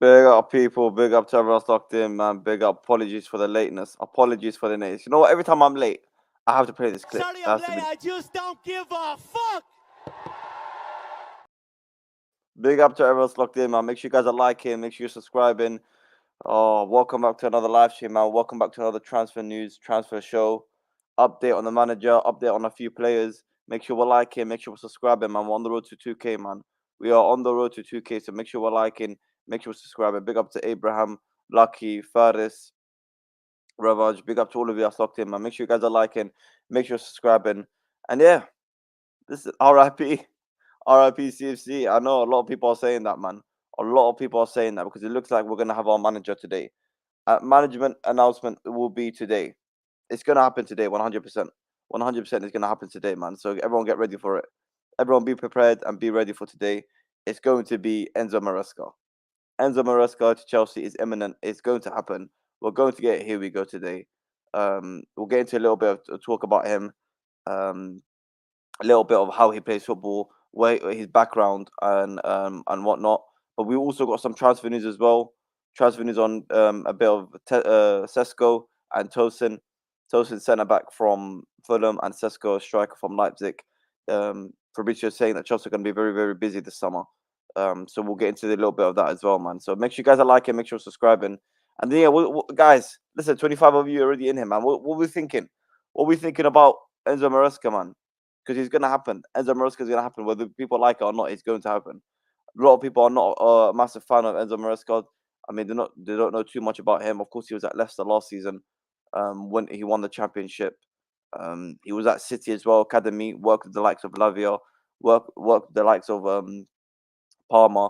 Big up, people. Big up to everyone locked in, man. Big up. Apologies for the lateness. Apologies for the lateness. You know what? Every time I'm late, I have to play this clip. Sorry It I'm has to late, be. I just don't give a fuck! Big up to everyone locked in, man. Make sure you guys are liking. Make sure you're subscribing. Oh, welcome back to another live stream, man. Welcome back to another transfer news, transfer show. Update on the manager. Update on a few players. Make sure we're liking. Make sure we're subscribing, man. We're on the road to 2K, man. We are on the road to 2K, so make sure we're liking. Make sure we're subscribing. Big up to Abraham, Lucky, Faris, Ravage, big up to all of you that's locked in, man. Make sure you guys are liking, make sure you're subscribing. And yeah, this is RIP, RIP CFC. I know a lot of people are saying that, man. A lot of people are saying that because it looks like we're going to have our manager today. Management announcement will be today. It's going to happen today, 100%. 100% is going to happen today, man. So everyone get ready for it. Everyone be prepared and be ready for today. It's going to be Enzo Maresca. Enzo Maresca to Chelsea is imminent. It's going to happen. We're going to get Here We Go today. We'll get into a little bit of talk about him, um, a little bit of how he plays football, where his background and whatnot. But we also got some transfer news as well. Transfer news on a bit of Sesko and Tosin. Tosin centre back from Fulham and Sesko striker from Leipzig. Fabrizio is saying that Chelsea are going to be very very busy this summer. So we'll get into a little bit of that as well, man. So make sure you guys are liking, make sure you're subscribing. And then, yeah, guys, listen, 25 of you are already in here, man. What we thinking? What we thinking about Enzo Maresca, man? Because he's going to happen. Enzo Maresca is going to happen. Whether people like it or not, it's going to happen. A lot of people are not a massive fan of Enzo Maresca. I mean, they don't know too much about him. Of course, he was at Leicester last season when he won the championship. He was at City as well, academy, worked with the likes of Lavia, worked with the likes of Palmer.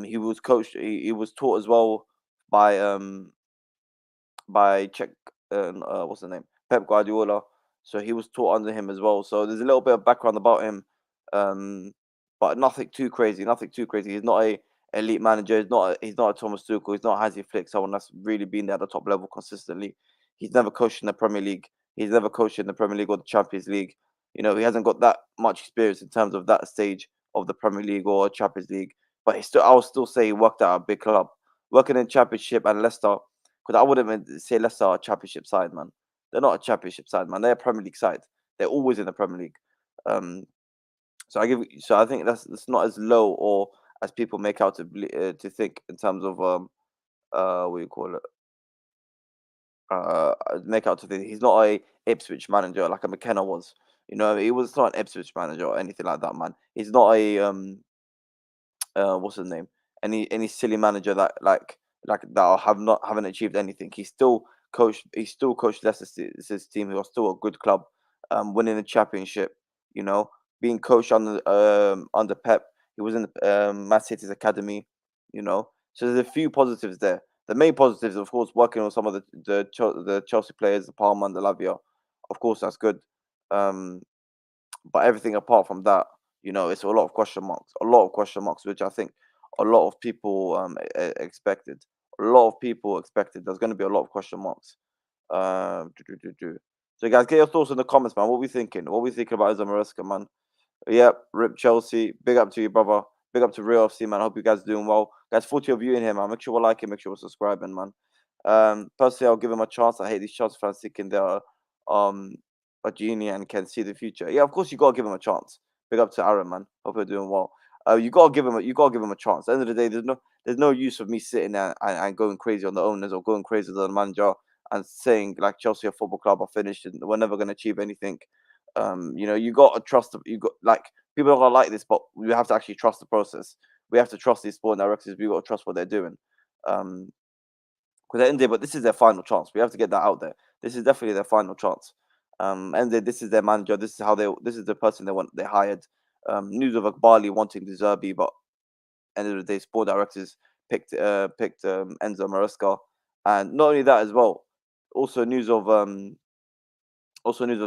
He was coached. He was taught as well by Czech. What's the name? Pep Guardiola. So he was taught under him as well. So there's a little bit of background about him, um, but nothing too crazy. Nothing too crazy. He's not a elite manager. He's not a Thomas Tuchel. He's not Hansi Flick. Someone that's really been there at the top level consistently. He's never coached in the Premier League. He's never coached in the Premier League or the Champions League. You know, he hasn't got that much experience in terms of that stage of the Premier League or Champions League. But I would still say he worked at a big club, working in Championship and Leicester. Because I wouldn't say Leicester are a Championship side, man. They're not a Championship side, man. They're a Premier League side. They're always in the Premier League. Um, so I think that's not as low or as people make out to think in terms of what do you call it? Make out to think he's not a Ipswich manager like a McKenna was. You know, he was not an Ipswich manager or anything like that, man. He's not a what's his name? Any silly manager that like that haven't achieved anything. He's still coached Leicester's team, who are still a good club, winning the championship. You know, being coached under Pep. He was in the Man City's academy. You know, so there's a few positives there. The main positives, of course, working on some of the Chelsea players, the Palmer and the Lavia. Of course, that's good. Um, but everything apart from that, you know, it's a lot of question marks. A lot of question marks, which I think a lot of people expected. A lot of people expected. There's going to be a lot of question marks. So, guys, get your thoughts in the comments, man. What we thinking? What we thinking about Enzo Maresca, man? Yep, rip Chelsea. Big up to you, brother. Big up to Real FC, man. Hope you guys are doing well. Guys, 40 of you in here, man. Make sure we're liking, make sure we're subscribing, man. Personally, I'll give him a chance. I hate these Chelsea fans thinking they're um a genie and can see the future. Yeah, of course you gotta give him a chance. Big up to Aaron, man. Hope you're doing well. You gotta give him a chance. At the end of the day, there's no use of me sitting there and going crazy on the owners or going crazy on the manager and saying like Chelsea Football Club are finished and we're never gonna achieve anything. You know, you gotta trust you got like people are gonna like this, but we have to actually trust the process. We have to trust these sport directors, we gotta trust what they're doing. Um because at the end of the day, but this is their final chance. We have to get that out there. This is definitely their final chance. And this is their manager. This is the person they hired. News of Akbali wanting the Zerbi, but end of the day, sport directors picked Enzo Maresca, and not only that as well. Also news of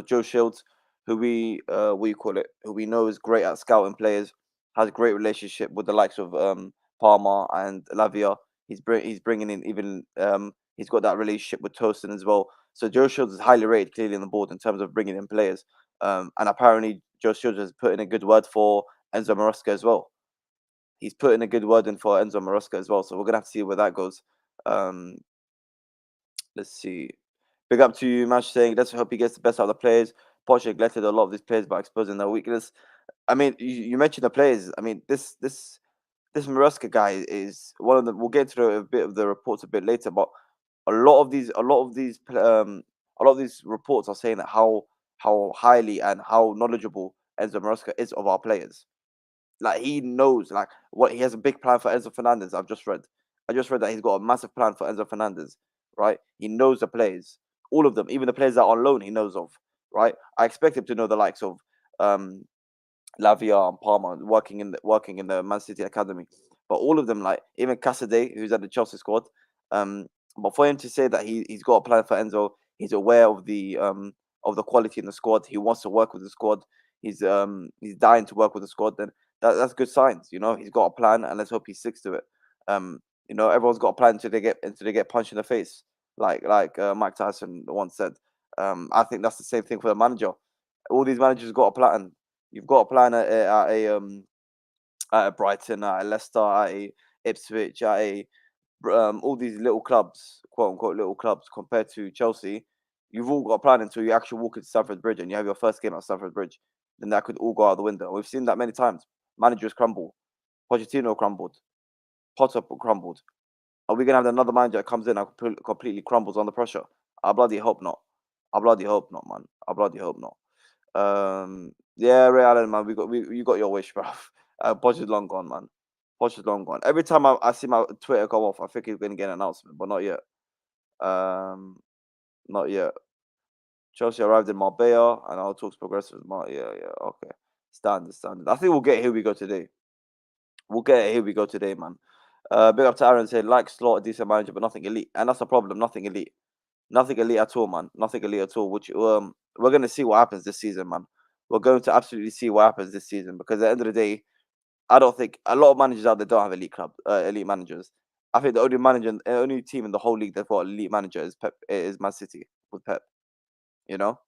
Joe Shields, who who we know is great at scouting players, has a great relationship with the likes of Palmer and Lavia. He's bringing in even he's got that relationship with Tosin as well. So Joe Shields is highly rated clearly on the board in terms of bringing in players. And apparently Joe Shields has put in a good word for Enzo Maresca as well. he's put in a good word in for Enzo Maresca as well. So we're gonna have to see where that goes. Um, let's see. Big up to you, Mash, saying let's hope he gets the best out of the players. Poch neglected a lot of these players by exposing their weakness. I mean, you mentioned the players. I mean, this Maresca guy is one of the. We'll get to a bit of the reports a bit later, but a lot of these reports are saying that how highly and how knowledgeable Enzo Maresca is of our players. Like he knows like what he has a big plan for Enzo Fernandez. I just read that he's got a massive plan for Enzo Fernandez. Right, he knows the players, all of them, even the players that are on loan. He knows of. Right, I expect him to know the likes of um Lavia and Palmer working in the Man City academy, but all of them, like even Casadei, who's at the Chelsea squad, um, but for him to say that he's got a plan for Enzo, he's aware of the quality in the squad. He wants to work with the squad. He's dying to work with the squad. Then that's good signs. You know, he's got a plan, and let's hope he sticks to it. Um, you know, everyone's got a plan until they get punched in the face, like Mike Tyson once said. I think that's the same thing for the manager. All these managers got a plan. You've got a plan at a Brighton, at a Leicester, at a Ipswich, at a all these little clubs, quote unquote little clubs, compared to Chelsea. You've all got a plan until you actually walk into Stamford Bridge and you have your first game at Stamford Bridge. Then that could all go out the window. We've seen that many times. Managers crumble. Pochettino crumbled. Potter crumbled. Are we gonna have another manager that comes in and completely crumbles under pressure? I bloody hope not. I bloody hope not, man. I bloody hope not. Yeah, Ray Allen, man, you got your wish, bro. Poch is long gone, man. Poch is long gone. Every time I see my Twitter go off, I think he's gonna get an announcement, but not yet. Um, not yet. Chelsea arrived in Marbella, and our talks progress with Yeah, yeah, okay. Standard, standard. I think we'll get Here We Go today. We'll get Here We Go today, man. Big up to Aaron saying like Slot, a decent manager, but nothing elite, and that's the problem. Nothing elite. Nothing elite at all, man. Nothing elite at all. Which we're gonna see what happens this season, man. We're going to absolutely see what happens this season because at the end of the day, I don't think a lot of managers out there don't have elite managers. I think the only team in the whole league that's got an elite manager is Pep. Is Man City with Pep. You know,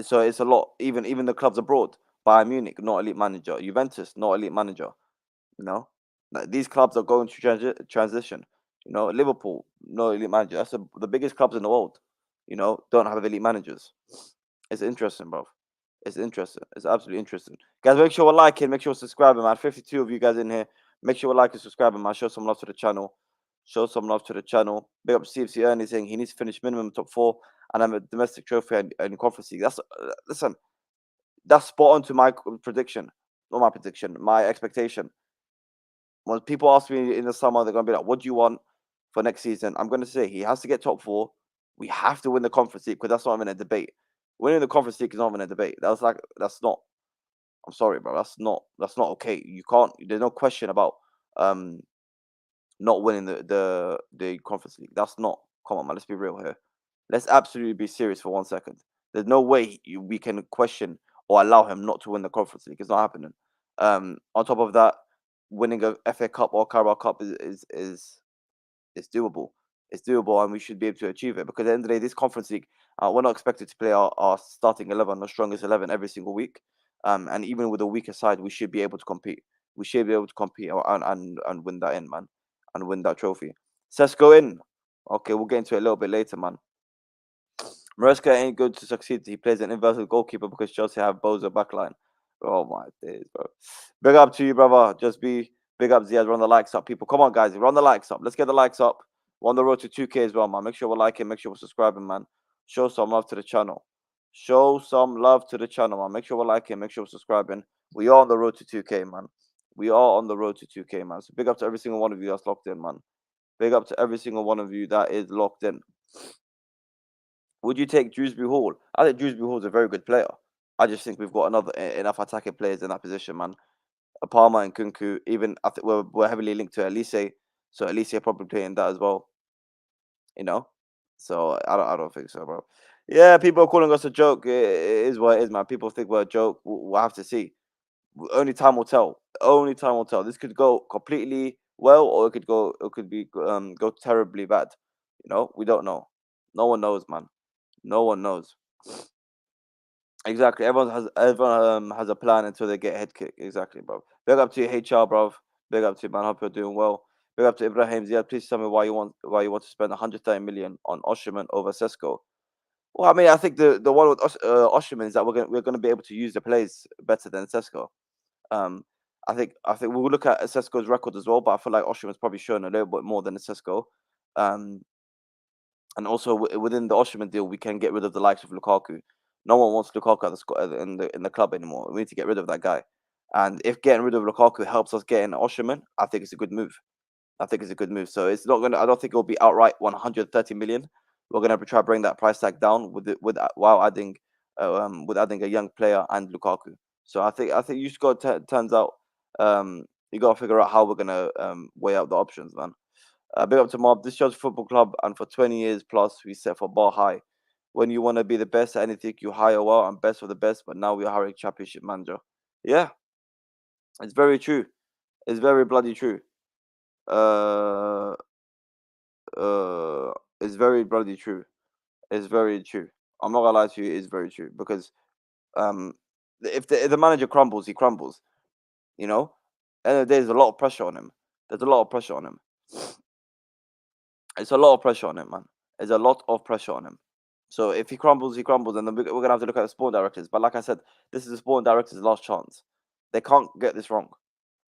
so it's a lot. Even the clubs abroad, Bayern Munich, not elite manager. Juventus, not elite manager. You know, like these clubs are going through transition. You know, Liverpool, no elite manager. That's the biggest clubs in the world. You know, don't have elite managers. It's interesting, bro. It's interesting. It's absolutely interesting. Guys, make sure we're liking, make sure we're subscribing, man. 52 of you guys in here. Make sure we're liking, subscribing, man. Show some love to the channel. Show some love to the channel. Big up CFC Ernie saying he needs to finish minimum top four and have a domestic trophy and conference league. Listen, that's spot on to my prediction. Not my prediction, my expectation. When people ask me in the summer, they're gonna be like, "What do you want for next season?" I'm gonna say he has to get top four. We have to win the conference league because that's not even a debate. Winning the conference league is not even a debate. That's not. I'm sorry, bro. That's not okay. You can't. There's no question about um not winning the conference league. That's not. Come on, man. Let's be real here. Let's absolutely be serious for 1 second. There's no way we can question or allow him not to win the conference league. It's not happening. On top of that, winning a FA Cup or Carabao Cup is it's doable. It's doable, and we should be able to achieve it. Because at the end of the day, this conference league, we're not expected to play our starting 11, the strongest 11, every single week. And even with a weaker side, we should be able to compete. We should be able to compete and win that in, man, and win that trophy. Sesko in. Okay, we'll get into it a little bit later, man. Maresca ain't good to succeed. He plays an inverted goalkeeper because Chelsea have Bozo backline. Oh my days, bro. Big up to you, brother. Just be big up, Ziad. Run the likes up, people. Come on, guys. Run the likes up. Let's get the likes up. We're on the road to 2K as well, man. Make sure we're liking. Make sure we're subscribing, man. Show some love to the channel. Show some love to the channel, man. Make sure we're liking. Make sure we're subscribing. We are on the road to 2K, man. We are on the road to 2K, man. So big up to every single one of you that's locked in, man. Big up to every single one of you that is locked in. Would you take Dewsbury Hall? I think Dewsbury Hall's a very good player. I just think we've got enough attacking players in that position, man. Palmer and Kunku, even I think we're heavily linked to Elise, so Elise probably playing that as well. You know, so I don't think so, bro. Yeah, people are calling us a joke. It is what it is, man. People think we're a joke. We'll have to see. Only time will tell. Only time will tell. This could go completely well, or it could be go terribly bad. You know, we don't know. No one knows, man. No one knows. Exactly. Everyone has a plan until they get head kick. Exactly, bro. Big up to you, HR, bro. Big up to you, man. Hope you're doing well. Big up to Ibrahim Ziad. Please tell me why you want to spend 130 million on Osherman over Sesko. Well, I mean, I think the one with Osherman is that we're gonna be able to use the plays better than Sesko. Um, I think we'll look at Sesko's record as well, but I feel like Osherman's probably shown a little bit more than Sesko. Um, and also within the Osimhen deal, we can get rid of the likes of Lukaku. No one wants Lukaku at the squad in the club anymore. We need to get rid of that guy. And if getting rid of Lukaku helps us get in Osimhen, I think it's a good move. I think it's a good move. So it's not gonna. I don't think it'll be outright 130 million. We're gonna try to bring that price tag down while adding with adding a young player and Lukaku. So I think you just got turns out you got to figure out how we're gonna weigh out the options, man. Big up to Mob. This shows football club, and for 20 years plus, we set for bar high. When you want to be the best at anything, you hire well and best for the best. But now we're hiring championship manager. Yeah, it's very true. It's very bloody true. Uh, it's very bloody true. It's very true. I'm not gonna lie to you. It's very true because um, if the manager crumbles, he crumbles. You know, and there's a lot of pressure on him. There's a lot of pressure on him. It's a lot of pressure on him, man. There's a lot of pressure on him. So if he crumbles, he crumbles, and then we're gonna have to look at the sport directors. But like I said, this is the sport directors' last chance. They can't get this wrong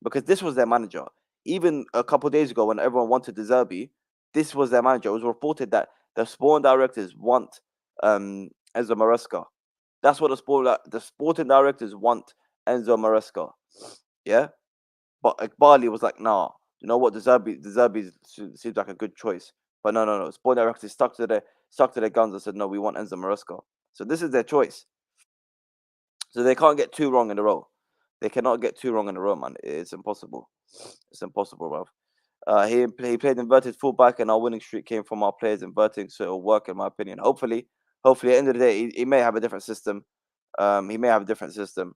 because this was their manager. Even a couple of days ago, when everyone wanted De Zerbi, this was their manager. It was reported that the sport directors want Enzo Maresca. That's what the sporting directors want Enzo Maresca. Yeah, but Bali was like, nah, you know what? The Zerbi seems like a good choice. But no, no, no. Sport directors stuck to their guns and said, no, we want Enzo Maresca. So this is their choice. So they can't get two wrong in a row. They cannot get two wrong in a row, man. It's impossible. It's impossible, bro. He played inverted fullback, and our winning streak came from our players inverting, so it'll work, in my opinion. Hopefully, at the end of the day, he may have a different system. He may have a different system,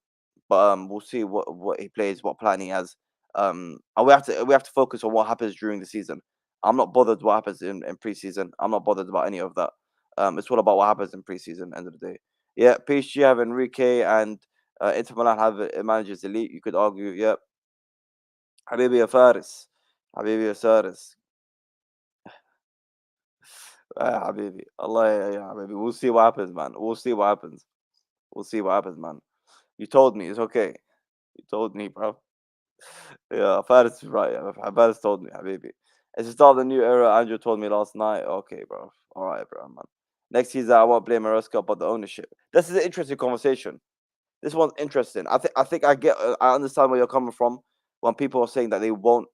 but we'll see what he plays, what plan he has. And we have to focus on what happens during the season. I'm not bothered what happens in preseason. I'm not bothered about any of that. It's all about what happens in preseason. End of the day, yeah. PSG have Enrique and Inter Milan have managers elite. You could argue, yeah. حبيبي يا فارس حبيبي يا سارس يا حبيبي الله يا حبيبي we'll see what happens man we'll see what happens man you told me it's okay you told me bro yeah Faris is right yeah. Faris told me حبيبي it's the start of the new era Andrew told me last night okay bro all right bro man next season I won't blame Maresca but the ownership this is an interesting conversation. This one's interesting. I understand where you're coming from when people are saying that they won't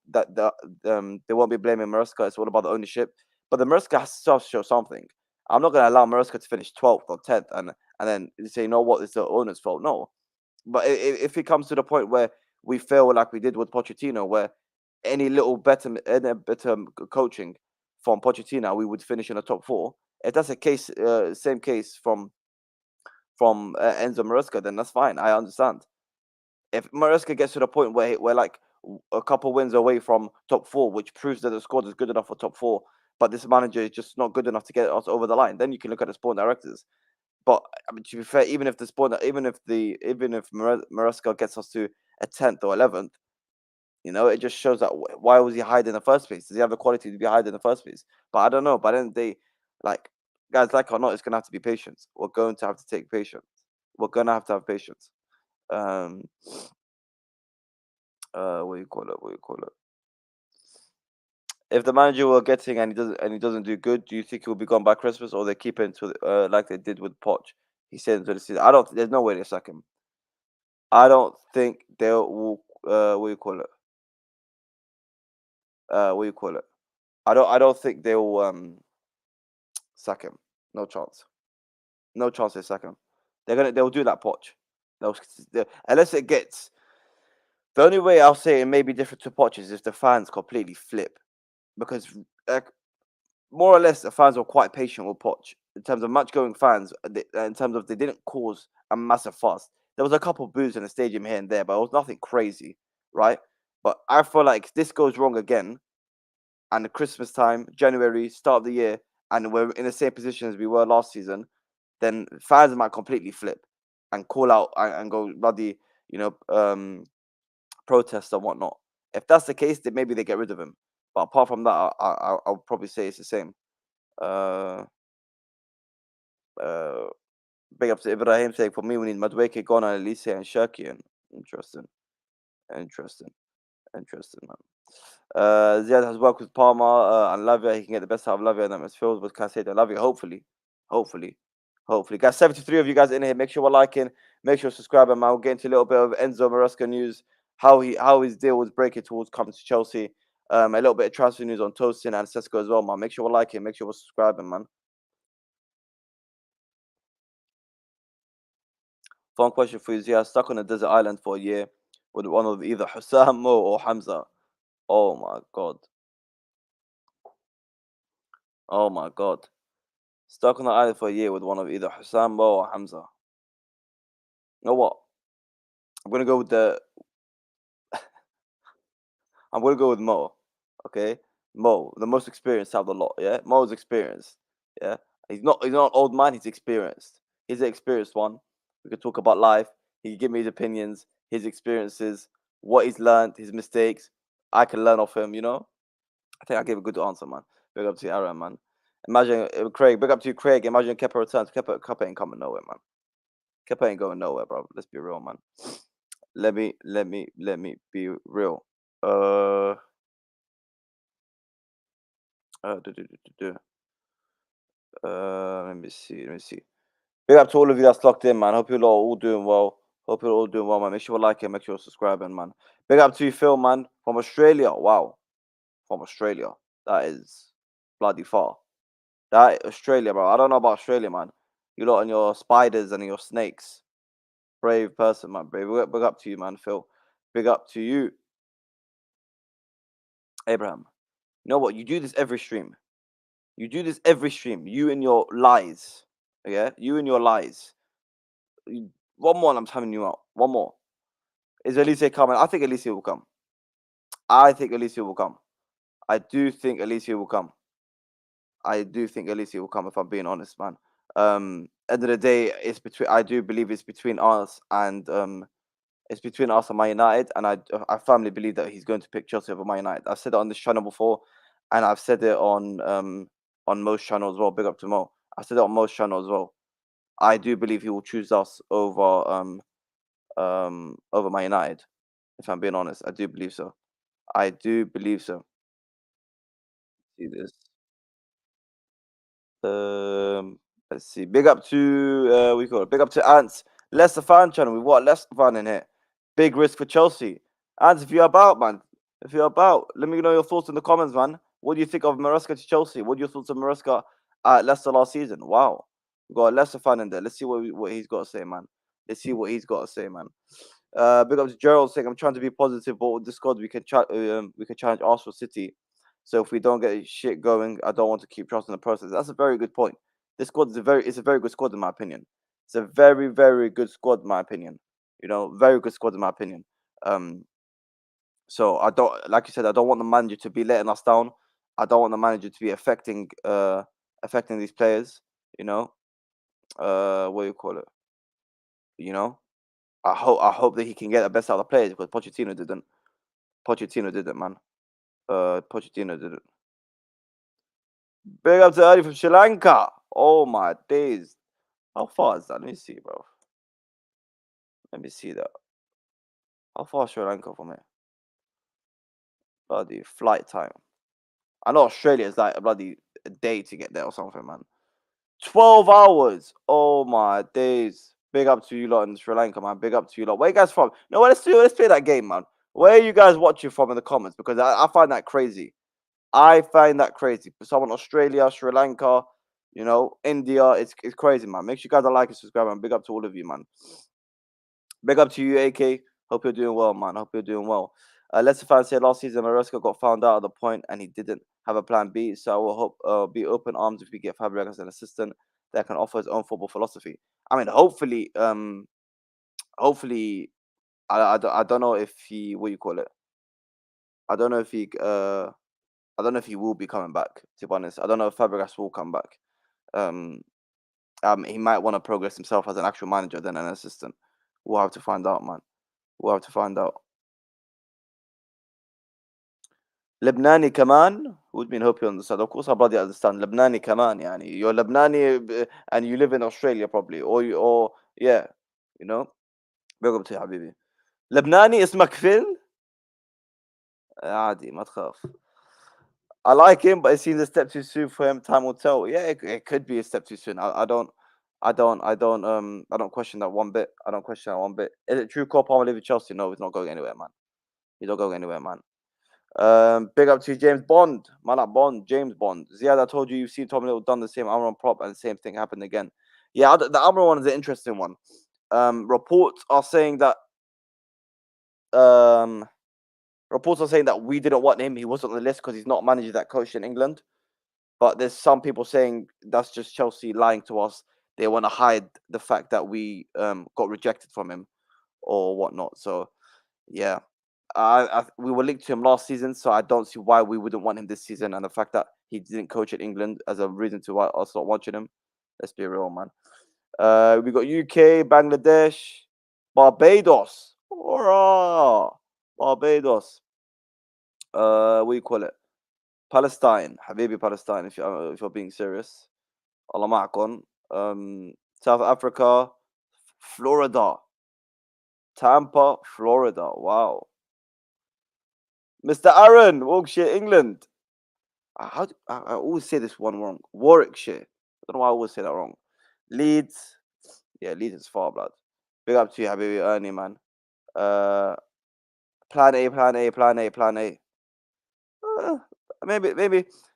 be blaming Maresca. It's all about the ownership, but the Maresca has to show something. I'm not going to allow Maresca to finish 12th or 10th and then say, you know what, it's the owner's fault. No, but if it comes to the point where we fail like we did with Pochettino, where any better coaching from Pochettino, we would finish in the top four. If that's a case, same case from Enzo Maresca, then that's fine. I understand. If Maresca gets to the point where we're like a couple wins away from top four, which proves that the squad is good enough for top four, but this manager is just not good enough to get us over the line, then you can look at the sport directors. But I mean, to be fair, even if Maresca gets us to a 10th or 11th, it just shows that why was he hired in the first place? Does he have the quality to be hired in the first place? But I don't know. By then they, like, guys, like or not, it's gonna have to be patience. We're going to have to take patience. We're gonna have to have patience. Um, what do you call it? What do you call it? If the manager we're getting and he doesn't do good, do you think he'll be gone by Christmas, or they keep him to like they did with Poch? He said until the season. I don't. There's no way they sack him. I don't think they'll. What do you call it? What do you call it? I don't think they'll sack him. No chance. No chance they sack him. They'll do that Poch. They'll, unless it gets. The only way I'll say it may be different to Poch is if the fans completely flip, because like, more or less, the fans were quite patient with Poch in terms of match-going fans. In terms of they didn't cause a massive fuss. There was a couple of boos in the stadium here and there, but it was nothing crazy, right? But I feel like if this goes wrong again, and the Christmas time, January, start of the year, and we're in the same position as we were last season, then fans might completely flip. and call out and go bloody, protest and whatnot. If that's the case, then maybe they get rid of him. But apart from that, I'll probably say it's the same. Uh, uh, Big up to Ibrahim saying, for me, we need Madueke, Ghana, Elise, and Shakian. Interesting, interesting, interesting, man. Ziad has worked with Palmer and Lavia. He can get the best out of Lavia and that midfield with Casado and Lavia. Hopefully, hopefully, hopefully. Guys, 73 of you guys in here. Make sure we're liking. Make sure you're subscribing, man. We'll get into a little bit of Enzo Maresca news. How his deal was breaking towards coming to Chelsea. A little bit of transfer news on Tosin and Sesko as well, man. Make sure we're liking. Make sure we're subscribing, man. Fun question for you, Ziad. Stuck on a desert island for a year with one of either Hussam, Mo, or Hamza. Oh my god. Oh my god. Stuck on the island for a year with one of either Hussam, Mo, or Hamza. You know what? I'm gonna go with the. I'm gonna go with Mo. Okay, Mo, the most experienced out of the lot. Yeah, Mo's experienced. Yeah, he's not an old man. He's experienced. He's the experienced one. We could talk about life. He can give me his opinions, his experiences, what he's learned, his mistakes. I can learn off him. I think I gave a good answer, man. Big up to you, Aaron, man. Imagine Craig. Big up to you, Craig. Imagine Kepa returns. Kepa ain't coming nowhere, man. Kepa ain't going nowhere, bro. Let's be real, man. Let me be real. Uh, do, do, do, do, do. Let me see. Let me see. Big up to all of you that's locked in, man. Hope you're all doing well. Hope you're all doing well, man. Make sure you like it. Make sure you're subscribing, man. Big up to you, Phil, man. From Australia. Wow. From Australia. That is bloody far. That Australia, bro. I don't know about Australia, man. You lot and your spiders and your snakes. Brave person, man. Big up to you, man, Phil. Big up to you, Abraham. You know what? You do this every stream. You do this every stream. You and your lies. Yeah? You and your lies. One more, and I'm telling you out. One more. Is Elise coming? I think Elise will come. I think Elise will come. I do think Elise will come. I do think Elise will come, if I'm being honest, man. End of the day, it's between. I do believe it's between us and it's between us and Man United, and I firmly believe that he's going to pick Chelsea over Man United. I've said it on this channel before, and I've said it on most channels as well. Big up to Mo. I said it on most channels as well. I do believe he will choose us over Man United. If I'm being honest, I do believe so. I do believe so. See this. Let's see. Big up to we call it. Big up to Ants. Leicester fan channel. We've got Leicester fan in here. Big risk for Chelsea. Ants, if you're about, man. If you're about, let me know your thoughts in the comments, man. What do you think of Maresca to Chelsea? What are your thoughts on Maresca at Leicester last season? Wow. We've got a Leicester fan in there. Let's see what he's got to say, man. Let's see what he's got to say, man. Big up to Gerald saying I'm trying to be positive, but with this squad we can challenge Arsenal City. So if we don't get shit going, I don't want to keep trusting the process. That's a very good point. This squad is it's a very good squad in my opinion. It's a very, very good squad in my opinion. Very good squad in my opinion. Um, so I don't, like you said, I don't want the manager to be letting us down. I don't want the manager to be affecting these players. You know, what do you call it? You know, I hope that he can get the best out of the players because Pochettino didn't. Pochettino didn't, man. Pochettino didn't. Big up to Early from Sri Lanka. Oh my days. How far is that? Let me see, bro. Let me see that. How far is Sri Lanka from here? Bloody flight time. I know Australia is like a bloody a day to get there or something, man. 12 hours. Oh my days. Big up to you lot in Sri Lanka, man. Big up to you lot. Where you guys from? No, let's play that game, man. Where are you guys watching from in the comments? Because I find that crazy. I find that crazy. For someone Australia, Sri Lanka, India, it's crazy, man. Make sure you guys are like and subscribe, man. Big up to all of you, man. Big up to you, AK. Hope you're doing well, man. Hope you're doing well. Leicester fans said last season Maresca got found out at the point and he didn't have a plan B. So I will hope be open arms if we get Fabregas as an assistant that can offer his own football philosophy. I mean, hopefully, I don't know if he, what you call it. I don't know if he I don't know if he will be coming back. To be honest, I don't know if Fabregas will come back. Um, he might want to progress himself as an actual manager than an assistant. We'll have to find out, man. We'll have to find out. Lebanese كمان would mean hope you understand. Of course, I bloody understand. Lebanese كمان يعني. You're Lebanese and you live in Australia probably, or yeah, you know. Big up to you حبيبي. لبناني اسمك فيل؟ عادي ما تخاف. I like him, but it seems a step too soon for him. Time will tell. Yeah, it could be a step too soon. I don't question that one bit. I don't question that one bit. Is it true Cole Palmer leaving Chelsea? No, he's not going anywhere, man. He's not going anywhere, man. Big up to James Bond, man. Not Bond, James Bond. Ziad, I told you you've seen Tom Little done the same Amron prop, and the same thing happened again. Yeah, the Amron one is an interesting one. Reports are saying that um reports are saying that we didn't want him. He wasn't on the list because he's not a manager that coached in England. But there's some people saying that's just Chelsea lying to us. They want to hide the fact that we got rejected from him or whatnot. So yeah, we were linked to him last season, so I don't see why we wouldn't want him this season. And the fact that he didn't coach in England as a reason to why us not watching him. Let's be real, man. We got UK, Bangladesh, Barbados. Hurrah! Barbados. What do you call it? Palestine. Habibi Palestine, if you're being serious. Allah معكم. South Africa, Florida, Tampa, Florida. Wow. Mr. Aaron, Warwickshire, England. I always say this one wrong. Warwickshire. I don't know why I always say that wrong. Leeds. Yeah, Leeds is far, blood. Big up to you, Habibi Ernie, man. Uh, plan A, plan A, plan A, plan A. Uh,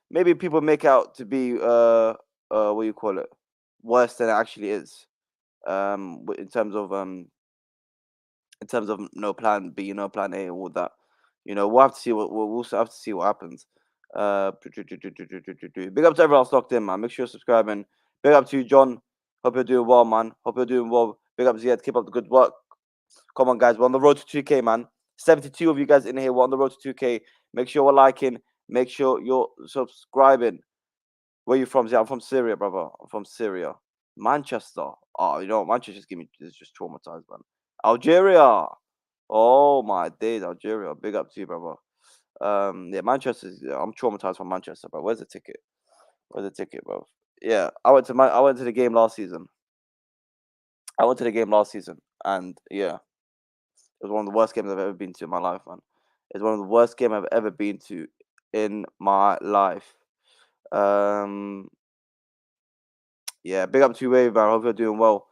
maybe people make out to be what do you call it, worse than it actually is. In terms of no plan B, no plan A, all that. We'll have to see we'll have to see what happens. Big up to everyone else locked in, man. Make sure you're subscribing. Big up to you, John. Hope you're doing well, man. Hope you're doing well. Big up to Ziad. Keep up the good work. Come on, guys. We're on the road to 2K, man. 72 of you guys in here. We're on the road to 2K. Make sure we're liking. Make sure you're subscribing. Where you from, Ziad? I'm from Syria, brother. I'm from Syria. Manchester. Oh, Manchester's is just traumatized, man. Algeria. Oh my days, Algeria. Big up to you, brother. Yeah, I'm traumatized from Manchester, bro. Where's the ticket? Where's the ticket, bro? Yeah, I went to the game last season. And yeah, it was one of the worst games I've ever been to in my life, man. It's one of the worst games I've ever been to in my life. Um, yeah, big up to you, Wave, man. I hope you're doing well.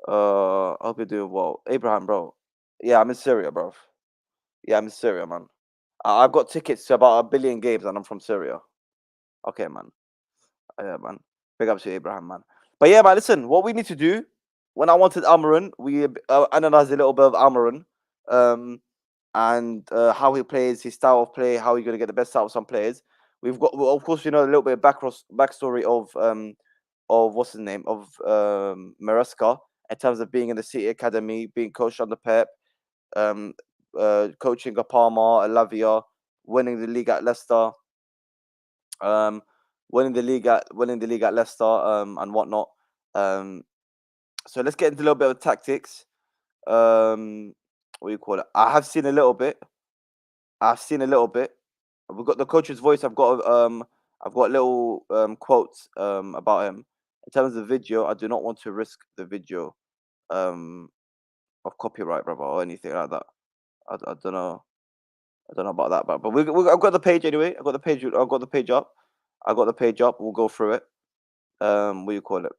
I hope you're doing well, Abraham, bro. Yeah, I'm in Syria, bro. Yeah, I'm in Syria, man. I've got tickets to about 1 billion games, and I'm from Syria. Okay, man. Yeah, man. Big up to Abraham, man. But yeah, man. Listen, what we need to do. When I wanted Amarin, we analyzed a little bit of Amarin, um, and how he plays, his style of play, how he's going to get the best out of some players. Well, of course, a little bit of backstory of what's his name of Maresca in terms of being in the City Academy, being coached under Pep, um, coaching a Parma, a Lavia, winning the league at Leicester, um, winning the league at Leicester, and whatnot. Um, so let's get into a little bit of tactics. What do you call it? I've seen a little bit. We've got the coach's voice. I've got little quotes about him. In terms of the video, I do not want to risk the video um of copyright, brother, or anything like that. I don't know. I don't know about that, but I've got the page anyway. I've got the page. I've got the page up. I got the page up. We'll go through it. What do you call it?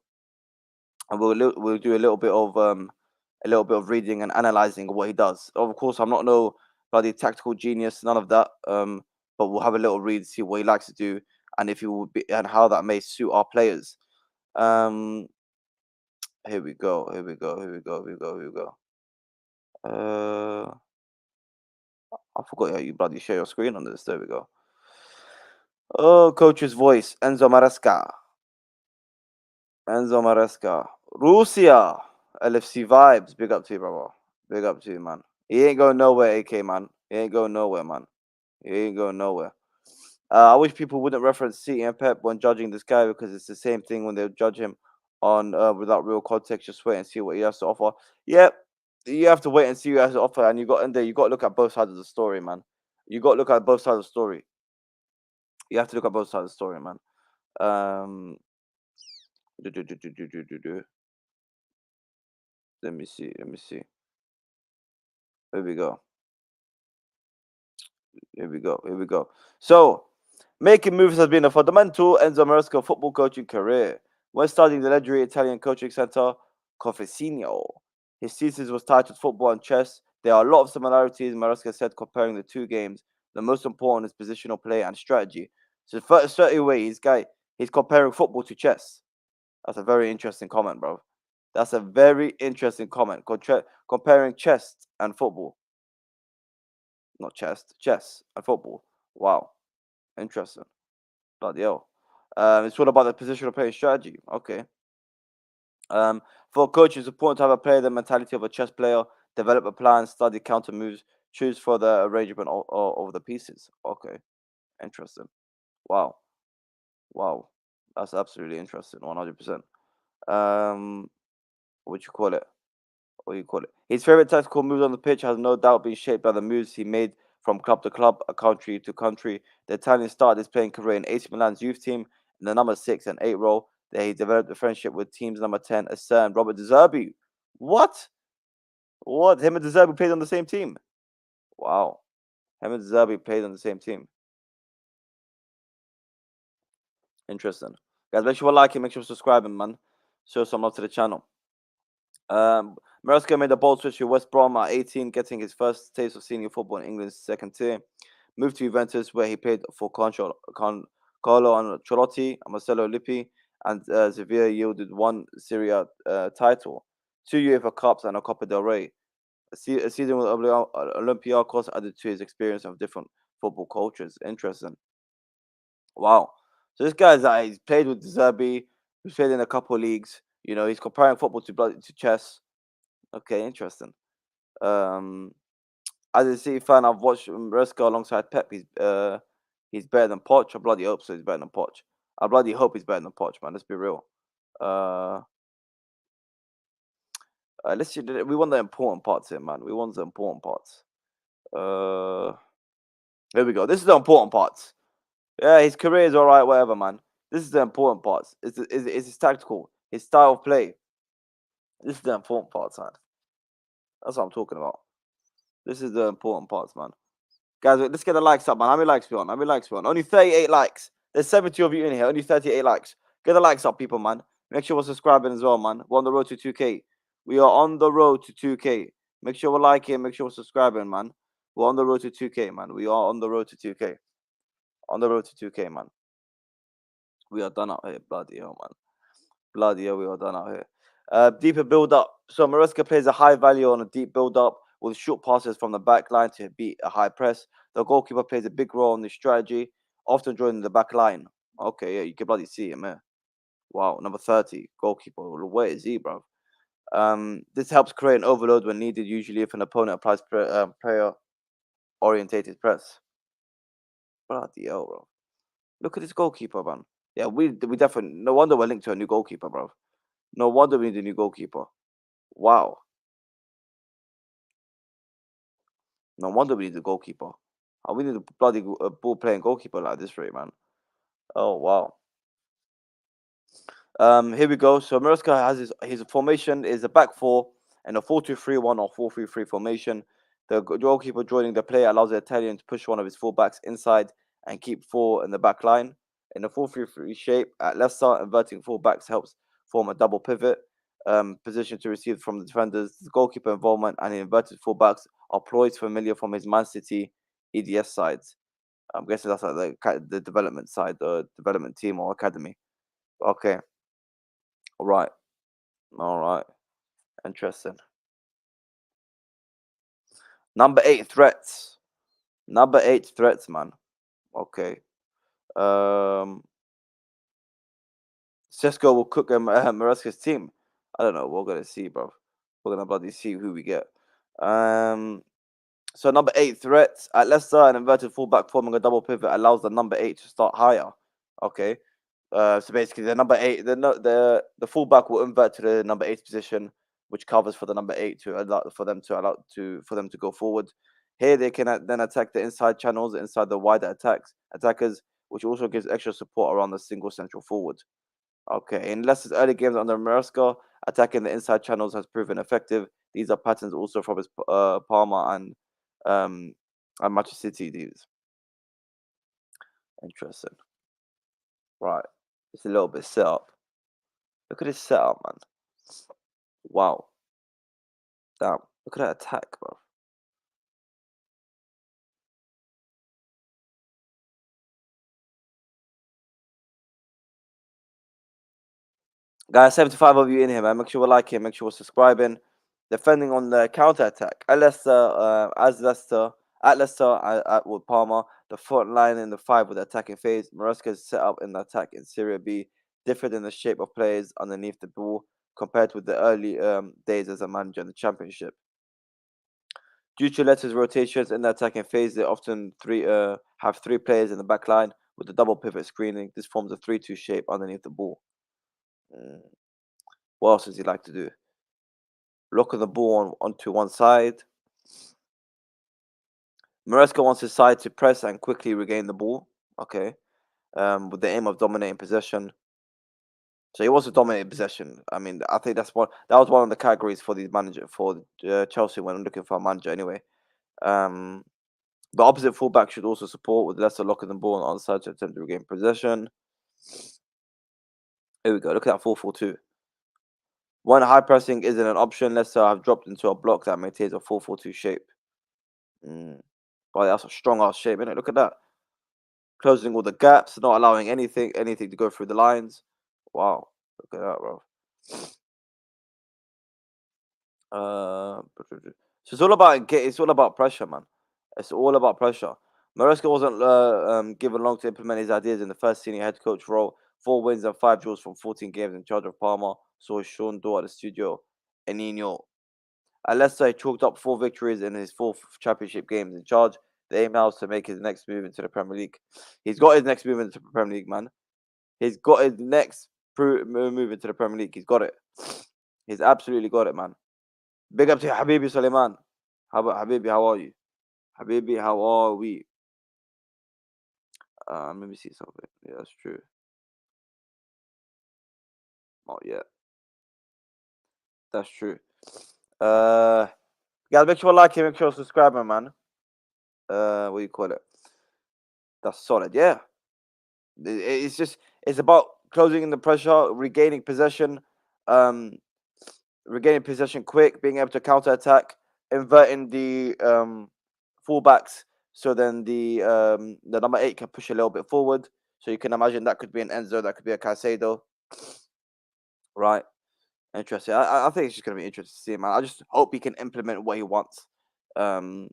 And we'll do a little bit of reading and analyzing what he does. Of course, I'm not no bloody tactical genius, none of that. But we'll have a little read, see what he likes to do, and if he would be, and how that may suit our players. Um, here we go. Here we go. Here we go. Here we go. Here we go. I forgot how you bloody share your screen on this. There we go. Oh, coach's voice, Enzo Maresca. Enzo Maresca. Russia. LFC vibes. Big up to you, brother. Big up to you, man. He ain't going nowhere, AK, man. He ain't going nowhere, man. He ain't going nowhere. I wish people wouldn't reference City and Pep when judging this guy because it's the same thing when they judge him on without real context. Just wait and see what he has to offer. Yeah, you have to wait and see what he has to offer, and you got in there. You got to look at both sides of the story, man. You got to look at both sides of the story. You have to look at both sides of the story, man. Um, do, do, do, do, do, do, do, do. Let me see. Let me see. Here we go. Here we go. Here we go. So, making moves has been a fundamental Enzo Maresca football coaching career. When studying the legendary Italian coaching center, Confesino, his thesis was titled Football and Chess. There are a lot of similarities, Maresca said, comparing the two games. The most important is positional play and strategy. So, straight away, he's comparing football to chess. That's a very interesting comment, bro. That's a very interesting comment. Comparing chess and football. Not chess and football. Wow. Interesting. Bloody hell. It's all about the positional play strategy. Okay. Um, for a coach, it's important to have a player the mentality of a chess player, develop a plan, study counter moves, choose for the arrangement of the pieces. Okay. Interesting. Wow. Wow. That's absolutely interesting. 100%. Um, what you call it? What do you call it? His favorite tactical moves on the pitch has no doubt been shaped by the moves he made from club to club, country to country. The Italian started his playing career in AC Milan's youth team in the number 6 and 8 role. There he developed a friendship with teams number 10, Assar and Robert De Zerbi. What? What? Him and De Zerbi played on the same team? Wow. Him and De Zerbi played on the same team. Interesting. Guys, make sure you like it, make sure you subscribe, man. Show some love to the channel. Maresca made a bold switch to West Brom at 18, getting his first taste of senior football in England's second tier. Moved to Juventus, where he played for Carlo Ancelotti and Marcelo Lippi, and Sevilla yielded one Serie A title, 2 UEFA Cups, and a Copa del Rey. A season with Olympiacos added to his experience of different football cultures. Interesting. Wow. So this guy's he's played with Zerbi, he's played in a couple of leagues. You know, he's comparing football to chess. Okay, interesting. Um, as a City fan, I've watched Maresca alongside Pep. He's better than Poch. I bloody hope so. He's better than Poch. I bloody hope he's better than Poch, man. Let's be real. Uh, let's see. We want the important parts here, man. We want the important parts. Uh, here we go. This is the important parts. Yeah, his career is all right, whatever, man. This is the important parts. It's his tactical, his style of play. This is the important parts, man. That's what I'm talking about. This is the important parts, man. Guys, let's get the likes up, man. How many likes we on? How many likes we on? Only 38 likes. There's 70 of you in here. Only 38 likes. Get the likes up, people, man. Make sure we're subscribing as well, man. We're on the road to 2K. We are on the road to 2K. Make sure we're liking. Make sure we're subscribing, man. We're on the road to 2K, man. We are on the road to 2K. On the road to 2K, man. We are done out here. Bloody hell, man. Bloody hell, we are done out here. Deeper build up. So Maresca plays a high value on a deep build up with short passes from the back line to beat a high press. The goalkeeper plays a big role in this strategy, often joining the back line. Okay, yeah, you can bloody see him here. Wow, number 30, goalkeeper. Where is he, bro? This helps create an overload when needed, usually if an opponent applies player orientated press. Bloody hell, bro. Look at this goalkeeper, man. Yeah, we definitely, no wonder we're linked to a new goalkeeper, bro. No wonder we need a new goalkeeper. Wow. No wonder we need a goalkeeper. We need a bloody ball playing goalkeeper like this rate, man. Oh wow. Here we go. So Maresca has his formation is a back four and a 4-2-3-1 or 4-3-3 formation. The goalkeeper joining the play allows the Italian to push one of his fullbacks inside and keep four in the back line. In a 4-3-3 shape, at left side, inverting fullbacks helps form a double pivot position to receive from the defenders. The goalkeeper involvement and the inverted fullbacks are ploys familiar from his Man City EDS sides. I'm guessing that's like the development side, the development team or academy. Okay, all right, all right, interesting. Number 8 threats. Number 8 threats, man. Okay. Um, Sesko will cook Maresca's team. I don't know. We're gonna see, bro. We're gonna bloody see who we get. Um, so number 8 threats at Leicester, an inverted fullback forming a double pivot allows the number 8 to start higher. Okay. So basically, the number eight, the fullback will invert to the number eight position, which covers for the number eight to allow for them to go forward. Here they can then attack the inside channels inside the wider attackers, which also gives extra support around the single central forward. Okay, in Leicester's early games under Maresca, attacking the inside channels has proven effective. These are patterns also from his Parma um and Manchester City. These interesting, right? It's a little bit set up. Look at this setup, man. Wow, damn! Look at that attack, bro. Guys, 75 of you in here, man. Make sure we're liking, make sure we're subscribing. Defending on the counter attack. At Leicester, with Palmer, the front line in the five with the attacking phase. Maresca's set up in the attack in Serie B, different in the shape of players underneath the ball compared with the early days as a manager in the Championship. Due to Leicester's rotations in the attacking phase, they often have three players in the back line with the double pivot screening. This forms a 3-2 shape underneath the ball. Mm. What else does he like to do? Locking the ball onto one side. Maresca wants his side to press and quickly regain the ball. Okay. With the aim of dominating possession. So he wants to dominate possession. I mean, I think that was one of the categories for the manager for Chelsea when looking for a manager. Anyway, the opposite fullback should also support with Leicester locking the ball on the side to attempt to regain possession. Here we go. Look at that 4-4-2. When high pressing isn't an option, Leicester have dropped into a block that maintains a 4-4-2 shape. But that's a strong ass shape, innit? Look at that. Closing all the gaps, not allowing anything to go through the lines. Wow. Look at that, bro. So it's all about pressure, man. It's all about pressure. Maresca wasn't given long to implement his ideas in the first senior head coach role. 4 wins and 5 draws from 14 games in charge of Parma. Saw Sean Dorr at the studio. Enino. At Leicester, he chalked up 4 victories in his 4th championship games in charge. The aim now is to make his next move into the Premier League. He's got his next move into the Premier League, man. He's got his next move into the Premier League. He's got it. He's absolutely got it, man. Big up to Habibi Suleiman. How about Habibi? How are you? Habibi, how are we? Let me see something. Yeah, that's true. Oh yeah, that's true. Uh, guys, make sure you like it. Make sure you subscribe, man. What do you call it? That's solid. Yeah, it's about closing in the pressure, um, regaining possession quick, being able to counter attack, inverting the fullbacks, so then the number 8 can push a little bit forward. So you can imagine that could be an Enzo, that could be a Caicedo, right? Interesting. I think it's just gonna be interesting to see, man. I just hope he can implement what he wants. Um,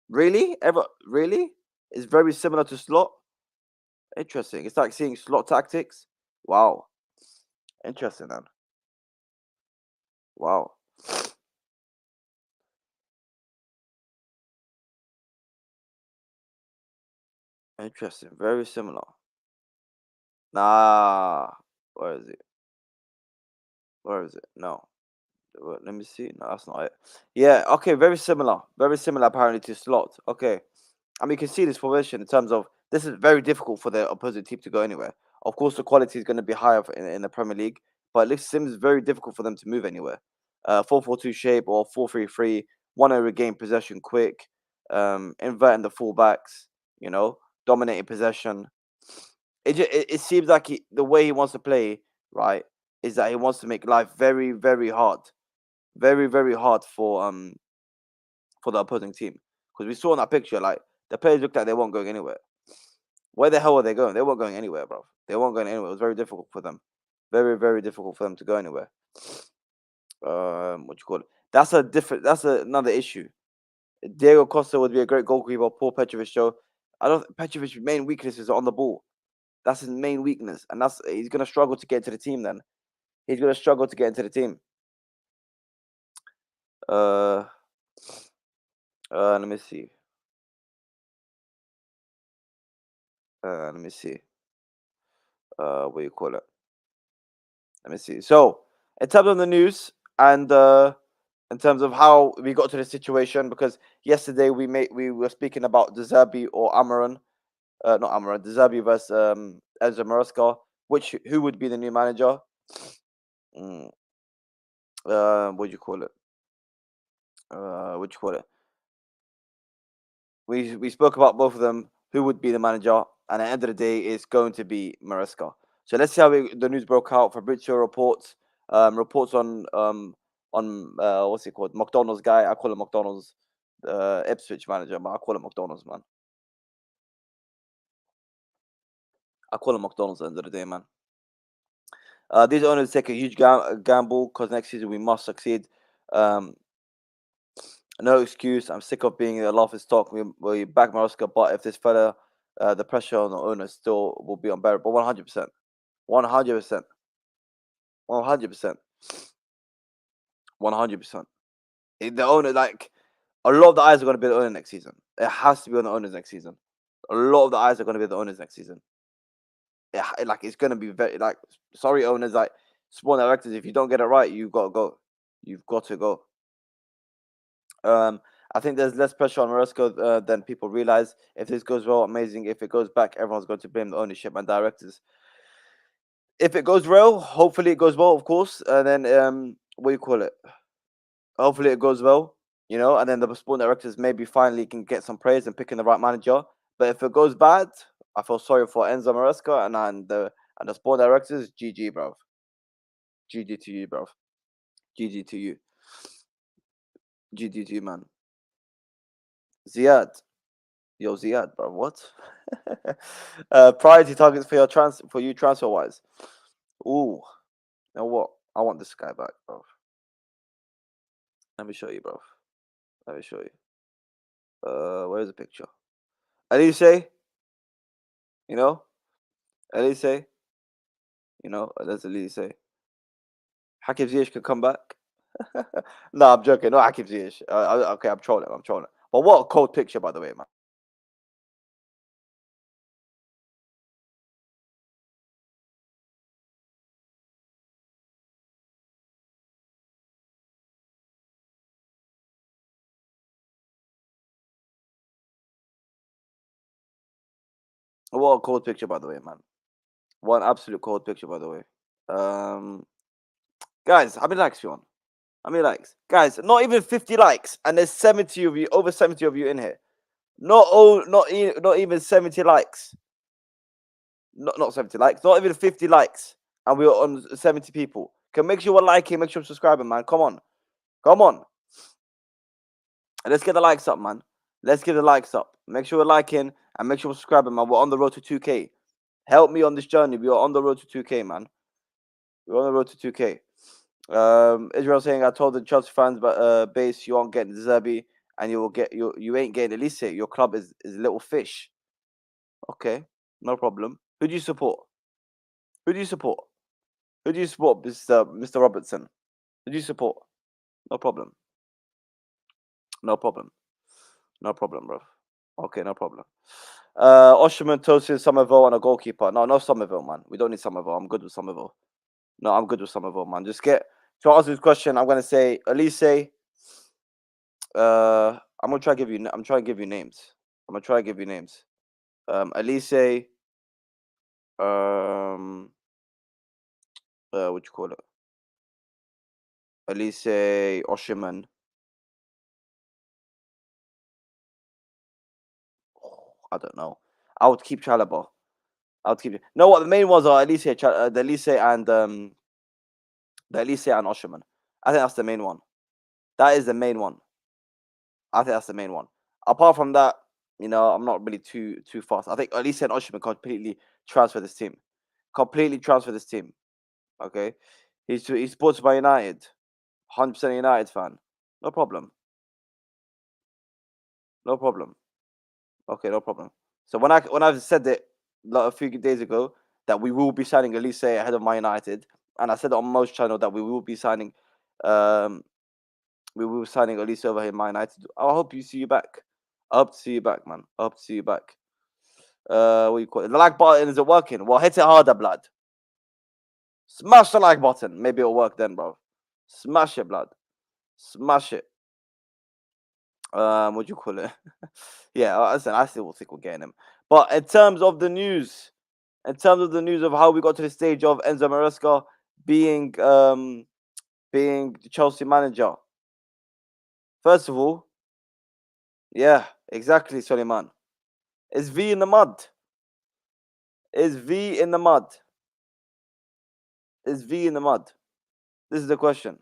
really? It's very similar to slot. Interesting. It's like seeing slot tactics. Wow. Interesting, man. Wow. Interesting. Very similar. Nah. Where is it? Where is it? No. Let me see. No, that's not it. Yeah. Okay. Very similar. Very similar, apparently, to slot. Okay. I mean, you can see this formation in terms of this is very difficult for the opposing team to go anywhere. Of course, the quality is going to be higher in the Premier League, but it seems very difficult for them to move anywhere. 4-4-2 shape or 4-3-3, want to regain possession quick, inverting the fullbacks, you know, dominating possession. It seems like the way he wants to play, right, is that he wants to make life very, very hard, very, very hard for the opposing team. Because we saw in that picture, like the players looked like they weren't going anywhere. Where the hell were they going? They weren't going anywhere, bro. They weren't going anywhere. It was very difficult for them. Very, very difficult for them to go anywhere. What you call it? That's another issue. Diego Costa would be a great goalkeeper. Paul Petrovic show. I don't. Petrovic's main weakness is on the ball. That's his main weakness, and he's gonna struggle to get into the team. Then he's gonna struggle to get into the team. Uh, let me see. Let me see. what do you call it? Let me see. So, in terms of the news and in terms of how we got to this situation, because yesterday we were speaking about Deserbi or Amaran, not Amaran, Deserbi versus Enzo Maresca, who would be the new manager? Mm, what do you call it? What do you call it? We spoke about both of them. Who would be the manager? And at the end of the day, it's going to be Maresca. So let's see how the news broke out. Fabrizio reports on what's it called? McDonald's guy. I call him McDonald's Ipswich manager, but I call him McDonald's, man. I call him McDonald's at the end of the day, man. These owners take a huge gamble because next season we must succeed. Um, no excuse. I'm sick of being a laughing stock. We back Maresca, but if this fella, the pressure on the owners still will be unbearable. 100%, 100%, 100%, 100%. The owner, like a lot of the eyes are going to be on the owner next season. It has to be on the owners next season. A lot of the eyes are going to be on the owners next season. Like it's going to be very like sorry owners, like sport directors. If you don't get it right, you've got to go. You've got to go. I think there's less pressure on Maresca than people realize. If this goes well, amazing. If it goes back, everyone's going to blame the ownership and directors. If it goes well, hopefully it goes well, of course. And then what do you call it? Hopefully it goes well, and then the sport directors maybe finally can get some praise and picking the right manager. But if it goes bad, I feel sorry for Enzo Maresca and the sport directors. GG, bro. GG to you, bro. GG to you. GG to you, man. Ziad. Yo, Ziad, bro. What? Priority targets for you transfer wise. Ooh, you know what? I want this guy back, bro. Let me show you, bro. Let me show you. Where's the picture? Elise, you know, Elise, there's Elise. Hakim Ziyech can come back. No, I'm joking. Not Hakim Ziyech. Okay, I'm trolling. I'm trolling. But what a cold picture, by the way, man. What a cold picture, by the way, man. One absolute cold picture, by the way. Um, guys, how many likes you on? How many likes? Guys, not even 50 likes, and there's 70 of you, over 70 of you in here. Not even 70 likes. Not 70 likes, not even 50 likes. And we're on 70 people. Can make sure we're liking, make sure we're subscribing, man. Come on. Come on. Let's get the likes up, man. Let's get the likes up. Make sure we're liking and make sure we're subscribing, man. We're on the road to 2K. Help me on this journey. We are on the road to 2K, man. We're on the road to 2K. Israel saying, I told the Chelsea fans, but base, you aren't getting Zerbi and you ain't getting Elise. Your club is little fish. Okay, no problem. Who do you support? Who do you support? Who do you support, Mr. Robertson? Who do you support? No problem. No problem. No problem, bro. Okay, no problem. Osherman, Tosin, Somerville, and a goalkeeper. No Somerville, man. We don't need Somerville. I'm good with Somerville. No, I'm good with Somerville, man. Just get to answer this question. I'm gonna say Elise. I'm gonna try to give you. I'm trying to give you names. I'm gonna try to give you names. Elise. What you call it? Elise, Osherman. I don't know. I would keep Chalobah. I would keep it. No, what the main ones are Elise, the Elise and Osherman. I think that's the main one. That is the main one. I think that's the main one. Apart from that, I'm not really too fast. I think Elise and Osherman completely transfer this team. Completely transfer this team. Okay, he's supported by United. 100% United fan. No problem. No problem. Okay, no problem. So when I said it like a few days ago that we will be signing Elise ahead of Man United, and I said it on most channel that we will be signing, um, Elise over here in Man United. I hope you see you back. I hope to see you back, man. I hope to see you back. What you call it? The like button isn't working. Well, hit it harder, blood. Smash the like button. Maybe it'll work then, bro. Smash it, blood. Smash it. What do you call it? Yeah, listen, I still think we're getting him. But in terms of the news, of how we got to the stage of Enzo Maresca being the Chelsea manager. First of all, yeah, exactly, Suleiman. Is V in the mud? Is V in the mud? Is V in the mud? This is the question.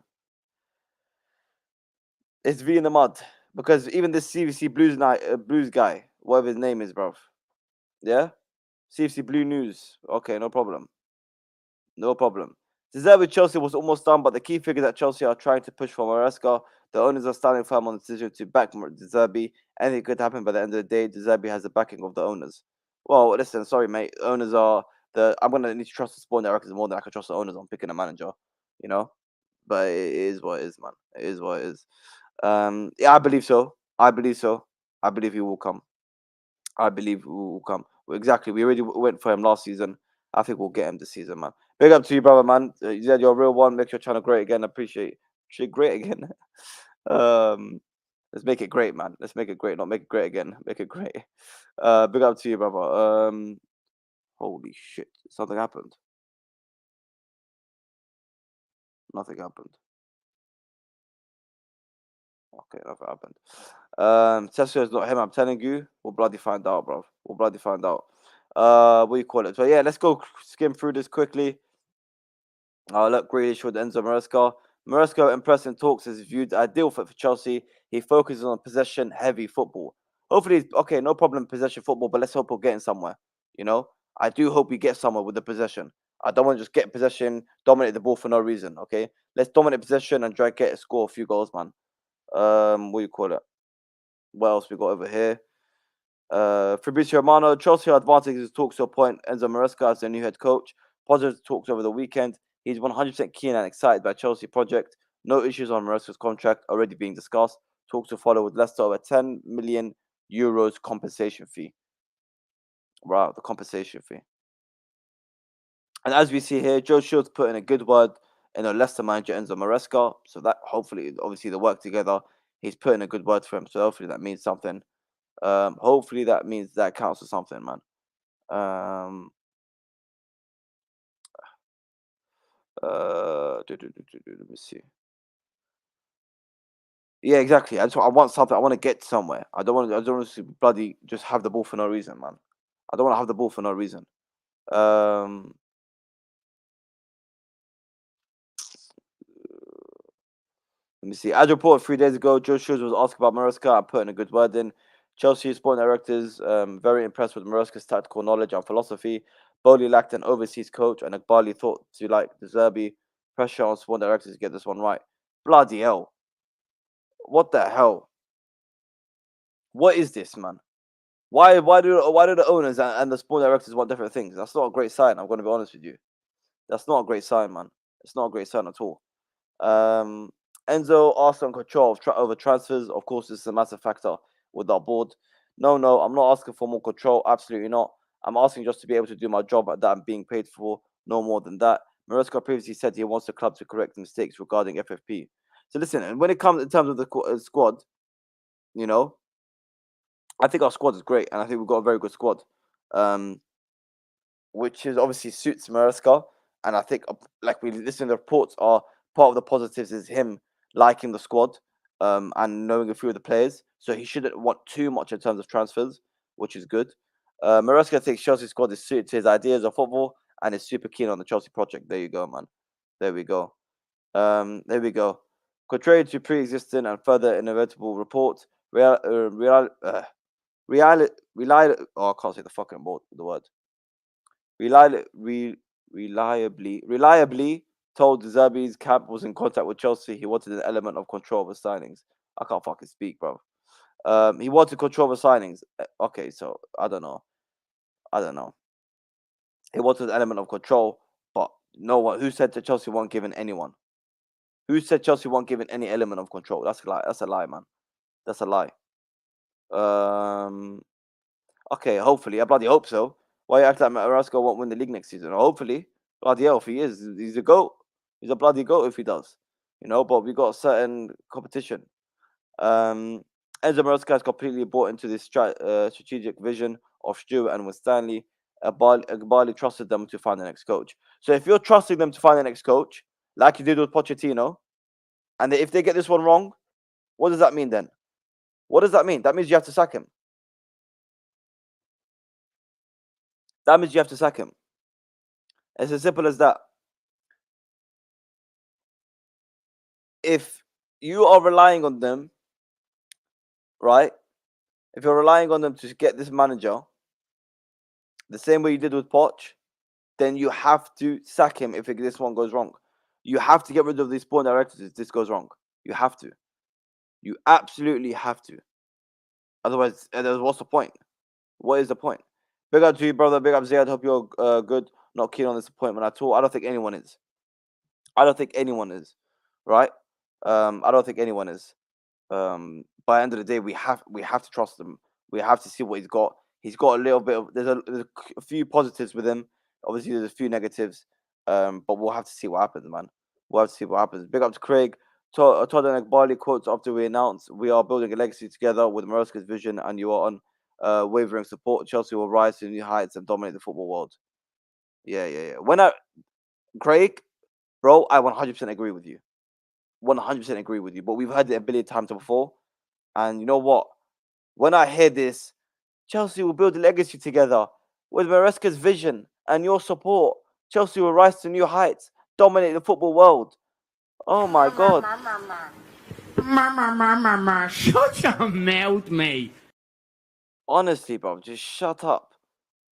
Is V in the mud? Because even this CVC Blues guy, whatever his name is, bro. Yeah? CFC Blue News. Okay, no problem. No problem. Deserve with Chelsea was almost done, but the key figures at Chelsea are trying to push for Maresca. The owners are standing firm on the decision to back De Zerbi. Anything could happen by the end of the day. De Zerbi has the backing of the owners. Well, listen, sorry, mate. Owners are I'm gonna need to trust the sport directors more than I can trust the owners on picking a manager. You know, but it is what it is, man. It is what it is. Yeah, I believe so. I believe so. I believe he will come. I believe he will come. Well, exactly. We already went for him last season. I think we'll get him this season, man. Big up to you, brother, man. You said you're a real one. Make sure channel great again. Appreciate great again. um, let's make it great, man. Let's make it great, not make it great again. Make it great. Big up to you, brother. Holy shit! Something happened. Nothing happened. Okay, nothing happened. Tesco is not him. I'm telling you, we'll bloody find out, bro. We'll bloody find out. What do you call it? So yeah, let's go skim through this quickly. Look, Grealish with Enzo Maresca. Maresca impressive talks is viewed ideal fit for Chelsea. He focuses on possession-heavy football. Hopefully, okay, no problem possession football, but let's hope we're getting somewhere. You know, I do hope we get somewhere with the possession. I don't want to just get possession, dominate the ball for no reason. Okay, let's dominate possession and try to score a few goals, man. What do you call it? What else we got over here? Fabrizio Romano, Chelsea are advancing his talks to appoint Enzo Maresca as their new head coach. Positive talks over the weekend. He's 100% keen and excited by Chelsea project. No issues on Maresca's contract already being discussed. Talks to follow with Leicester over 10 million euros compensation fee. Wow, the compensation fee. And as we see here, Joe Shields put in a good word in a Leicester manager Enzo Maresca. So that hopefully, obviously, they work together. He's put in a good word for him. So hopefully that means something. Hopefully that means that counts for something, man. Let me see. Yeah, exactly. I want something. I want to get somewhere. I don't want to bloody just have the ball for no reason, man. I don't want to have the ball for no reason. Um, Let me see. As reported 3 days ago, Joe Shields was asked about Maresca and put in a good word in. Chelsea sporting directors very impressed with Maresca's tactical knowledge and philosophy. Bowley lacked an overseas coach, and Akbali thought to like De Zerbi. Pressure on sporting directors to get this one right. Bloody hell! What the hell? What is this, man? Why do the owners and the sport directors want different things? That's not a great sign. I'm going to be honest with you. That's not a great sign, man. It's not a great sign at all. Um, Enzo asked on control over transfers. Of course, this is a massive factor with our board. No, I'm not asking for more control. Absolutely not. I'm asking just to be able to do my job that I'm being paid for. No more than that. Maresca previously said he wants the club to correct mistakes regarding FFP. So listen, and when it comes in terms of the squad, you know, I think our squad is great, and I think we've got a very good squad. Um, which is obviously suits Maresca. And I think, like we listen, the reports are part of the positives is him liking the squad and knowing a few of the players. So he shouldn't want too much in terms of transfers, which is good. Maresca thinks Chelsea's squad is suited to his ideas of football and is super keen on the Chelsea project. There you go, man. There we go. There we go. Contrary to pre-existing and further inevitable reports, oh, I can't say the fucking the word. Reliably, reliably told Zabi's camp was in contact with Chelsea. He wanted an element of control over signings. I can't fucking speak, bro. He wanted control over signings. Okay, so I don't know. I don't know. He wanted an element of control, but no one. Who said that Chelsea weren't giving anyone? Who said Chelsea weren't giving any element of control? That's a lie. That's a lie, man. That's a lie. Um, Okay, hopefully. I bloody hope so. Why you act like Maresca won't win the league next season? Hopefully. Bloody hell, if he is, he's a GOAT. He's a bloody GOAT if he does. But we got a certain competition. Um, Enzo Maresca has completely bought into this strategic vision of Stewart and with Stanley. Bali trusted them to find the next coach. So if you're trusting them to find the next coach, like you did with Pochettino, and if they get this one wrong, what does that mean then? What does that mean? That means you have to sack him. That means you have to sack him. It's as simple as that. If you are relying on them, right? If you're relying on them to get this manager, the same way you did with Poch, then you have to sack him if this one goes wrong. You have to get rid of these sporting directors if this goes wrong. You have to. You absolutely have to. Otherwise, what's the point? What is the point? Big up to you, brother. Big up, Ziad. Hope you're good. Not keen on this appointment at all. I don't think anyone is. I don't think anyone is. Right? I don't think anyone is. By the end of the day, we have to trust him. We have to see what he's got. He's got a little bit of there's a few positives with him. Obviously, there's a few negatives. But we'll have to see what happens, man. We'll have to see what happens. Big up to Craig. Todd and Barley quotes after we announced we are building a legacy together with Maresca's vision, and you are on wavering support. Chelsea will rise to new heights and dominate the football world. Yeah, yeah, yeah. Craig, bro, I 100% agree with you. 100% agree with you. But we've heard it a billion times before. And you know what? When I hear this, Chelsea will build a legacy together with Maresca's vision and your support. Chelsea will rise to new heights, dominate the football world. Oh my god. Shut your mouth, mate. Honestly, bro, just shut up.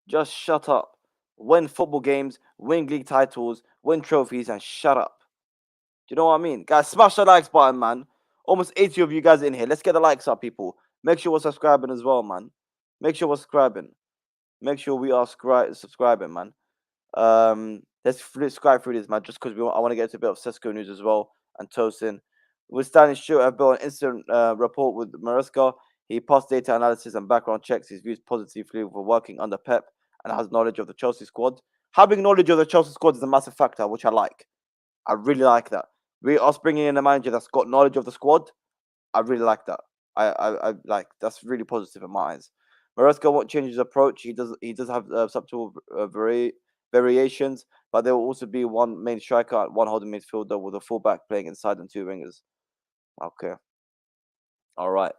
Just shut up. Win football games, win league titles, win trophies, and shut up. Do you know what I mean? Guys, smash the likes button, man. Almost 80 of you guys in here. Let's get the likes up, people. Make sure we're subscribing as well, man. Make sure we're subscribing. Make sure we are subscribing, man. Let's scribe through this, man, just because I want to get to a bit of Cisco news as well and Tosin. With Stanley Stewart, have built an instant report with Maresca. He passed data analysis and background checks. He's views positively for working under Pep and has knowledge of the Chelsea squad. Having knowledge of the Chelsea squad is a massive factor, which I like. I really like that. Us bringing in a manager that's got knowledge of the squad, I really like that. I like that's really positive in my eyes. Maresca won't change his approach. He does have subtle variations, but there will also be one main striker, one holding midfielder with a fullback playing inside and two wingers. Okay, all right.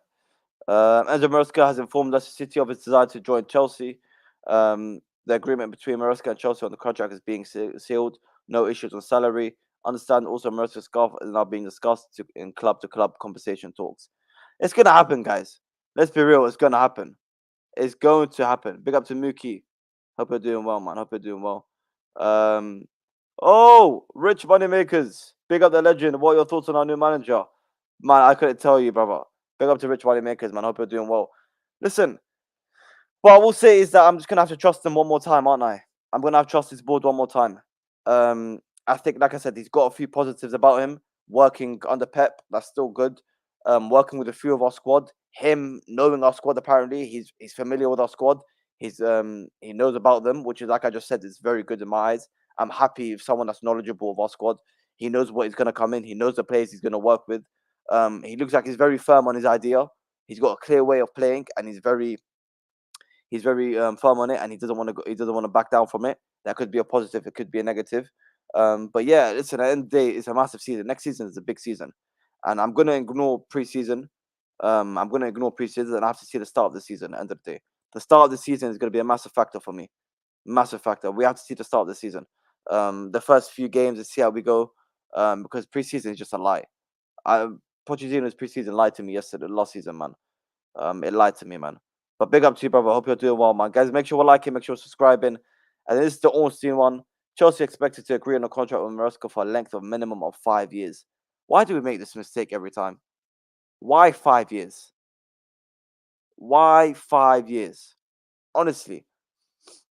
Enzo Maresca has informed Leicester City of his desire to join Chelsea. The agreement between Maresca and Chelsea on the contract is being sealed. No issues on salary. Understand also Maresca's scarf is now being discussed in club-to-club compensation talks. It's gonna happen, guys. Let's be real. It's gonna happen. It's going to happen. Big up to Mookie. Hope you're doing well, man. Hope you're doing well. Um, oh, rich money makers. Big up the legend. What are your thoughts on our new manager? Man, I couldn't tell you, brother. Big up to rich money makers, man. Hope you're doing well. Listen, what I will say is that I'm just gonna have to trust them one more time, aren't I? I'm gonna have to trust this board one more time. I think, like I said, he's got a few positives about him. Working under Pep, that's still good. Working with a few of our squad, him knowing our squad, apparently he's familiar with our squad. He knows about them, which is, like I just said, is very good in my eyes. I'm happy if someone that's knowledgeable of our squad. He knows what he's gonna come in. He knows the players he's gonna work with. He looks like he's very firm on his idea. He's got a clear way of playing, and he's very firm on it, and he doesn't want to he doesn't want to back down from it. That could be a positive, it could be a negative. But yeah, listen, at the end of the day, it's a massive season. Next season is a big season, and I'm gonna ignore preseason. I'm gonna ignore preseason, and I have to see the start of the season. At the end of the day, the start of the season is gonna be a massive factor for me. Massive factor. We have to see the start of the season. The first few games and see how we go. Because preseason is just a lie. I Pochettino's preseason lied to me last season, man. It lied to me, man. But big up to you, brother. I hope you're doing well, man. Guys, make sure we're liking, make sure you're subscribing. And this is the Ornstein one. Chelsea expected to agree on a contract with Maresca for a length of minimum of 5 years. Why do we make this mistake every time? Why 5 years? Why 5 years? Honestly,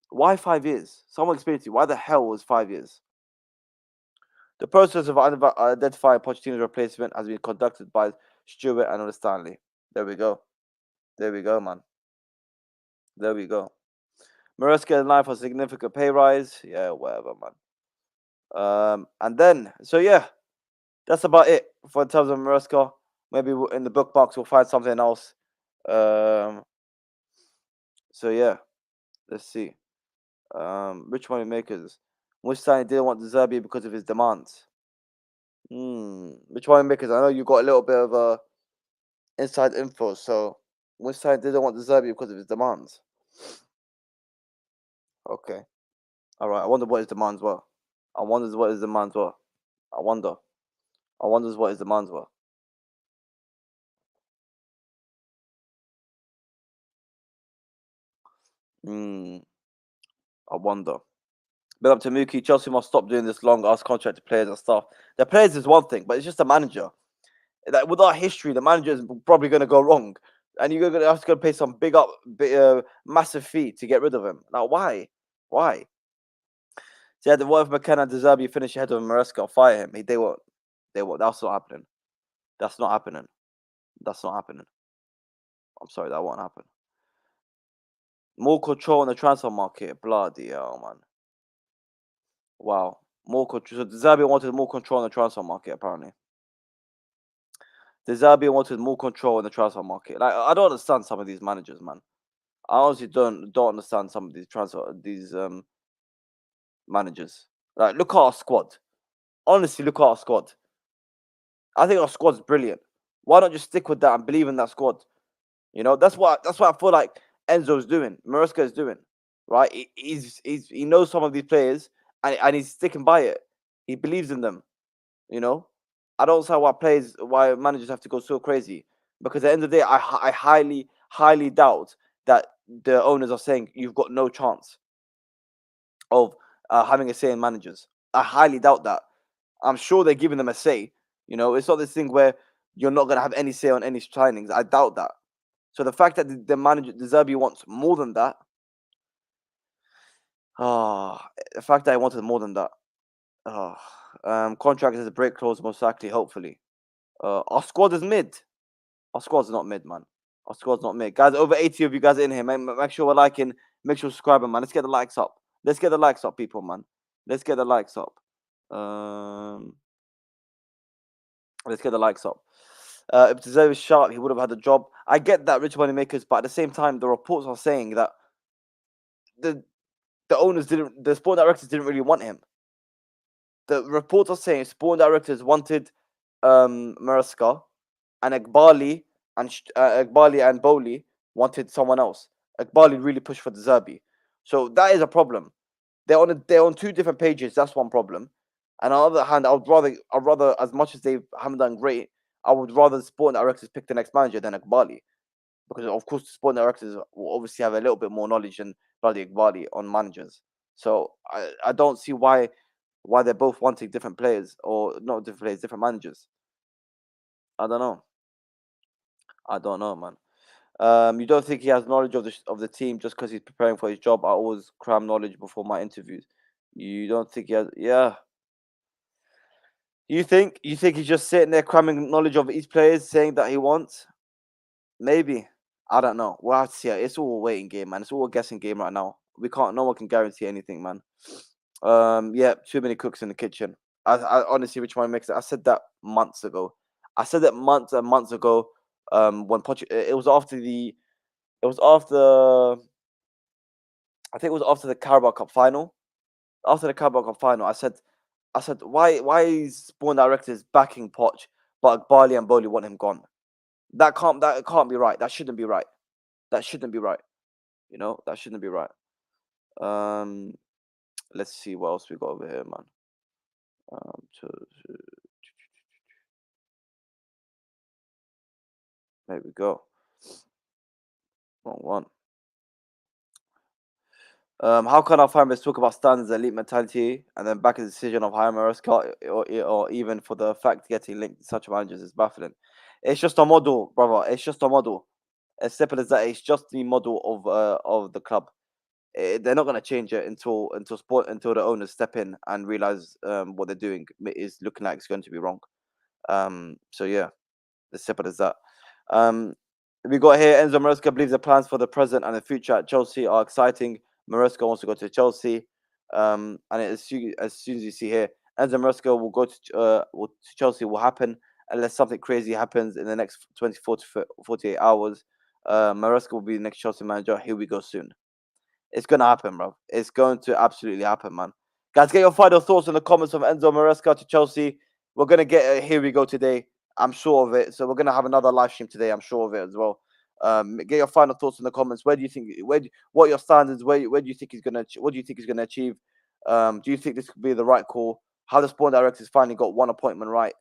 why 5 years? Someone explain to you. Why the hell was 5 years? The process of identifying Pochettino's replacement has been conducted by Stewart and Stanley. There we go. There we go, man. There we go. Maresca in line for a significant pay rise. Yeah, whatever, man. And then, so yeah, that's about it for in terms of Maresca. Maybe in the bookmarks we'll find something else. Um, so yeah, let's see. Rich money makers. Mustang didn't want the Zerbi because of his demands. Rich money makers. I know you got a little bit of inside info. So Mustang didn't want the Zerbi because of his demands. Okay. All right. I wonder what his demands were. I wonder what his demands were. I wonder. I wonder what his demands were. Hmm. I wonder. Big up to Mookie. Chelsea must stop doing this long ass contract to players and stuff. The players is one thing, but it's just the manager. Like with our history, the manager is probably going to go wrong, and you're going to have to go pay some massive fee to get rid of him. Now, why? Why? So yeah, what if McKenna and Deserbi finish ahead of Maresca or fire him? They won't. They won't. That's not happening. That's not happening. That's not happening. I'm sorry, that won't happen. More control on the transfer market. Bloody hell, man. Wow. More control. So Deserbi wanted more control on the transfer market, apparently. Deserbi wanted more control in the transfer market. Like I don't understand some of these managers, man. I honestly don't understand some of these managers. Like look at our squad. Honestly, look at our squad. I think our squad's brilliant. Why not just stick with that and believe in that squad? You know, that's what I feel like Enzo's doing, Maresca is doing. Right? He knows some of these players and he's sticking by it. He believes in them, you know. I don't see why managers have to go so crazy. Because at the end of the day, I highly doubt that the owners are saying you've got no chance of having a say in managers. I highly doubt that. I'm sure they're giving them a say. You know, it's not this thing where you're not gonna have any say on any signings. I doubt that. So the fact that the manager, the Zerbi, wants more than that, the fact that he wanted more than that, contract is a break clause, most likely, hopefully. Our squad is mid. Our squad's not mid, man. Our squad's not mid. Guys, over 80 of you guys are in here. Make sure we're liking, make sure subscribing, man. Let's get the likes up. Let's get the likes up, people, man. Let's get the likes up. Um, let's get the likes up. If Deserve is sharp, he would have had a job. I get that, rich money makers, but at the same time, the reports are saying that the the sport directors didn't really want him. The reports are saying sport directors wanted Maresca, and Iqbali and Bowley wanted someone else. Iqbali really pushed for the Zerbi, so that is a problem. They're on two different pages. That's one problem. And on the other hand, I'd rather as much as they haven't done great, I would rather the sporting directors pick the next manager than Iqbali, because of course the sporting directors will obviously have a little bit more knowledge than bloody Iqbali on managers. So I don't see why they're both wanting different players, or not different players, different managers. I don't know. I don't know, man. You don't think he has knowledge of the team just because he's preparing for his job? I always cram knowledge before my interviews. You don't think he has? Yeah. You think he's just sitting there cramming knowledge of each player, saying that he wants? Maybe. I don't know. We'll have to see. It's all a waiting game, man. It's all a guessing game right now. We can't. No one can guarantee anything, man. Yeah. Too many cooks in the kitchen. I honestly, which one makes it? I said that months ago. I said that months and months ago. When it was after the. It was after. I think it was after the Carabao Cup final. After the Carabao Cup final, I said, why is Spawn directors backing Poch, but Barley and Bowley want him gone? That can't be right. That shouldn't be right. That shouldn't be right. You know, that shouldn't be right. Um, let's see what else we got over here, man. There we go. Wrong one. How can our families talk about standards, elite mentality, and then back a decision of hiring Maresca, or even for the fact getting linked to such managers is baffling. It's just a model, brother. It's just a model. As simple as that. It's just the model of the club. They're not going to change it until the owners step in and realize what they're doing is looking like it's going to be wrong. So yeah, as simple as that. Um, We got here Enzo Maresca believes the plans for the present and the future at Chelsea are exciting. Maresca wants to go to Chelsea. And as soon as you see here, Enzo Maresca will go to Chelsea will happen unless something crazy happens in the next 24 to 48 hours. Maresca will be the next Chelsea manager. Here we go soon. It's gonna happen, bro. It's going to absolutely happen, man. Guys, get your final thoughts in the comments from Enzo Maresca to Chelsea. We're gonna get here we go today. I'm sure of it. So we're gonna have another live stream today. I'm sure of it as well. Get your final thoughts in the comments. Where do you think? What are your standards? Where do you think he's gonna? What do you think he's gonna achieve? Do you think this could be the right call? How the sport directors finally got one appointment right?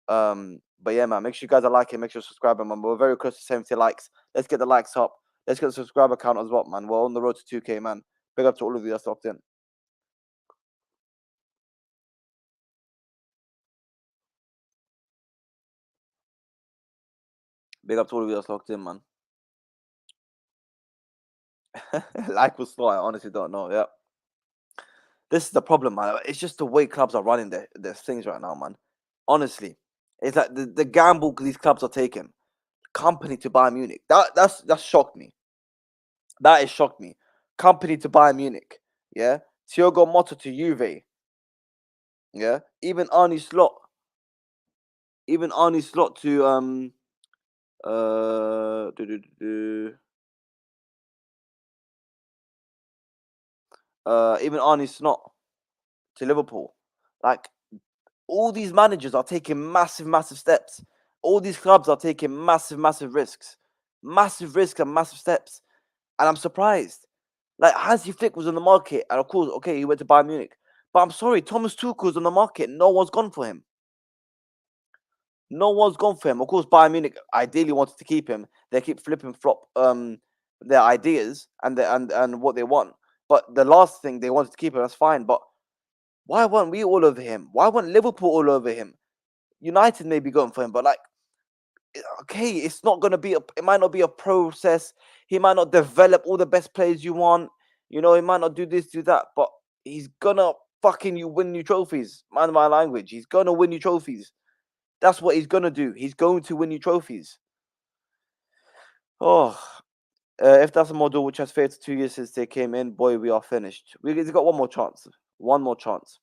But yeah, man, make sure you guys are liking, make sure you subscribe, man. We're very close to 70 likes. Let's get the likes up. Let's get the subscriber count as well, man. We're on the road to 2K, man. Big up to all of you that's locked in. Big up to all of you that's locked in, man. Like was slow. I honestly don't know. Yeah. This is the problem, man. It's just the way clubs are running their things right now, man. Honestly. It's like the gamble these clubs are taking. Company to Bayern Munich. That's shocked me. That has shocked me. Company to Bayern Munich. Yeah. Thiago Motta to Juve. Yeah. Even Arnie Slot. Even Arnie Slot to do, do, do, do. Even Arnie Slot to Liverpool. Like all these managers are taking massive steps. All these clubs are taking massive risks. Massive risks and massive steps. And I'm surprised. Like Hansi Flick was on the market, and of course, okay, he went to Bayern Munich. But I'm sorry, Thomas Tuchel's on the market. No one's gone for him. No one's gone for him. Of course, Bayern Munich ideally wanted to keep him. They keep flipping flop their ideas and what they want. But the last thing they wanted to keep him, that's fine. But why weren't we all over him? Why weren't Liverpool all over him? United may be going for him, but like, okay, it's not gonna be it might not be a process. He might not develop all the best players you want. You know, he might not do this, do that, but he's gonna fucking you win you trophies. Mind my language. He's gonna win you trophies. That's what he's gonna do. He's going to win you trophies. Oh, if that's a model which has failed 2 years since they came in, boy, we are finished. We've got one more chance. One more chance.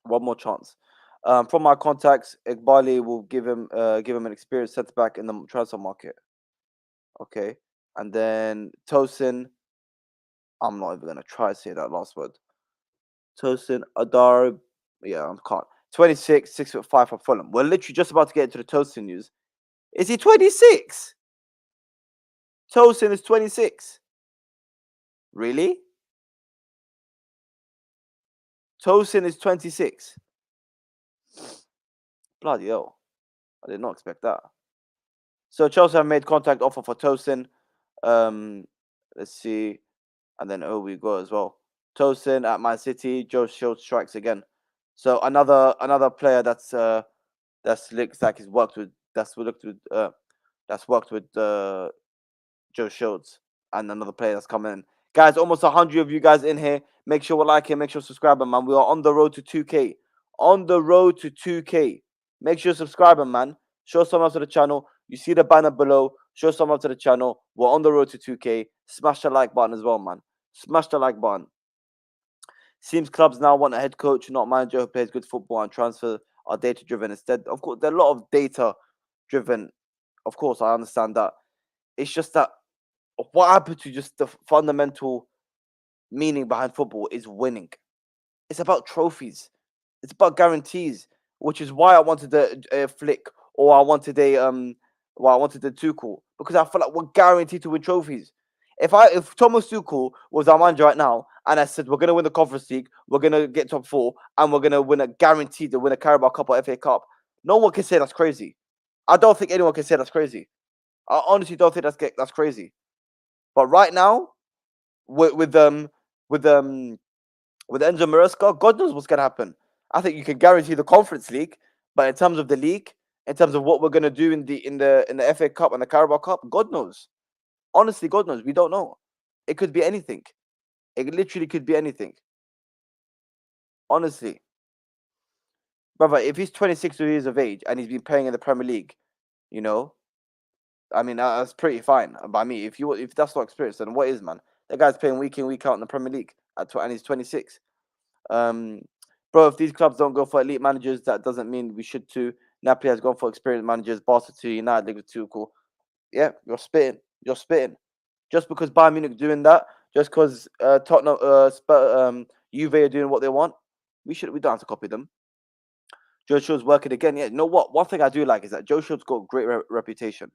One more chance. From my contacts, Iqbali will give him an experienced centre back in the transfer market. Okay, and then Tosin. I'm not even gonna try to say that last word. Tosin Adarabioyo. Yeah, I can't. 26, 6'5" for Fulham. We're literally just about to get into the Tosin news. Is he 26? Tosin is 26. Really? Tosin is 26. Bloody hell. I did not expect that. So Chelsea have made contact offer for Tosin. Let's see. And then we go as well. Tosin at Man City. Joe Shields strikes again. So another player that's looks like he's worked with that's worked with Joe Shields and another player that's coming in. Guys, almost 100 of you guys in here. Make sure we're liking, make sure subscribing, man. We are on the road to 2K. On the road to 2K. Make sure subscribing, man. Show some love to the channel. You see the banner below. Show some love to the channel. We're on the road to 2K. Smash the like button as well, man. Smash the like button. Seems clubs now want a head coach, not manager who plays good football, and transfer are data driven instead. Of course, there are a lot of data driven. Of course, I understand that. It's just that what happened to just the fundamental meaning behind football is winning. It's about trophies. It's about guarantees, which is why I wanted a flick or I wanted I wanted the Tuchel because I feel like we're guaranteed to win trophies. If Thomas Tuchel was our manager right now and I said we're gonna win the Conference League, we're gonna get top four, and we're gonna win a guaranteed to win a Carabao Cup or FA Cup, no one can say that's crazy. I don't think anyone can say that's crazy. I honestly don't think that's crazy. But right now, with with um with with Enzo Maresca, God knows what's gonna happen. I think you can guarantee the Conference League, but in terms of the league, in terms of what we're gonna do in the FA Cup and the Carabao Cup, God knows. Honestly, God knows. We don't know. It could be anything. It literally could be anything. Honestly, brother, if he's 26 years of age and he's been playing in the Premier League, you know, I mean, that's pretty fine by me. If that's not experience, then what is, man? That guy's playing week in, week out in the Premier League and he's 26. Um, bro, if these clubs don't go for elite managers, that doesn't mean we should too. Napoli has gone for experienced managers. Barca too. United League too. Cool. Yeah, you're spitting. You're spitting. Just because Bayern Munich doing that, just because Tottenham, Juve are doing what they want, we don't have to copy them. Joe Schultz working again. Yeah, you know what? One thing I do like is that Joe Schultz got a great reputation.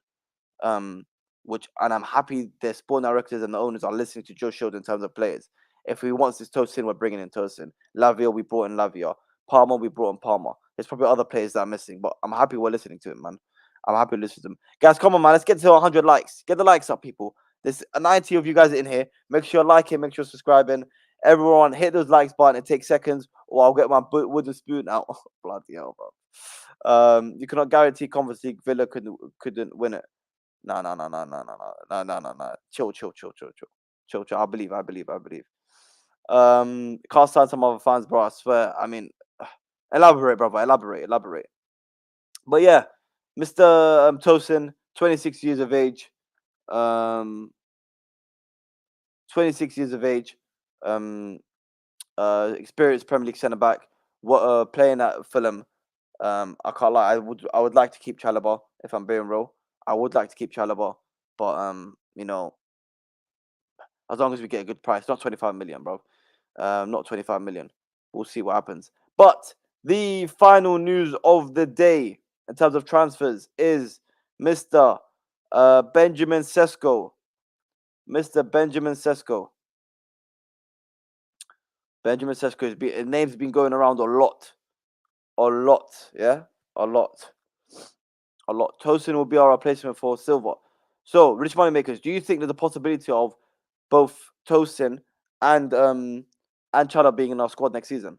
Um, and I'm happy the sport directors and the owners are listening to Joe Schultz in terms of players. If he wants this Tosin, we're bringing in Tosin. Lavia, we brought in Lavia. Palmer, we brought in Palmer. There's probably other players that are missing, but I'm happy we're listening to him, man. I'm happy to listen to him. Guys, come on, man. Let's get to 100 likes. Get the likes up, people. There's 90 of you guys in here. Make sure you're liking, make sure you're subscribing. Everyone, hit those likes button. It takes seconds, or I'll get my wooden spoon out. Bloody hell, bro. You cannot guarantee Conference League. Villa couldn't win it. No, no, no, no, no, no, no, no, no, no, no. Chill, chill, chill, chill, chill, chill, chill. I believe, I believe, I believe. Can't stand some other fans, bro. I swear. I mean, elaborate, brother. Elaborate, elaborate. But yeah, Mr. Tosin, 26 years of age. Um, 26 years of age. Um, experienced Premier League centre back. What playing at Fulham. I can't lie. I would like to keep Chalobah if I'm being real. I would like to keep Chalobah, but as long as we get a good price, not 25 million, bro. Not 25 million. We'll see what happens. But the final news of the day in terms of transfers is Mr. Benjamin Sesko. Mr. Benjamin Sesko. Benjamin Sesko, his name's been going around a lot. A lot, yeah? A lot. A lot. Tosin will be our replacement for Silva. So, Rich Moneymakers, do you think there's a possibility of both Tosin and Chalobah being in our squad next season?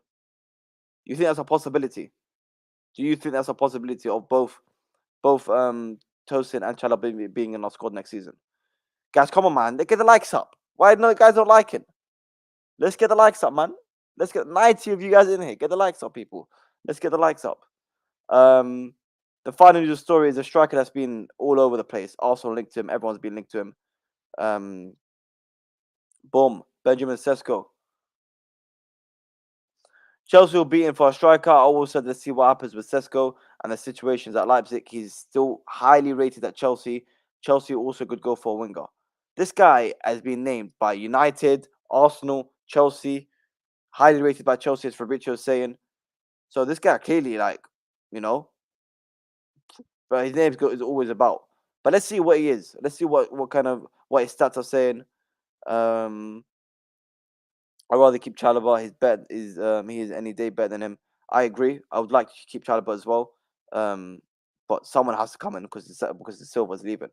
You think that's a possibility? Do you think that's a possibility of both Tosin and Chalobah being in our squad next season? Guys, come on, man. Let's get the likes up. Why no guys don't like it? Let's get the likes up, man. Let's get 90 of you guys in here. Get the likes up, people. Let's get the likes up. The final news story is a striker that's been all over the place. Arsenal linked to him. Everyone's been linked to him. Boom. Benjamin Sesko. Chelsea will beat him for a striker. I always said let's see what happens with Sesko and the situations at Leipzig. He's still highly rated at Chelsea. Chelsea also could go for a winger. This guy has been named by United, Arsenal, Chelsea. Highly rated by Chelsea, as Fabrizio is saying. So this guy clearly, but his name is always about. But let's see what he is. Let's see what his stats are saying. I'd rather keep Chalobah. He is any day better than him. I agree. I would like to keep Chalobah as well. But someone has to come in because the Silva's leaving.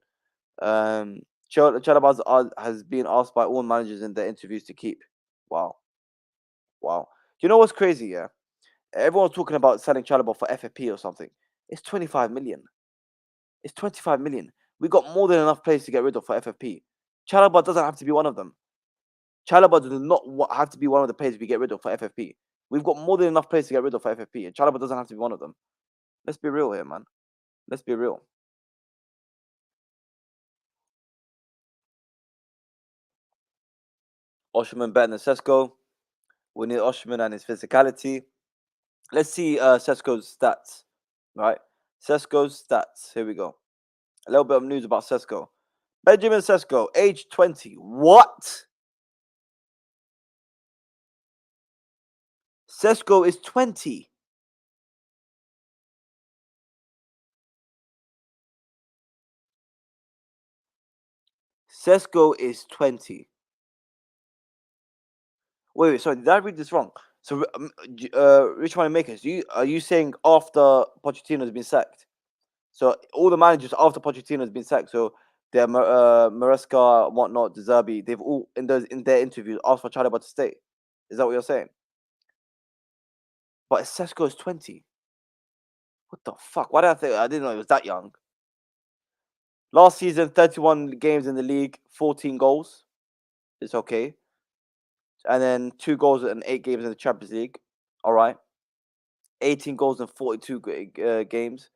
Chalobah has been asked by all managers in their interviews to keep. Wow. Wow. You know what's crazy, yeah? Everyone's talking about selling Chalobah for FFP or something. It's 25 million. It's 25 million. We got more than enough players to get rid of for FFP. Chalobah doesn't have to be one of them. Chalobah does not have to be one of the players we get rid of for FFP. We've got more than enough players to get rid of for FFP, and Chalobah doesn't have to be one of them. Let's be real here, man. Let's be real. Osimhen better than Sesko. We need Osimhen and his physicality. Let's see Sesko's stats. Right? Sesko's stats. Here we go. A little bit of news about Sesko. Benjamin Sesko, age 20. What? Sesko is 20. Sesko is 20. Wait, sorry, did I read this wrong? So, Rich Makers, are you saying after Pochettino has been sacked? So all the managers after Pochettino has been sacked, so they're Maresca, whatnot, De Zerbi, they've all in their interviews asked for Chalobah to stay. Is that what you're saying? But Sesko is 20. What the fuck? Why did I think I didn't know he was that young? Last season, 31 games in the league, 14 goals. It's okay. And then 2 goals and 8 games in the Champions League. All right. 18 goals in 42 games.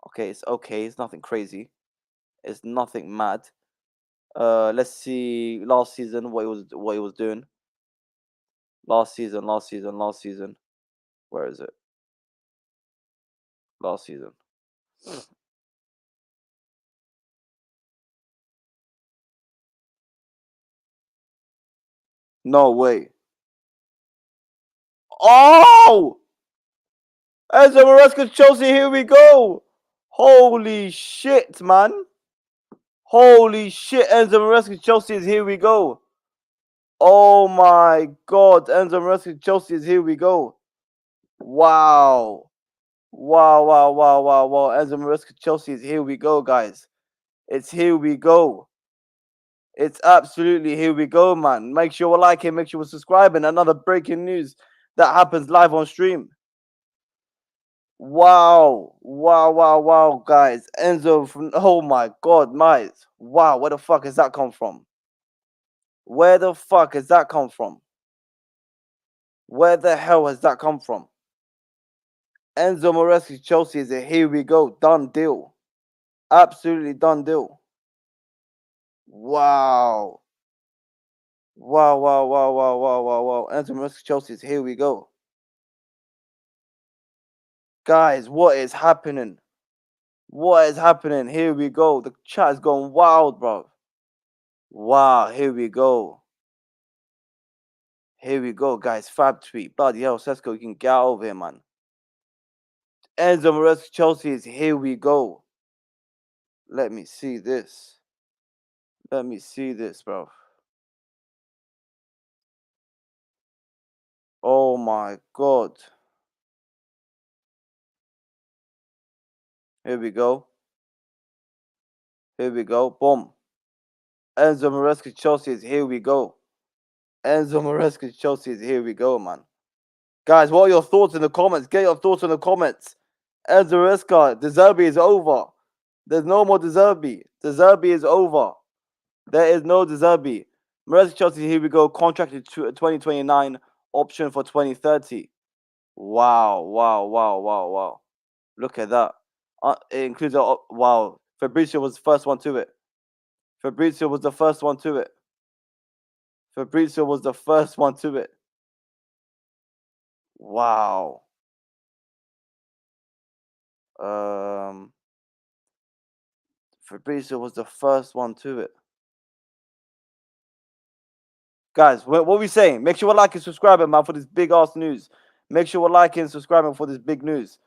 Okay, it's okay. It's nothing crazy. It's nothing mad. Let's see last season what he was doing. Last season. Where is it? Last season. No way. Oh! Enzo Maresca, Chelsea, here we go. Holy shit, man. Holy shit, Enzo Maresca, Chelsea is here we go. Oh my god, Enzo Maresca, Chelsea is here we go. Wow. Wow. Enzo Maresca, Chelsea is here we go, guys. It's here we go. It's absolutely here we go, man. Make sure you like it, make sure you subscribe, and another breaking news that happens live on stream. Wow, guys. Enzo from, oh my god, mate. Wow, where the fuck has that come from? Where the fuck has that come from? Where the hell has that come from? Enzo Maresca, Chelsea is a here we go, done deal. Absolutely done deal. Wow. Wow. Enzo Maresca, Chelsea is here we go. Guys, what is happening? What is happening? Here we go. The chat is going wild, bro. Wow, here we go. Here we go, guys. Fab tweet. Bloody hell, Sesko, you can get out of here, man. Enzo Maresca, Chelsea is here we go. Let me see this. Let me see this, bro. Oh my god. Here we go. Here we go. Boom. Enzo Maresca, Chelsea is here we go. Enzo Maresca, Chelsea is here we go, man. Guys, what are your thoughts in the comments? Get your thoughts in the comments. Enzo Maresca, De Zerbi is over. There's no more De Zerbi. De Zerbi is over. There is no De Zerbi. Maresca, Chelsea, here we go. Contracted to 2029, option for 2030. Wow. Look at that. It includes a wow. Fabrizio was the first one to it. Fabrizio was the first one to it. Wow. Fabrizio was the first one to it. Guys, what are we saying? Make sure we're liking and subscribing, man, for this big ass news. Make sure we're liking and subscribing for this big news.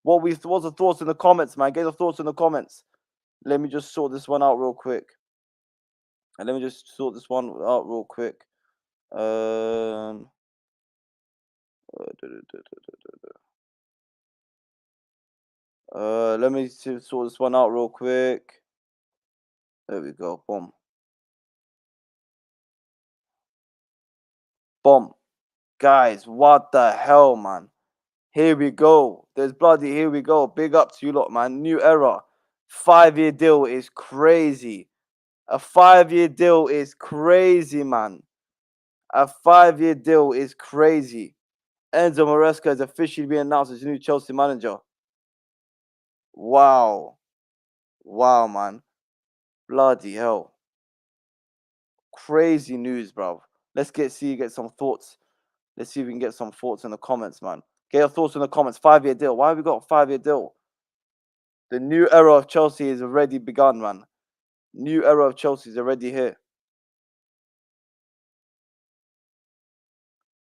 What's the thoughts in the comments, man? Get your thoughts in the comments. Let me just sort this one out real quick. Let me sort this one out real quick. There we go. Boom. Boom. Guys, what the hell, man? Here we go. Here we go. Big up to you lot, man. New era. 5-year deal is crazy. A 5-year deal is crazy, man. A 5-year deal is crazy. Enzo Maresca is officially being announced as the new Chelsea manager. Wow, man. Bloody hell. Crazy news, bro. Let's get some thoughts. Let's see if we can get some thoughts in the comments, man. Get your thoughts in the comments. 5-year deal. Why have we got a 5-year deal? The new era of Chelsea is already begun, man. New era of Chelsea is already here.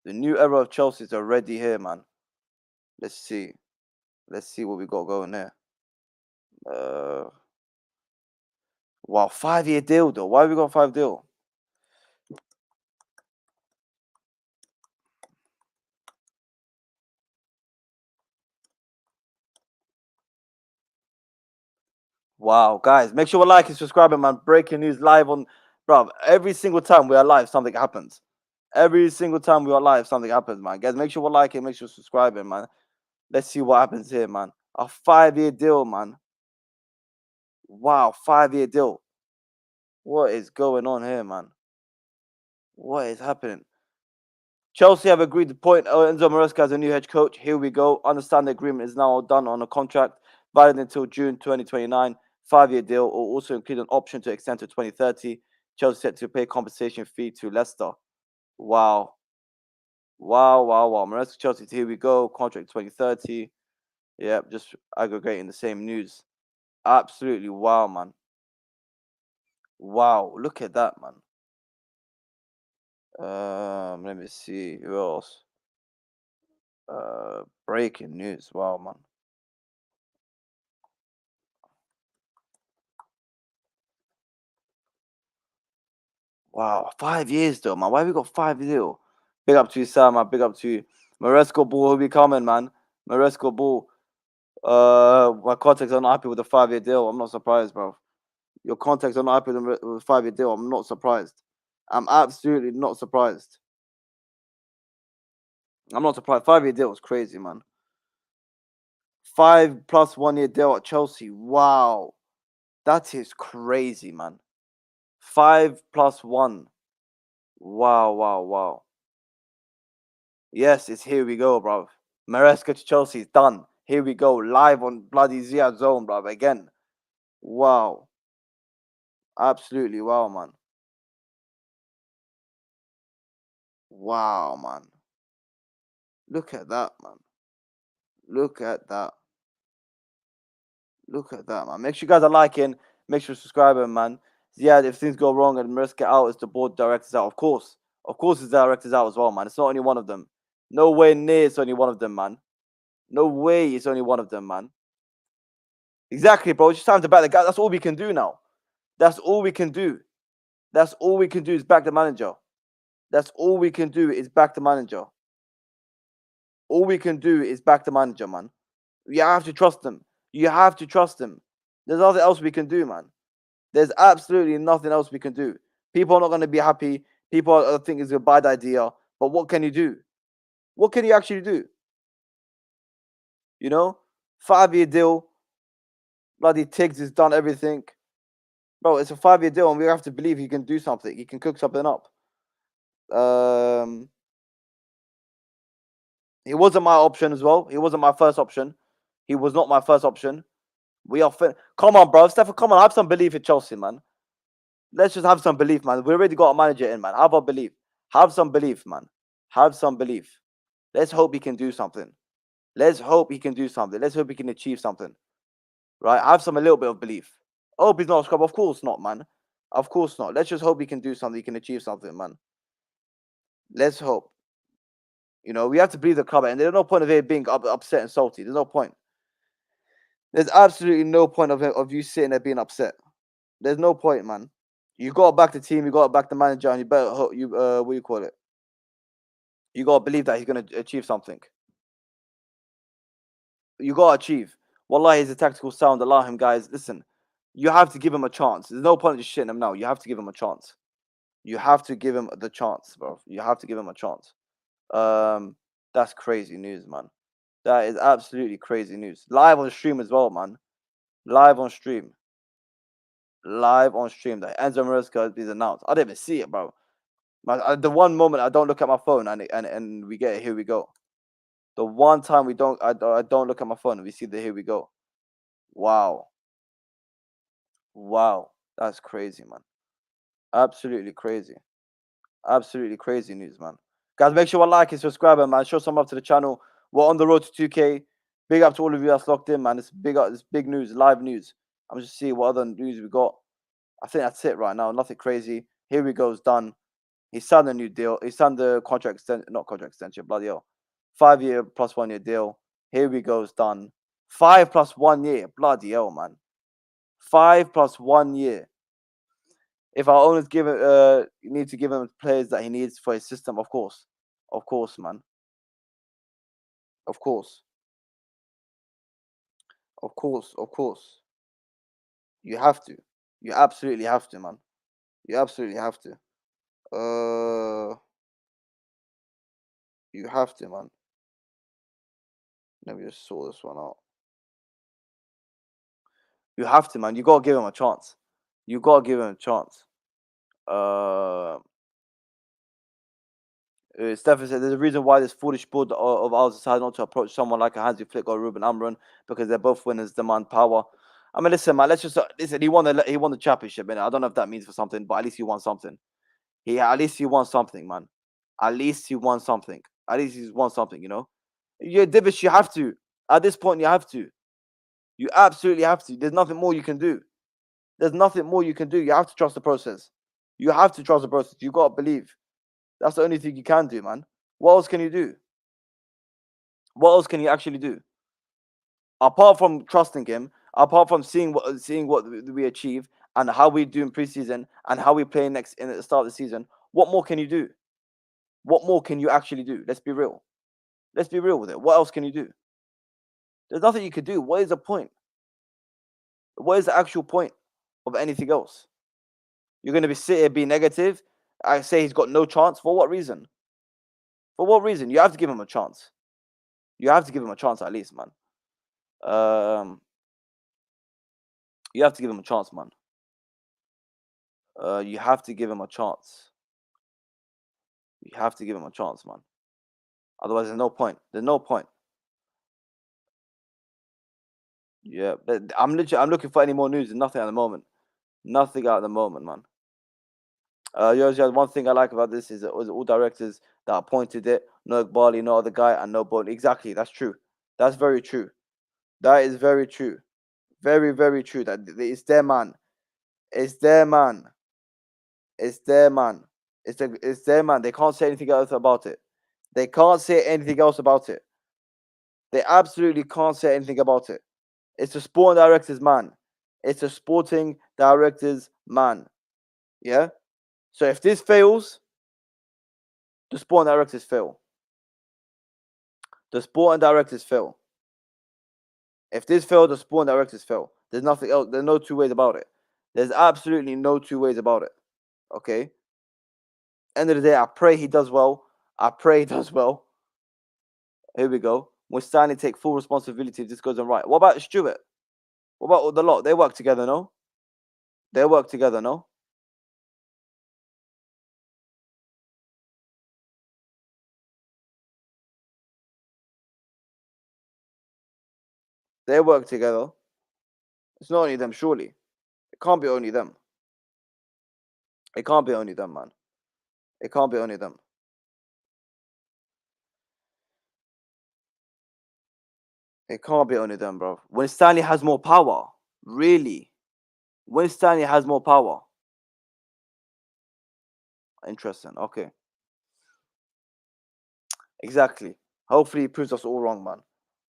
The new era of Chelsea is already here, man. Let's see. Let's see what we got going there. Wow, 5-year deal though. Why have we got a 5 deal? Wow, guys, make sure we're liking, subscribing, man. Breaking news live on, bro. Every single time we are live, something happens. Every single time we are live, something happens, man. Guys, make sure we're liking, make sure you're subscribing, man. Let's see what happens here, man. A 5-year deal, man. Wow, 5-year deal. What is going on here, man? What is happening? Chelsea have agreed to appoint Enzo Maresca as a new head coach. Here we go. Understand the agreement is now done on a contract valid until June 2029. 5-year deal will also include an option to extend to 2030. Chelsea set to pay compensation fee to Leicester. Wow. Wow. Maresca Chelsea, here we go. Contract 2030. Yep, just aggregating the same news. Absolutely wow, man. Wow, look at that, man. Let me see who else. Breaking news. Wow, man. Wow, 5 years though, man. Why we got 5 years? Big up to you, Sam, man. Big up to you. Maresco Ball will be coming, man. Maresco Ball. My contacts are not happy with the 5-year deal. I'm not surprised, bro. Your contacts are not happy with the 5-year deal. I'm not surprised. I'm absolutely not surprised. I'm not surprised. 5-year deal was crazy, man. 5+ 1 year deal at Chelsea. Wow. That is crazy, man. 5+1. Wow. Yes, it's here we go, bro. Maresca to Chelsea is done. Here we go. Live on bloody Ziad'sZone, bro. Again. Wow. Absolutely wow, man. Wow, man. Look at that, man. Look at that. Look at that, man. Make sure you guys are liking. Make sure you're subscribing, man. Yeah, if things go wrong and Maresca out, is the board directors out? Of course. Of course, it's directors out as well, man. It's not only one of them. No way near it's only one of them, man. No way it's only one of them, man. Exactly, bro. It's just time to back the guy. That's all we can do now. That's all we can do. That's all we can do is back the manager. That's all we can do is back the manager. All we can do is back the manager, man. You have to trust them. You have to trust them. There's nothing else we can do, man. There's absolutely nothing else we can do. People are not going to be happy. People think it's a bad idea. But what can you do? What can you actually do? You know, 5-year deal. Bloody Tiggs has done everything. Bro, it's a 5-year deal, and we have to believe he can do something. He can cook something up. He wasn't my option as well. He wasn't my first option. He was not my first option. We are come on, bro. Stefan, come on. Have some belief in Chelsea, man. Let's just have some belief, man. We already got a manager in, man. Have a belief. Have some belief, man. Have some belief. Let's hope he can do something. Let's hope he can do something. Let's hope he can achieve something. Right? Have a little bit of belief. Hope he's not a scrub. Of course not, man. Of course not. Let's just hope he can do something. He can achieve something, man. Let's hope. You know, we have to believe the club, and there's no point of it being upset and salty. There's no point. There's absolutely no point of you sitting there being upset. There's no point, man. You got to back the team. You got to back the manager, and you better hope you what do you call it? You got to believe that he's gonna achieve something. You got to achieve. Wallahi, he's a tactical sound. Allow him, guys. Listen, you have to give him a chance. There's no point in just shitting him now. You have to give him a chance. You have to give him the chance, bro. You have to give him a chance. That's crazy news, man. That is absolutely crazy news. Live on stream as well, man. Live on stream. Live on stream. That Enzo Maresca is announced. I didn't even see it, bro. The one moment I don't look at my phone and we get it, here we go. The one time I don't look at my phone and we see the here we go. Wow. Wow. That's crazy, man. Absolutely crazy. Absolutely crazy news, man. Guys, make sure you like and subscribe, man. Show some love to the channel. We're on the road to 2K. Big up to all of you that's locked in, man. It's big news, live news. I'm just seeing what other news we got. I think that's it right now. Nothing crazy. Here we go. It's done. He signed a new deal. He signed the contract extension, not contract extension, bloody hell. 5-year plus 1 year deal. Here we go. It's done. 5+ 1 year. Bloody hell, man. 5+ 1 year. If our owners need to give him players that he needs for his system, of course, man, of course, of course, you have to, you absolutely have to, man, you absolutely have to, you have to, man. Let me just sort this one out. You have to, man. You gotta give him a chance. You gotta give him a chance. Stefan said there's a reason why this foolish board of ours decided not to approach someone like a Hansi Flick or Ruben Amron because they're both winners, demand power. I mean, listen, man. Let's just listen. He won the championship, man. I don't know if that means for something, but at least he won something. At least he won something, man. At least he won something. At least he's won something. Yeah, Divish, you have to. At this point, you have to. You absolutely have to. There's nothing more you can do. There's nothing more you can do. You have to trust the process. You have to trust the process. You gotta believe. That's the only thing you can do, man. What else can you do? What else can you actually do? Apart from trusting him, apart from seeing what we achieve and how we do in preseason and how we play next in the start of the season, what more can you do? What more can you actually do? Let's be real. Let's be real with it. What else can you do? There's nothing you could do. What is the point? What is the actual point of anything else? You're going to be sit here, be negative. I say he's got no chance. For what reason? For what reason? You have to give him a chance. You have to give him a chance at least, man. You have to give him a chance, man. You have to give him a chance. You have to give him a chance, man. Otherwise, there's no point. There's no point. Yeah, but I'm looking for any more news. There's nothing at the moment. Nothing at the moment, man. One thing I like about this is it was all directors that appointed it. No Iqbali, no other guy, and no Bone. Exactly, that's true. That's very true. That is very true. Very, very true. That it's their man. It's their man. It's their man. It's their man. They can't say anything else about it. They can't say anything else about it. They absolutely can't say anything about it. It's the sporting director's man. It's the sporting director's man. Yeah? So if this fails, the sporting directors fail. The sporting directors fail. If this failed, the sporting directors fail. There's nothing else. There's no two ways about it. There's absolutely no two ways about it. Okay? End of the day, I pray he does well. I pray he does well. Here we go. When Stanley take full responsibility if this goes on right. What about Stewart? What about the lot? They work together, no? They work together, no? They work together. It's not only them, surely. It can't be only them. It can't be only them, man. It can't be only them. It can't be only them, bro. When Stanley has more power, really? When Stanley has more power. Interesting. Okay. Exactly. Hopefully he proves us all wrong, man.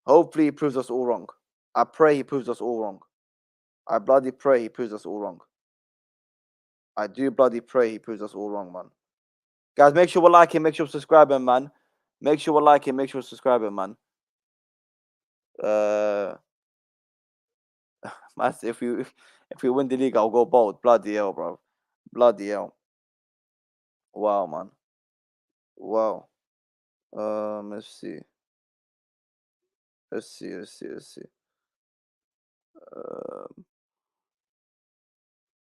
Hopefully he proves us all wrong. I pray he proves us all wrong. I bloody pray he proves us all wrong. I do bloody pray he proves us all wrong, man. Guys, make sure we're liking, make sure we're subscribing, man. Make sure we're liking, make sure we're subscribing, man. Man, if we win the league, I'll go bold. Bloody hell, bro. Bloody hell. Wow, man. Wow. Let's see. Let's see. Let's see. Let's see.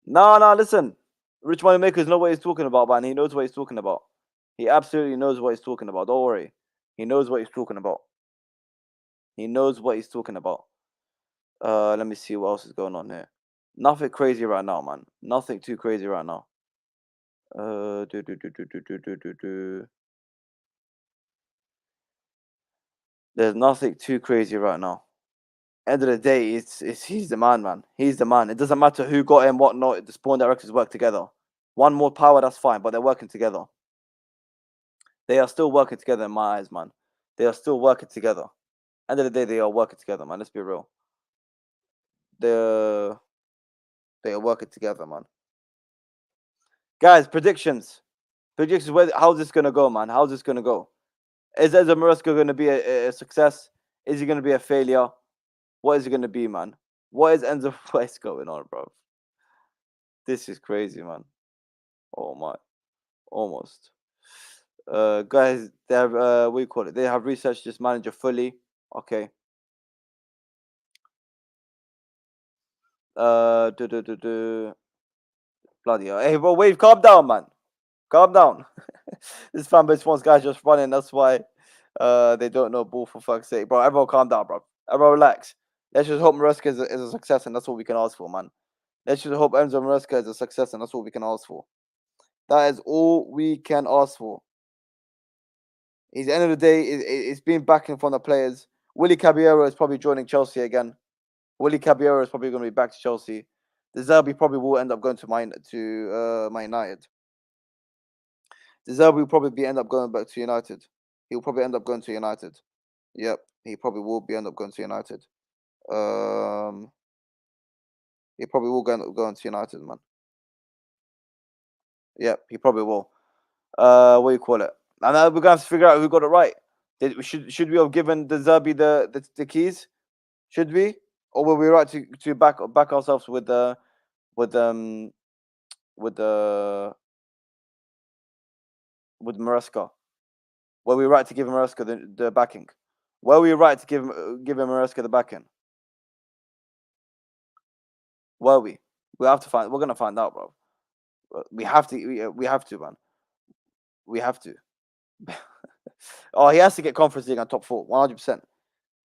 No, listen. Rich Money Makers know what he's talking about, man. He knows what he's talking about. He absolutely knows what he's talking about. Don't worry. He knows what he's talking about. He knows what he's talking about. Let me see what else is going on here. Nothing crazy right now, man. Nothing too crazy right now. There's nothing too crazy right now. End of the day, it's he's the man, man. He's the man. It doesn't matter who got him, what not. The spawn directors work together. One more power, that's fine, but they're working together. They are still working together in my eyes, man. They are still working together. End of the day, they are working together, man. Let's be real. They are working together, man. Guys, predictions. Predictions. How's this gonna go, man? How's this gonna go? Is Enzo Maresca gonna be a success? Is he gonna be a failure? What is it gonna be, man? What is Enzo West going on, bro? This is crazy, man. Oh my, almost. Guys, they have what do you call it? They have researched this manager fully. Okay. Bloody hell. Hey, bro, Wave, calm down, man. Calm down. This fan base wants guys just running. That's why they don't know ball, for fuck's sake, bro. Everyone calm down, bro. Everyone relax. Let's just hope Maresca is a success, and that's all we can ask for, man. Let's just hope Enzo Maresca is a success, and that's all we can ask for. That is all we can ask for. At the end of the day, it's been backing from the players. Willy Caballero is probably joining Chelsea again. Willy Caballero is probably going to be back to Chelsea. De Zerbi probably will end up going to Man United. De Zerbi will probably end up going back to United. He'll probably end up going to United. Yep, he probably will end up going to United. He probably will go into United, man. Yep, he probably will. What do you call it? And we're gonna have to figure out who got it right. Should we have given De Zerbi the keys? Should we, or were we right to back ourselves with Maresca? Were we right to give Maresca the backing? Were we right to give Maresca the backing? Were we? We have to find. We're gonna find out, bro. We have to. We have to, man. We have to. Oh, he has to get Conference League on top 4, 100%.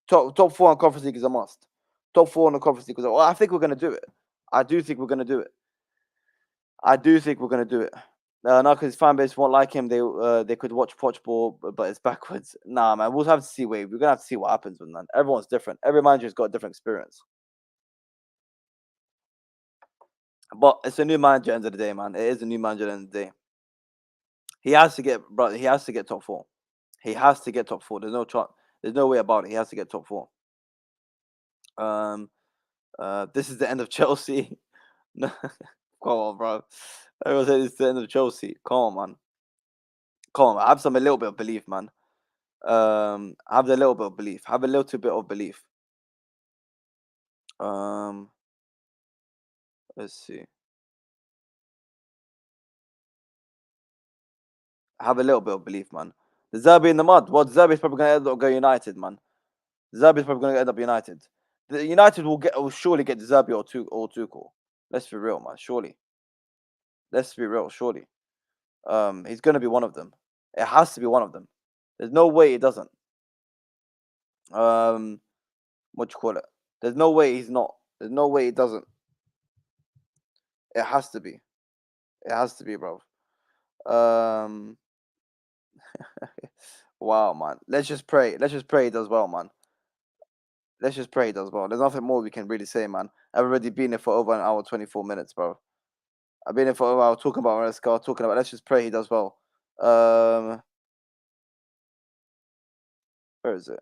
Top 4 on Conference League is a must. Top 4 on the Conference League. I think we're gonna do it. I do think we're gonna do it. No, because his fan base won't like him. They could watch Poch ball, but it's backwards. Nah, man. We'll have to see. We're gonna have to see what happens with that. Everyone's different. Every manager's got a different experience. But it's a new manager at the end of the day, man. It is a new manager at the end of the day. He has to get top 4. He has to get top 4. There's no chance. There's no way about it. He has to get top 4. This is the end of Chelsea. Come on, bro. Everyone said it's the end of Chelsea. Come on, man. Come on. Have a little bit of belief, man. Have a little bit of belief. Have a little bit of belief. Let's see. Have a little bit of belief, man. The Zerbi in the mud. Well, Zerbi is probably going to end up going United, man. Zerbi is probably going to end up United. The United will surely get Zerbi or Tuchel. Let's be real, man. Surely. Let's be real. Surely. He's going to be one of them. It has to be one of them. There's no way it doesn't. What you call it? There's no way he's not. There's no way it doesn't. It has to be. It has to be, bro. Wow, man. Let's just pray. Let's just pray he does well, man. Let's just pray he does well. There's nothing more we can really say, man. I've already been here for over an hour, 24 minutes, bro. I've been here for over an hour talking about Maresca, talking about. Let's just pray he does well. Where is it?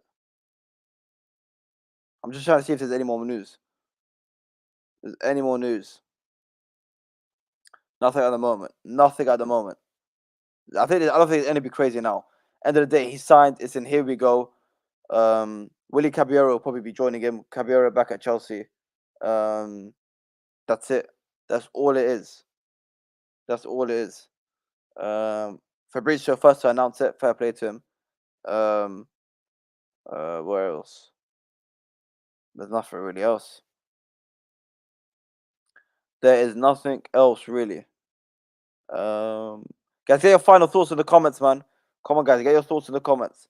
I'm just trying to see if there's any more news. There's any more news? Nothing at the moment. Nothing at the moment. I don't think it's any be crazy now. End of the day, he signed. It's in. Here we go. Willy Caballero will probably be joining him. Caballero back at Chelsea. That's it. That's all it is. That's all it is. Fabrizio first to announce it. Fair play to him. Where else? There's nothing really else. There is nothing else really. Guys, get your final thoughts in the comments, man. Come on, guys, get your thoughts in the comments.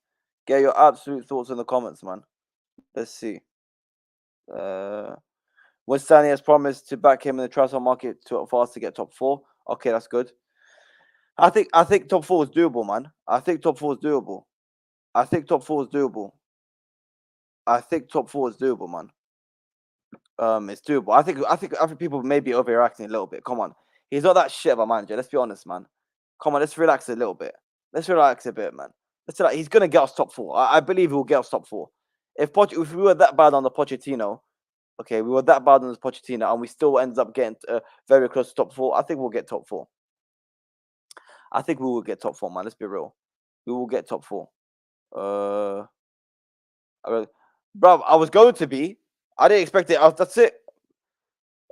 Get your absolute thoughts in the comments, man. Let's see. When Stanley has promised to back him in the transfer market for us to get top 4. Okay, that's good. I think top 4 is doable, man. I think top 4 is doable, man. It's doable. I think people may be overreacting a little bit. Come on, he's not that shit of a manager. Let's be honest, man. Come on, let's relax a little bit. Let's relax a bit, man. He's gonna get us top 4. I believe he will get us top 4. If we were that bad on the Pochettino, okay, we were that bad on the Pochettino, and we still ends up getting very close to top 4. I think we'll get top 4. I think we will get top 4, man. Let's be real. We will get top 4. Bro, I was going to be. I didn't expect it. That's it.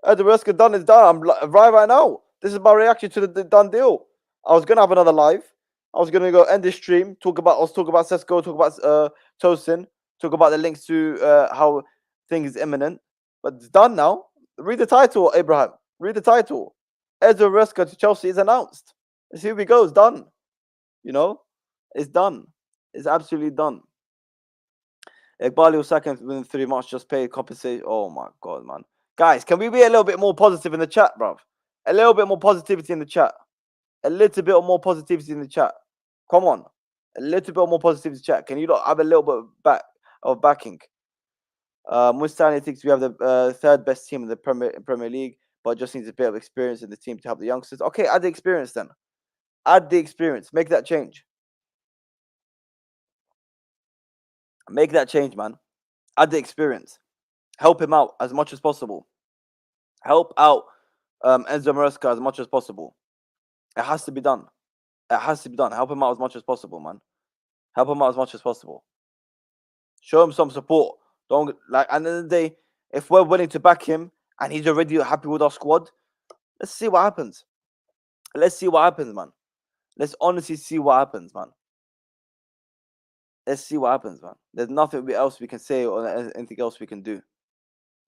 The risk of done is done. I'm right now. This is my reaction to the done deal. I was gonna have another live. I was gonna go end this stream. Talk about Sesko. Talk about Tosin. Talk about the links to how things imminent. But it's done now. Read the title, Abraham. Read the title. Enzo Maresca to Chelsea is announced. Here we go. It's done. You know, it's done. It's absolutely done. Iqbali will sack him within 3 months. Just pay compensation. Oh my god, man. Guys, can we be a little bit more positive in the chat, bruv? A little bit more positivity in the chat. A little bit more positivity in the chat. Come on. A little bit more positivity in the chat. Can you not have a little bit of backing? Mustani thinks we have the third best team in the Premier League, but just needs a bit of experience in the team to help the youngsters. Okay, add the experience then. Add the experience. Make that change. Make that change, man. Add the experience. Help him out as much as possible. Help out Enzo Maresca as much as possible. It has to be done. It has to be done. Help him out as much as possible, man. Help him out as much as possible. Show him some support. Don't like. At the end of the day, if we're willing to back him and he's already happy with our squad, let's see what happens. Let's see what happens, man. Let's honestly see what happens, man. Let's see what happens, man. There's nothing else we can say or anything else we can do.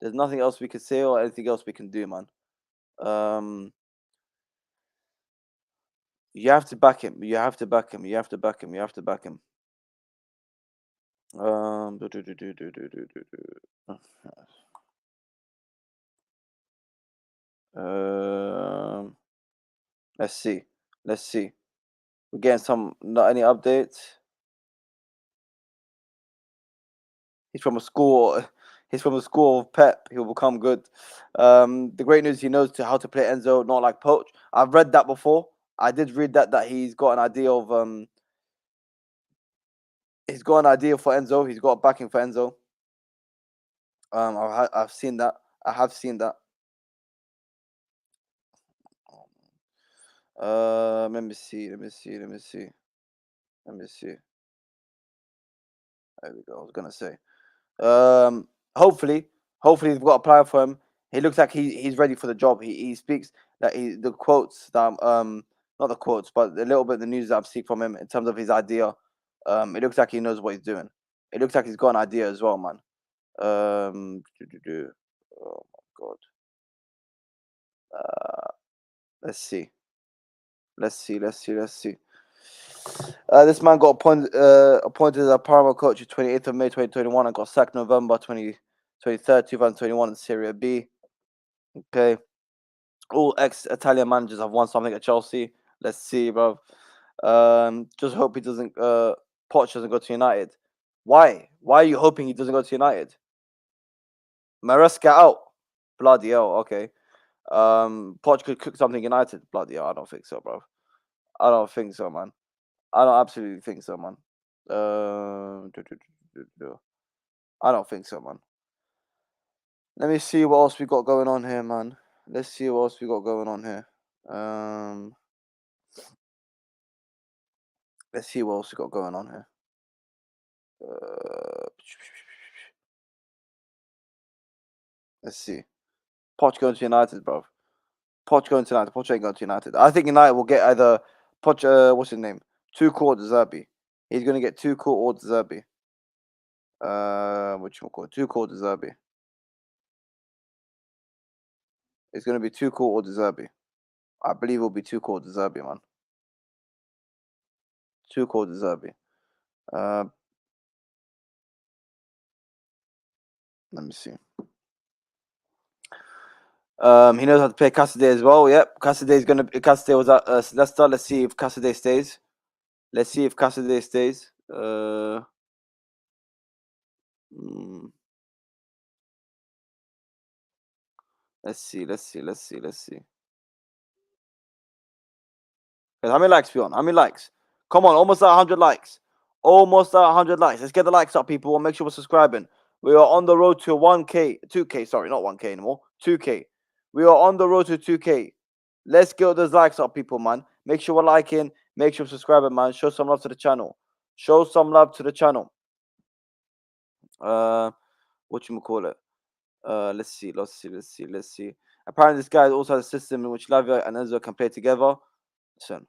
There's nothing else we can say or anything else we can do, man. You have to back him. You have to back him. You have to back him. You have to back him. Let's see. Let's see. We're getting not any updates. He's from a school. He's from a school of Pep. He'll become good. The great news: he knows how to play Enzo, not like Poach. I've read that before. I did read that he's got an idea of he's got an idea for Enzo. He's got backing for Enzo. I've seen that. I have seen that. Let me see. Let me see. Let me see. Let me see. There we go. I was gonna say. Hopefully we've got a player for him. He looks like he's ready for the job. He speaks that the quotes that not the quotes, but a little bit of the news that I've seen from him in terms of his idea. It looks like he knows what he's doing. It looks like he's got an idea as well, man. Oh my god. Let's see. Let's see. Let's see. Let's see. This man got appointed as a Paramount coach on 28th of May 2021 and got sacked November 23rd, 2021 in Serie B. Okay. All ex-Italian managers have won something at Chelsea. Let's see, bro. Just hope he doesn't. Poch doesn't go to United. Why? Why are you hoping he doesn't go to United? Maresca out. Bloody hell. Okay. Poch could cook something United. Bloody hell. I don't think so, bro. I don't think so, man. I don't absolutely think so, man. I don't think so, man. Let me see what else we got going on here, man. Let's see what else we got going on here. Let's see what else we got going on here. Let's see. Poch going to United, bro. Poch going to United. Poch ain't going to United. I think United will get either Poch. What's his name? Tuchel or De Zerbi. He's gonna get Tuchel or De Zerbi. What you call it? Tuchel or De Zerbi. It's gonna be Tuchel or De Zerbi. I believe it'll be Tuchel or De Zerbi, man. Tuchel or De Zerbi. Let me see. He knows how to play Cassidy as well. Yep, Cassidy was at Leicester. Let's see if Cassidy stays. Let's see if Cassidy stays. Let's see. Let's see. Let's see. Let's see. How many likes we on? How many likes? Come on, almost at 100 likes. Almost at 100 likes. Let's get the likes up, people, and make sure we're subscribing. We are on the road to 1K, 2K. Sorry, not 1K anymore. 2K. We are on the road to 2K. Let's get those likes up, people, man. Make sure we're liking. Make sure we're subscribing, man. Show some love to the channel. Show some love to the channel. Whatchamacallit? Let's see. Let's see. Let's see. Let's see. Apparently, this guy also has a system in which Lavia and Enzo can play together. Listen.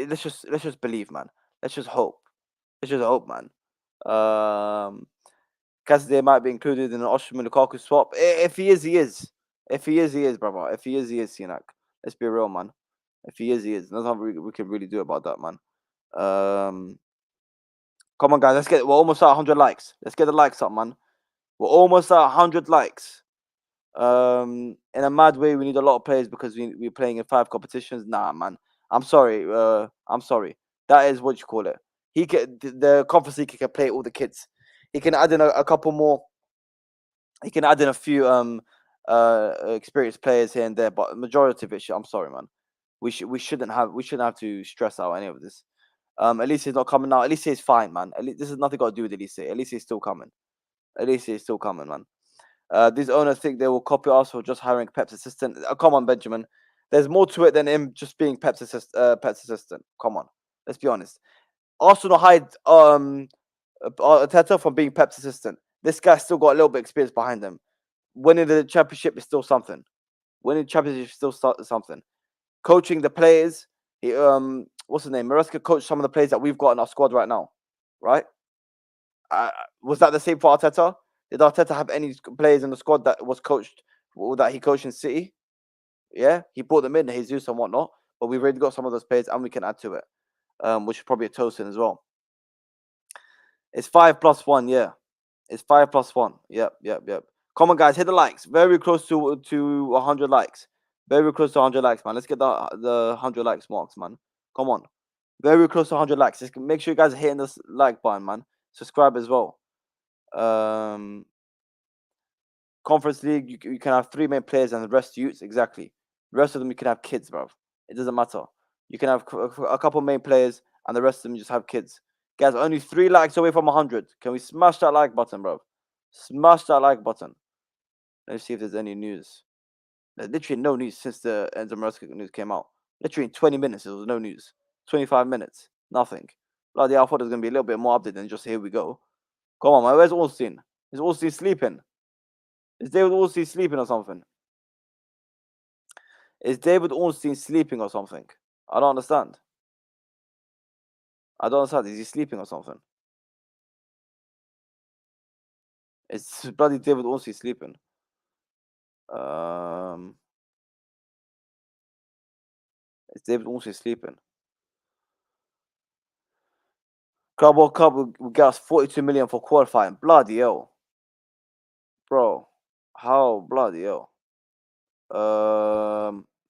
Let's just believe, man. Let's just hope. Let's just hope, man. Cassidy might be included in an Oshima Lukaku swap. If he is, he is. If he is, he is, brother. If he is, he is, Sinak. Let's be real, man. If he is, he is. There's nothing we can really do about that, man. Come on, guys. We're almost at 100 likes. Let's get the likes up, man. We're almost at 100 likes. In a mad way, we need a lot of players because we're playing in 5 competitions. Nah, man. I'm sorry. I'm sorry. That is what you call it. The conference league can play all the kids. He can add in a couple more. He can add in a few experienced players here and there, but majority of it, I'm sorry, man. We shouldn't have to stress out any of this. Elise is not coming now. Elise is fine, man. This has nothing got to do with Elise. Elise is still coming. Elise is still coming, man. These owners think they will copy us for just hiring Pep's assistant. Come on, Benjamin. There's more to it than him just being Pep's assistant. Come on, let's be honest. Arsenal hired Arteta from being Pep's assistant. This guy's still got a little bit of experience behind him. Winning the championship is still something. Winning the championship is still something. Coaching the players, what's his name? Maresca coached some of the players that we've got in our squad right now, right? Was that the same for Arteta? Did Arteta have any players in the squad that was coached or that he coached in City? Yeah, he brought them in, Jesus and whatnot. But we've already got some of those players, and we can add to it, which is probably a Tosin as well. It's 5+1, yeah. It's 5+1. Yep. Come on, guys, hit the likes. Very close to 100 likes. Very close to 100 likes, man. Let's get the 100 likes marks, man. Come on. Very close to 100 likes. Just make sure you guys are hitting this like button, man. Subscribe as well. Conference League, you can have 3 main players and the rest youths. Exactly. The rest of them you can have kids, bro. It doesn't matter. You can have a couple main players and the rest of them just have kids. Guys, only 3 likes away from 100. Can we smash that like button, bro? Smash that like button. Let's see if there's any news. There's literally no news since the Enzo Maresca news came out. Literally in 20 minutes, there was no news. 25 minutes, nothing. Bloody, I thought there's going to be a little bit more update than just here we go. Come on, man. Where's Ornstein? Is Ornstein sleeping? Is David Ornstein sleeping or something? Is David Ornstein sleeping or something? I don't understand. Is he sleeping or something? It's bloody David Ornstein sleeping. Is David Ornstein sleeping? Club World Cup will get us 42 million for qualifying. Bloody hell. Bro. How bloody hell.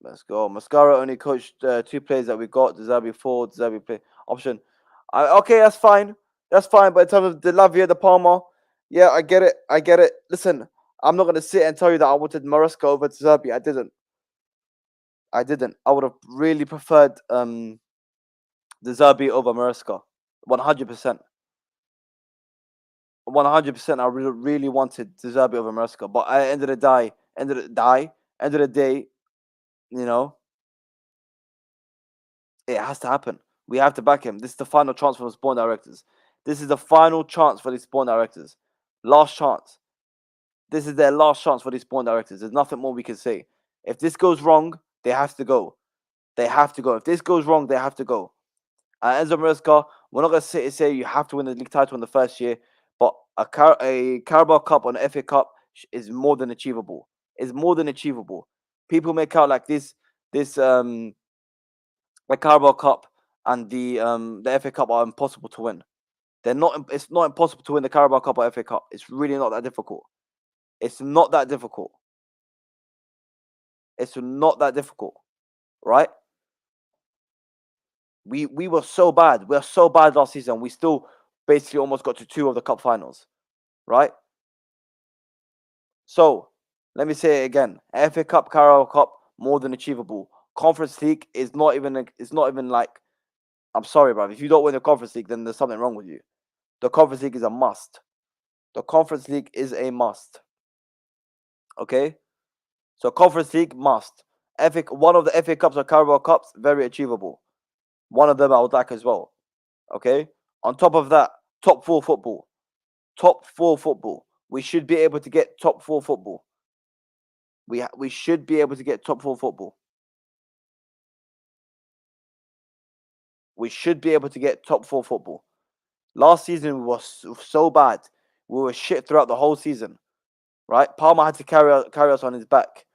Let's go. Mascara only coached 2 players that we got. Deserbi 4, Deserbi play option. Okay, that's fine. That's fine. But in terms of De Lavia, De Palma, yeah, I get it. Listen, I'm not gonna sit and tell you that I wanted Maresca over Deserbi. I didn't. I would have really preferred Deserbi over Maresca. 100%. 100%. I really wanted Deserbi over Maresca. But at the end of the day, you know, it has to happen. We have to back him. This is the final chance for the spawn directors. This is the final chance for these spawn directors. Last chance. This is their last chance for these spawn directors. There's nothing more we can say. If this goes wrong, they have to go. They have to go. If this goes wrong, they have to go. Enzo Maresca, we're not going to sit and say you have to win the league title in the first year, but a Carabao Cup or an FA Cup is more than achievable. It's more than achievable. People make out like the Carabao Cup and the FA Cup are impossible to win. They're not. It's not impossible to win the Carabao Cup or FA Cup. It's really not that difficult. It's not that difficult. It's not that difficult, right? We were so bad. We were so bad last season. We still basically almost got to 2 of the cup finals, right? So let me say it again: FA Cup, Carabao Cup, more than achievable. Conference League is not even. It's not even like. I'm sorry, bro. If you don't win the Conference League, then there's something wrong with you. The Conference League is a must. The Conference League is a must. Okay? So Conference League must. One of the FA Cups or Carabao Cups, very achievable. One of them I would like as well. Okay? On top of that, top 4 football. Top 4 football. We should be able to get top 4 football. We should be able to get top 4 football. We should be able to get top 4 football. Last season we was so bad. We were shit throughout the whole season. Right? Palmer had to carry us on his back.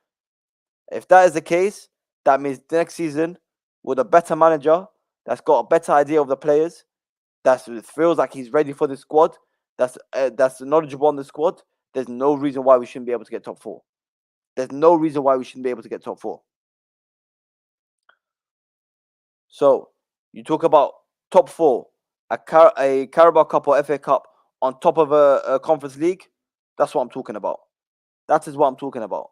If that is the case, that means next season with a better manager that's got a better idea of the players, that feels like he's ready for the squad, that's knowledgeable on the squad, there's no reason why we shouldn't be able to get top 4. There's no reason why we shouldn't be able to get top 4. So you talk about top 4, a Carabao Cup or FA Cup on top of a Conference League. That's what I'm talking about. That is what I'm talking about.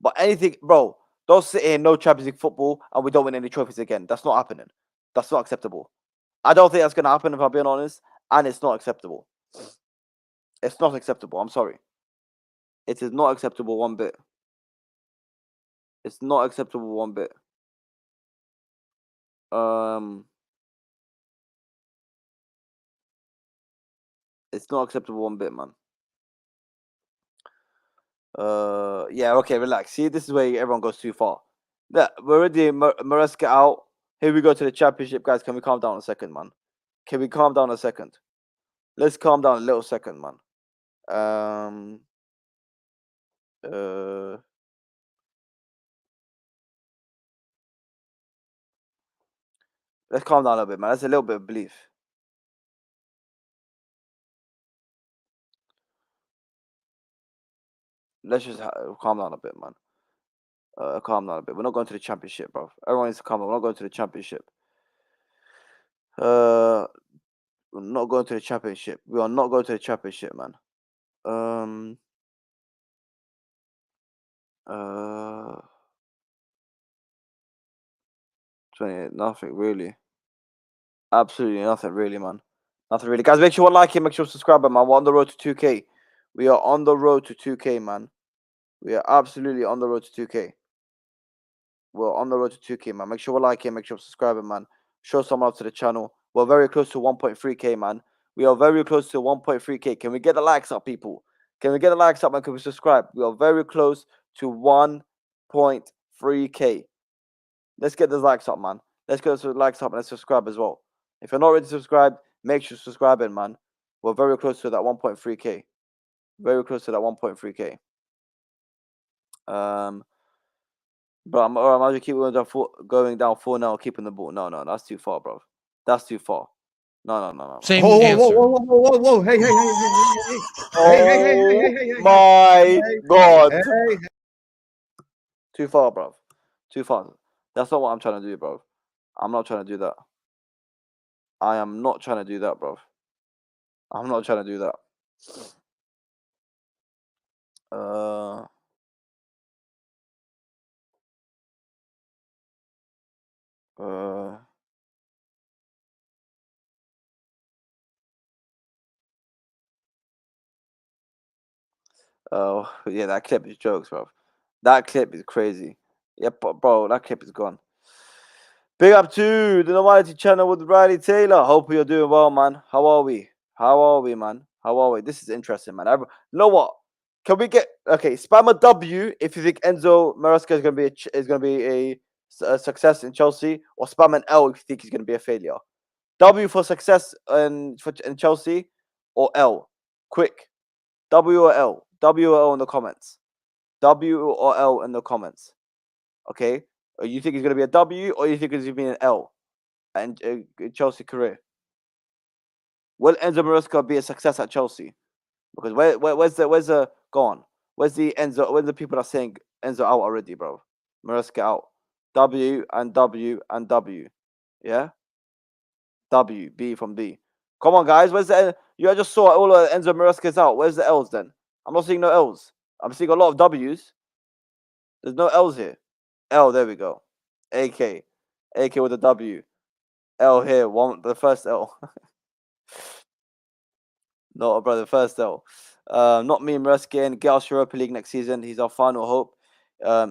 But anything, bro, don't sit here, no Champions League football, and we don't win any trophies again. That's not happening. That's not acceptable. I don't think that's going to happen, if I'm being honest, and it's not acceptable. It's not acceptable. I'm sorry. It is not acceptable one bit. It's not acceptable one bit. It's not acceptable one bit, man. Yeah, okay, relax. See, this is where everyone goes too far. We're already Maresca out. Here we go to the championship, guys. Can we calm down a second, man? Can we calm down a second? Let's calm down a little second, man. Let's calm down a bit, man. That's a little bit of belief. Let's just calm down a bit, man. Calm down a bit. We're not going to the championship, bro. Everyone needs to calm down. We're not going to the championship. We're not going to the championship. We are not going to the championship, man. 28, nothing really. Absolutely nothing really, man. Nothing really. Guys, make sure you like it, make sure you subscribe, man. We're on the road to 2K. We are on the road to 2K, man. We are absolutely on the road to 2K. We're on the road to 2K, man. Make sure you like it, make sure you subscribe, man. Show some love to the channel. We're very close to 1.3K, man. We are very close to 1.3K. Can we get the likes up, people? Can we get the likes up, man? Can we subscribe? We are very close to 1.3K. Let's get the likes up, man. Let's get the likes up and let's subscribe as well. If you're not ready to subscribe, make sure you subscribe in, man. We're very close to that 1.3K. Very close to that 1.3K. But I'm just keep going down 4-0, keeping the ball. No, that's too far, bro. That's too far. No. Same answer. Whoa. Hey. Oh my God. Too far, bro. Too far. That's not what I'm trying to do, bro. I'm not trying to do that. I am not trying to do that, bro. I'm not trying to do that. Oh, yeah, that clip is jokes, bro. That clip is crazy. Yeah, bro, that clip is gone. Big up to the Normality Channel with Riley Taylor. Hope you're doing well, man. How are we, man? How are we? This is interesting, man. You know what? Can we get spam a W if you think Enzo Maresca is gonna be a success in Chelsea, or spam an L if you think he's gonna be a failure. W for success in Chelsea, or L. Quick. W or L. W or L in the comments. W or L in the comments. Okay. Or you think it's gonna be a W, or you think it's gonna be an L, and Chelsea career? Will Enzo Maresca be a success at Chelsea? Because where's the go on? Where's the Enzo? Where's the people that are saying Enzo out already, bro? Maresca out. W and W and W. Yeah. W B from B. Come on, guys. Where's the? I just saw all of Enzo Maresca's out. Where's the L's then? I'm not seeing no L's. I'm seeing a lot of W's. There's no L's here. L. There we go. AK with a W. L here. The first L. No, bro, the first L. Not me and Maresca in Gauss Europa League next season. He's our final hope.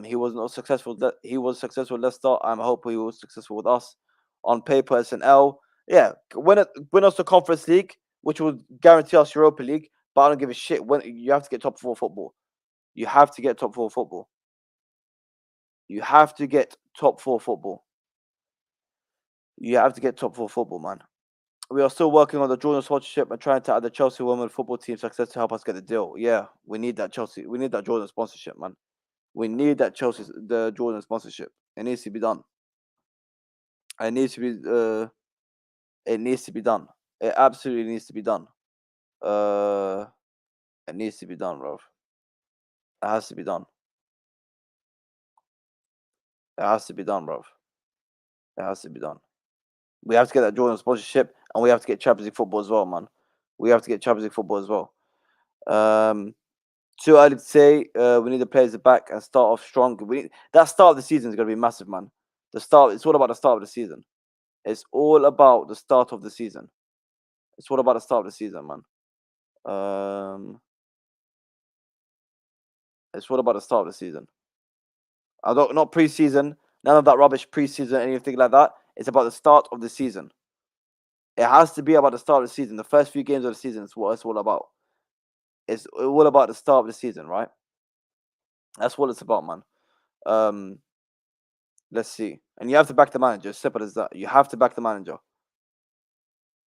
He was not successful. He was successful with Leicester. I'm hoping he was successful with us. On paper, it's an L. Yeah, win us the Conference League, which will guarantee us Europa League. But I don't give a shit. When you have to get top 4 football, you have to get top 4 football. You have to get top 4 football. You have to get top 4 football, man. We are still working on the Jordan sponsorship and trying to add the Chelsea women football team success to help us get the deal. Yeah, we need that Chelsea. We need that Jordan sponsorship, man. We need that the Jordan sponsorship. It needs to be done. It needs to be It needs to be done. It absolutely needs to be done. It needs to be done, bro. It has to be done. It has to be done, bro. It has to be done. We have to get that Jordan sponsorship, and we have to get Champions League football as well, man. We have to get Champions League football as well. Too early to say. We need the players back and start off strong. That start of the season is going to be massive, man. It's all about the start of the season. It's all about the start of the season. It's all about the start of the season, man. It's all about the start of the season. Not preseason. None of that rubbish preseason, anything like that. It's about the start of the season. It has to be about the start of the season. The first few games of the season is what it's all about. It's all about the start of the season, right? That's what it's about, man. Let's see. And you have to back the manager. Simple as that. You have to back the manager.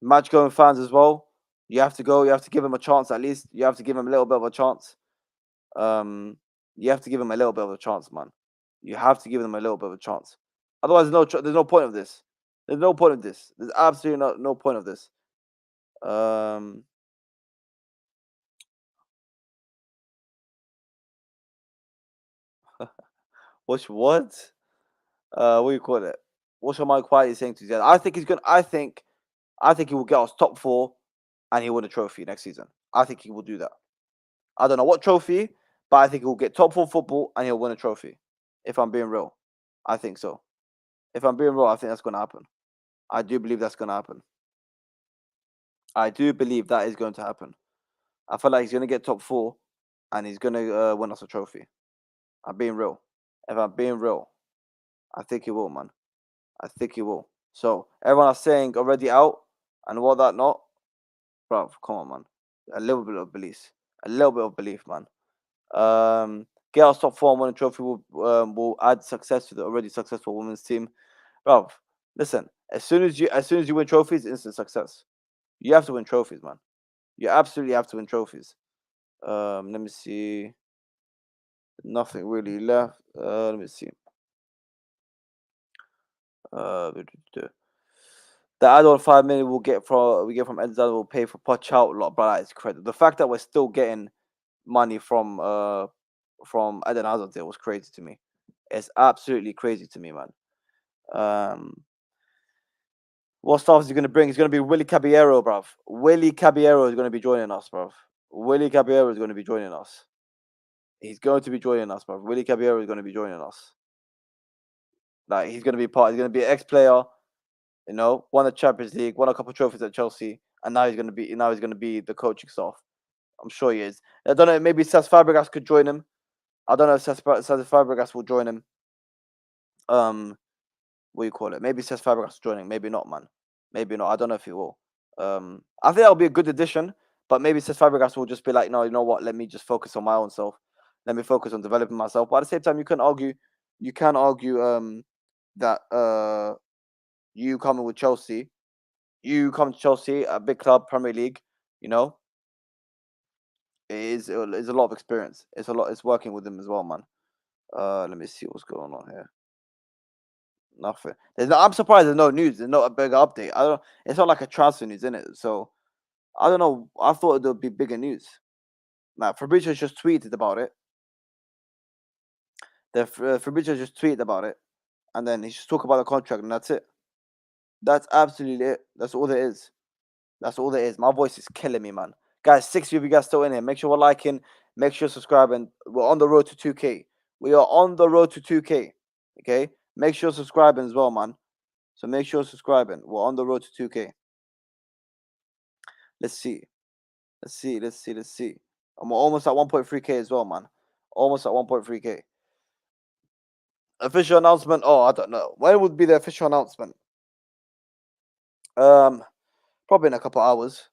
Match going fans as well. You have to go. You have to give him a chance at least. You have to give him a little bit of a chance. You have to give him a little bit of a chance, man. You have to give them a little bit of a chance. Otherwise, there's no point of this. There's no point of this. There's absolutely no point of this. What? What do you call it? What's Mike quietly saying to Ziad? I think he's gonna. I think he will get us top 4, and he'll win a trophy next season. I think he will do that. I don't know what trophy, but I think he will get top 4 football and he'll win a trophy. If I'm being real, I think so. If I'm being real, I think that's gonna happen. I do believe that's gonna happen. I do believe that is going to happen. I feel like he's gonna get top 4, and he's gonna win us a trophy. I'm being real. If I'm being real, I think he will, man. I think he will. So everyone is saying already out and what that not, bro. Come on, man. A little bit of belief. A little bit of belief, man. Get us top 4 and win a trophy will add success to the already successful women's team, bro. Listen, as soon as you win trophies, instant success. You have to win trophies, man. You absolutely have to win trophies. Let me see. Nothing really left. Let me see. The add-on 5 million we get from Enzo will pay for Poch out a lot, but that is credit. The fact that we're still getting money from Eden Hazard was crazy to me. It's absolutely crazy to me, man. What staff is he going to bring? He's going to be Willie Caballero, bruv. Willie Caballero is going to be joining us, bruv. Willie Caballero is going to be joining us. He's going to be joining us, bruv. Willie Caballero is going to be joining us. Like, he's going to be part. He's going to be an ex-player. You know, won the Champions League, won a couple of trophies at Chelsea, and now he's going to be the coaching staff. I'm sure he is. I don't know. Maybe Cesc Fabregas could join him. I don't know if Cesc Fabregas will join him. What do you call it? Maybe Cesc Fabregas joining. Maybe not, man. Maybe not. I don't know if he will. I think that'll be a good addition. But maybe Cesc Fabregas will just be like, no, you know what? Let me just focus on my own self. Let me focus on developing myself. But at the same time, you can argue that you coming with Chelsea, you come to Chelsea, a big club, Premier League. You know, it is a lot of experience. It's working with them as well, man. Let me see what's going on here. Nothing. I'm surprised there's no news. There's not a bigger update. I don't. It's not like a transfer news, in it. So I don't know. I thought there would be bigger news. Like Fabrizio just tweeted about it. Fabrizio just tweeted about it, and then he just talked about the contract, and that's it. That's absolutely it. That's all there is. That's all there is. My voice is killing me, man. Guys, 6 of you guys still in here. Make sure we're liking. Make sure you're subscribing. We're on the road to 2K. We are on the road to 2K. Okay? Make sure you're subscribing as well, man. So make sure you're subscribing. We're on the road to 2K. Let's see. And we're almost at 1.3K as well, man. Almost at 1.3K. Official announcement. Oh, I don't know. When would be the official announcement? Probably in a couple hours.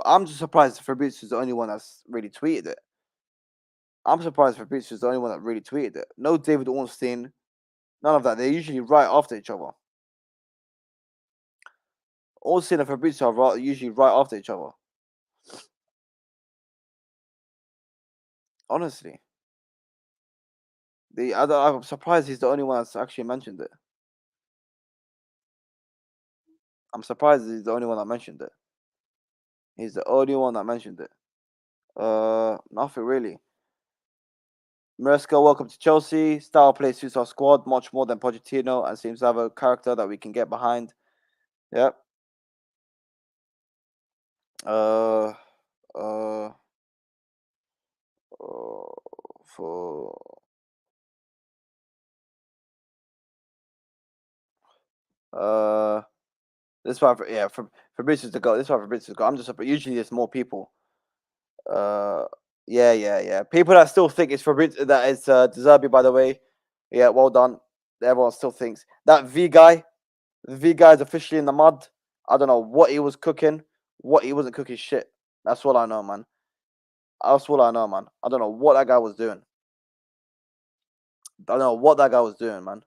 I'm just surprised Fabrizio is the only one that's really tweeted it. I'm surprised Fabrizio is the only one that really tweeted it. No David Ornstein. None of that. They're usually right after each other. Ornstein and Fabrizio are usually right after each other. Honestly. I'm surprised he's the only one that's actually mentioned it. I'm surprised he's the only one that mentioned it. He's the only one that mentioned it. Nothing really. Maresca, welcome to Chelsea. Style play suits our squad much more than Pochettino and seems to have a character that we can get behind. Yep. Uh, uh, for this one, for Fabrizio's to go. This one, Fabrizio's to go. I'm just usually there's more people. Uh, yeah. People that still think it's Fabrizio, that it's De Zerbi, by the way. Yeah, well done. Everyone still thinks that V guy. The V guy is officially in the mud. I don't know what he was cooking, what he wasn't cooking. Shit. That's all I know, man. That's all I know, man. I don't know what that guy was doing. I don't know what that guy was doing, man.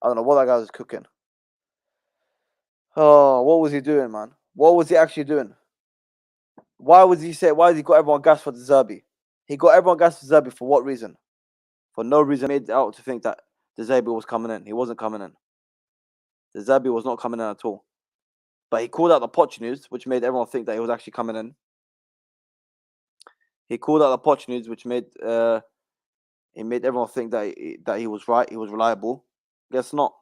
I don't know what that guy was cooking. Oh, what was he doing, man? What was he actually doing? Why has he got everyone gas for De Zerbi? He got everyone gas for De Zerbi for what reason? For no reason. Made out to think that De Zerbi was coming in. He wasn't coming in. De Zerbi was not coming in at all. But he called out the Poch news, which made everyone think that he was actually coming in. He called out the Poch news, which made everyone think that he was right. He was reliable. Guess not.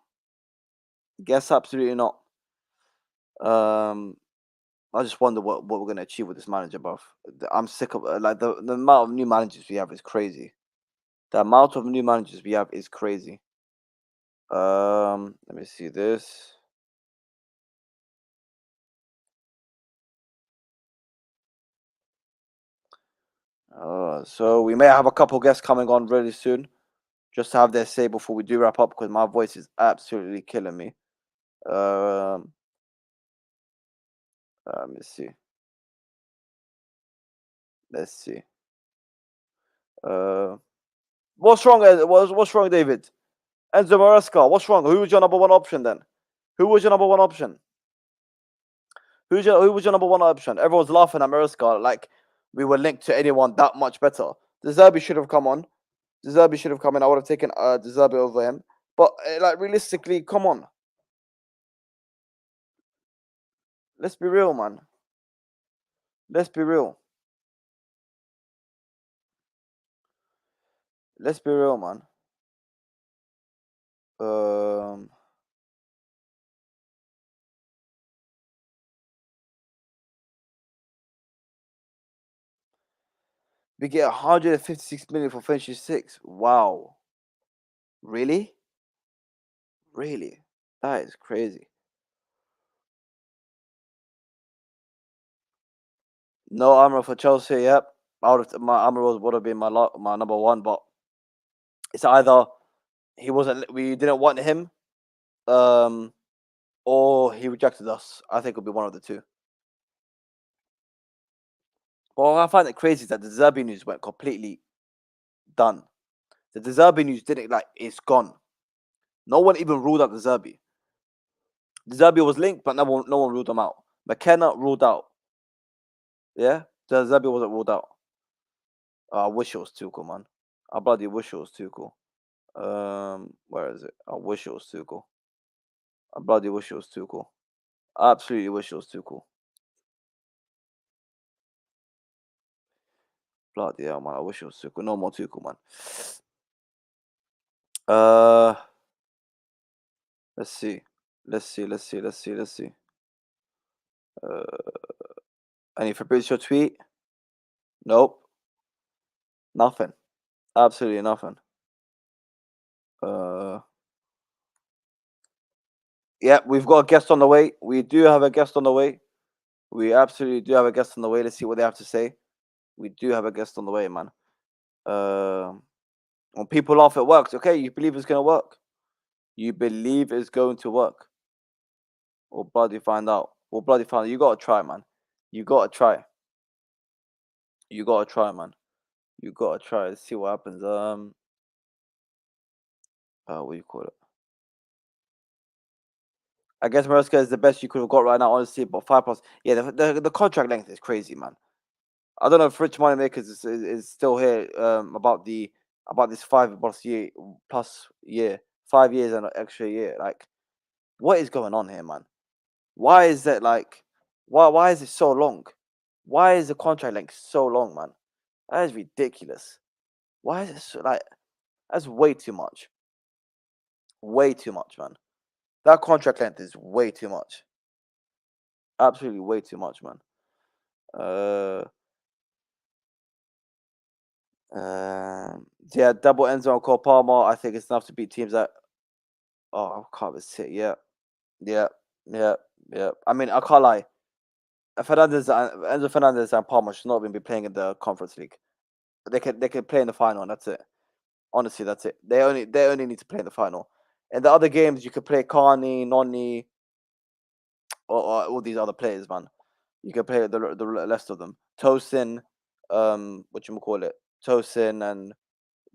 Guess absolutely not. I just wonder what we're gonna achieve with this manager, bruv. I'm sick of like the amount of new managers we have is crazy. The amount of new managers we have is crazy. Let me see this. So we may have a couple guests coming on really soon, just to have their say before we do wrap up because my voice is absolutely killing me. Let me see. Let's see. What's wrong? What's wrong, David? Enzo Maresca. What's wrong? Who was your number one option then? Who was your number one option? Who was your number one option? Everyone's laughing at Maresca like we were linked to anyone that much better. De Zerbi should have come on. De Zerbi should have come in. I would have taken De Zerbi over him. But like realistically, come on. Let's be real, man. Let's be real. Let's be real, man. We get 156 million for finishing six. Wow. Really? Really? That is crazy. No armor for Chelsea. Yep. My armor would have been my number one, but it's either we didn't want him, or he rejected us. I think it'll be one of the two. Well, I find it crazy that the De Zerbi news went completely done. The De Zerbi news didn't it's gone. No one even ruled out De Zerbi. De Zerbi was linked, but no one ruled him out. McKenna ruled out. Yeah, De Zerbi wasn't ruled out. I wish it was Tuchel, man. I bloody wish it was Tuchel. Where is it? I wish it was Tuchel. I bloody wish it was Tuchel. I absolutely wish it was Tuchel. Bloody hell, man. I wish it was Tuchel. No more Tuchel, man. Let's see. Any Fabrizio tweet? Nope. Nothing. Absolutely nothing. Yeah, we've got a guest on the way. We do have a guest on the way. We absolutely do have a guest on the way. Let's see what they have to say. We do have a guest on the way, man. When people laugh, it works. Okay, you believe it's gonna work. You believe it's going to work. We'll bloody find out. You gotta try, man. You gotta try. You gotta try, man. You gotta try. Let's see what happens. What do you call it? I guess Maresca is the best you could have got right now, honestly. But 5+, yeah, the contract length is crazy, man. I don't know if Rich Moneymakers is still here. About this 5+ year, 5 years and an extra year. Like, what is going on here, man? Why is that like? Why is it so long? Why is the contract length so long, man? That is ridiculous. Why is it so, like? That's way too much. Way too much, man. That contract length is way too much. Absolutely way too much, man. Uh, yeah, double Enzo and Cole Palmer. I think it's enough to beat teams that. Oh, I can't sit. Yeah, yeah, yeah, yeah. I mean, I can't lie. Enzo Fernandez and Palmer should not even be playing in the Conference League. They can play in the final, and that's it. Honestly, that's it. They only need to play in the final. In the other games, you could play Carney, Noni, or all these other players, man. You can play the rest of them. Tosin, what you call it? Tosin and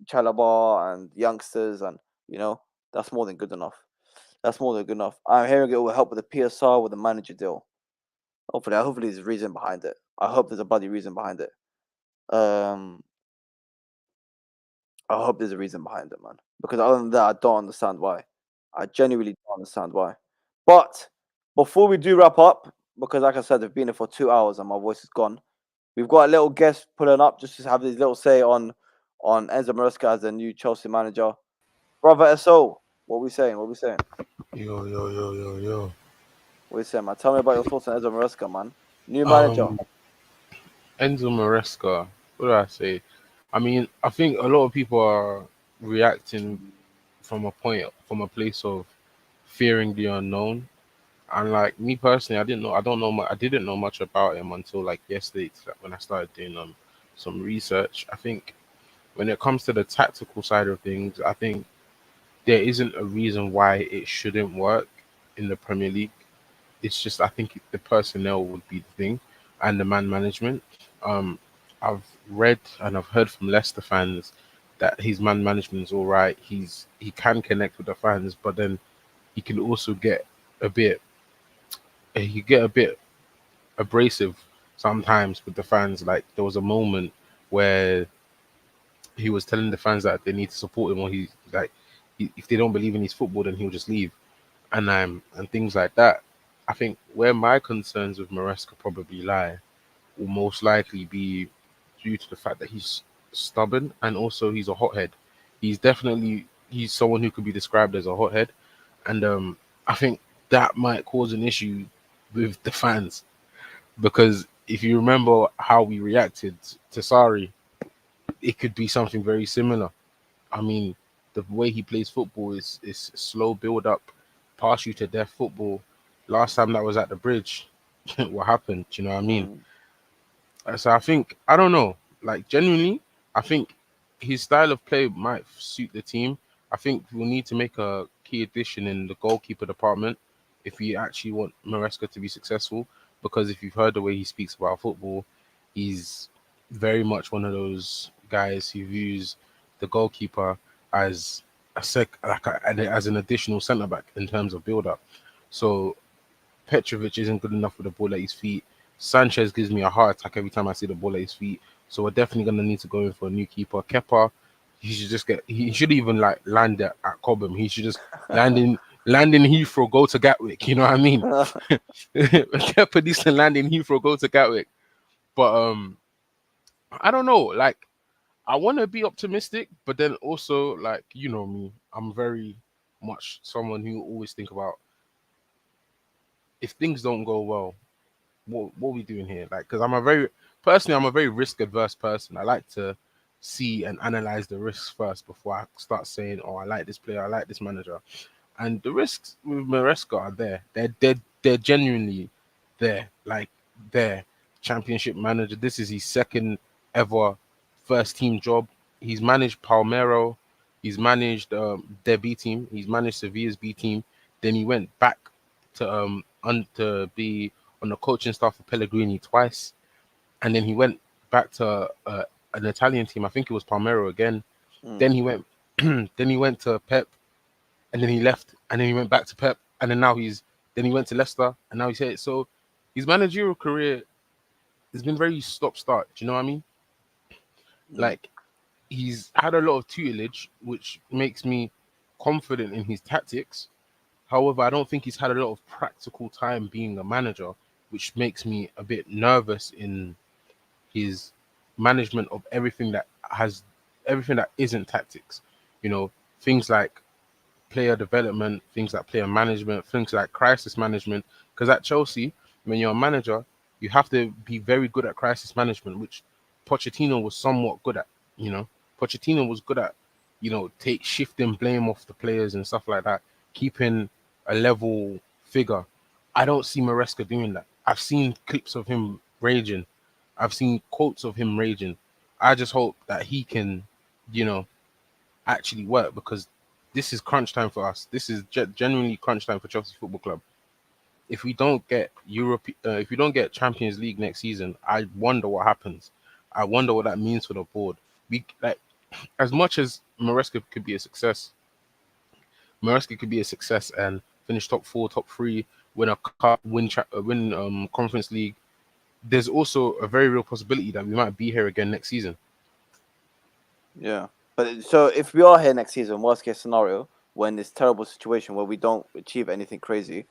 Chalabar and youngsters, and that's more than good enough. That's more than good enough. I'm hearing it will help with the PSR with the manager deal. Hopefully there's a reason behind it. I hope there's a bloody reason behind it. Um, I hope there's a reason behind it, man. Because other than that, I don't understand why. I genuinely don't understand why. But before we do wrap up, because like I said, they've been here for 2 hours and my voice is gone. We've got a little guest pulling up just to have this little say on Enzo Maresca as the new Chelsea manager. Brother SO, what we saying? What we saying? Yo, yo, yo, yo, yo. What we saying, man? Tell me about your thoughts on Enzo Maresca, man. New manager. Um, Enzo Maresca. What do I say? I mean, I think a lot of people are reacting from a place of fearing the unknown. And like me personally, I didn't know much about him until like yesterday when I started doing some research. I think when it comes to the tactical side of things, I think there isn't a reason why it shouldn't work in the Premier League. It's just I think the personnel would be the thing and the man management. Um, I've read and I've heard from Leicester fans that his man management is all right. He can connect with the fans, but then he can also get a bit he get a bit abrasive sometimes with the fans. Like there was a moment where he was telling the fans that they need to support him, or he's like, if they don't believe in his football, then he'll just leave, and things like that. I think where my concerns with Maresca probably lie will most likely be due to the fact that he's stubborn and also he's a hothead. He's someone who could be described as a hothead, and I think that might cause an issue with the fans because if you remember how we reacted to Sari, it could be something very similar. I mean, the way he plays football is slow build up, pass you to death football. Last time that was at the bridge, what happened? Do you know what I mean? Mm, So I think I don't know. Like genuinely, I think his style of play might suit the team. I think we'll need to make a key addition in the goalkeeper department if we actually want Maresca to be successful. Because if you've heard the way he speaks about football, he's very much one of those guys who views the goalkeeper as as an additional centre back in terms of build up. So Petrovic isn't good enough with the ball at his feet. Sanchez gives me a heart attack every time I see the ball at his feet. So we're definitely gonna need to go in for a new keeper. Kepa, he should just get. He should even like land at Cobham. He should just land in Heathrow, go to Gatwick. You know what I mean? Kepa needs to land in Heathrow, go to Gatwick. But I don't know. Like I want to be optimistic, but then also like you know me, I'm very much someone who always think about if things don't go well, what are we doing here? Like, because I'm a very risk adverse person. I like to see and analyze the risks first before I start saying, "Oh, I like this player, I like this manager." And the risks with Maresca are there. They're genuinely there. Like, they're championship manager. This is his second ever first team job. He's managed Palmero. He's managed their B team. He's managed Sevilla's B team. Then he went back to be on the coaching staff of Pellegrini twice, and then he went back to an Italian team. I think it was Palmero again. mm, Then he went, then he went to Pep, and then he left, and then he went back to Pep, and then he went to Leicester, and now he's here. So his managerial career has been very stop-start. Do you know what I mean? mm, Like he's had a lot of tutelage, which makes me confident in his tactics. However, I don't think he's had a lot of practical time being a manager, which makes me a bit nervous in his management of everything that isn't tactics. You know, things like player development, things like player management, things like crisis management. Because at Chelsea, when you're a manager, you have to be very good at crisis management, which Pochettino was somewhat good at. You know, Pochettino was good at, take shifting blame off the players and stuff like that, keeping a level figure. I don't see Maresca doing that. I've seen clips of him raging. I've seen quotes of him raging. I just hope that he can, you know, actually work, because this is crunch time for us. This is genuinely crunch time for Chelsea Football Club. If we don't get if we don't get Champions League next season, I wonder what happens. I wonder what that means for the board. We like as much as Maresca could be a success and finish top four, top three, win a cup, win Conference League. There's also a very real possibility that we might be here again next season. Yeah. But so if we are here next season, worst case scenario, when this terrible situation where we don't achieve anything crazy,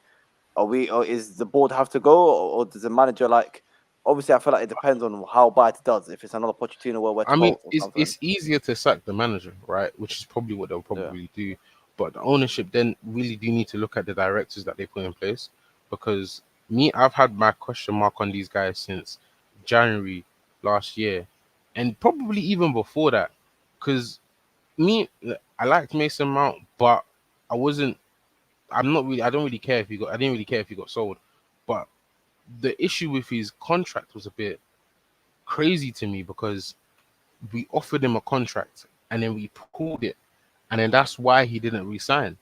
or is the board have to go, or does the manager like? Obviously, I feel like it depends on how bad it does. If it's another Pochettino where we're I mean, 12th or it's something. it's easier to sack the manager, right? Which is probably what they'll Yeah. probably do. But the ownership then really do need to look at the directors that they put in place, because I've had my question mark on these guys since January last year, and probably even before that, because I liked Mason Mount, but I wasn't. I'm not really. I don't really care if he got. I didn't really care if he got sold, but the issue with his contract was a bit crazy to me, because we offered him a contract and then we pulled it, and then that's why he didn't resign.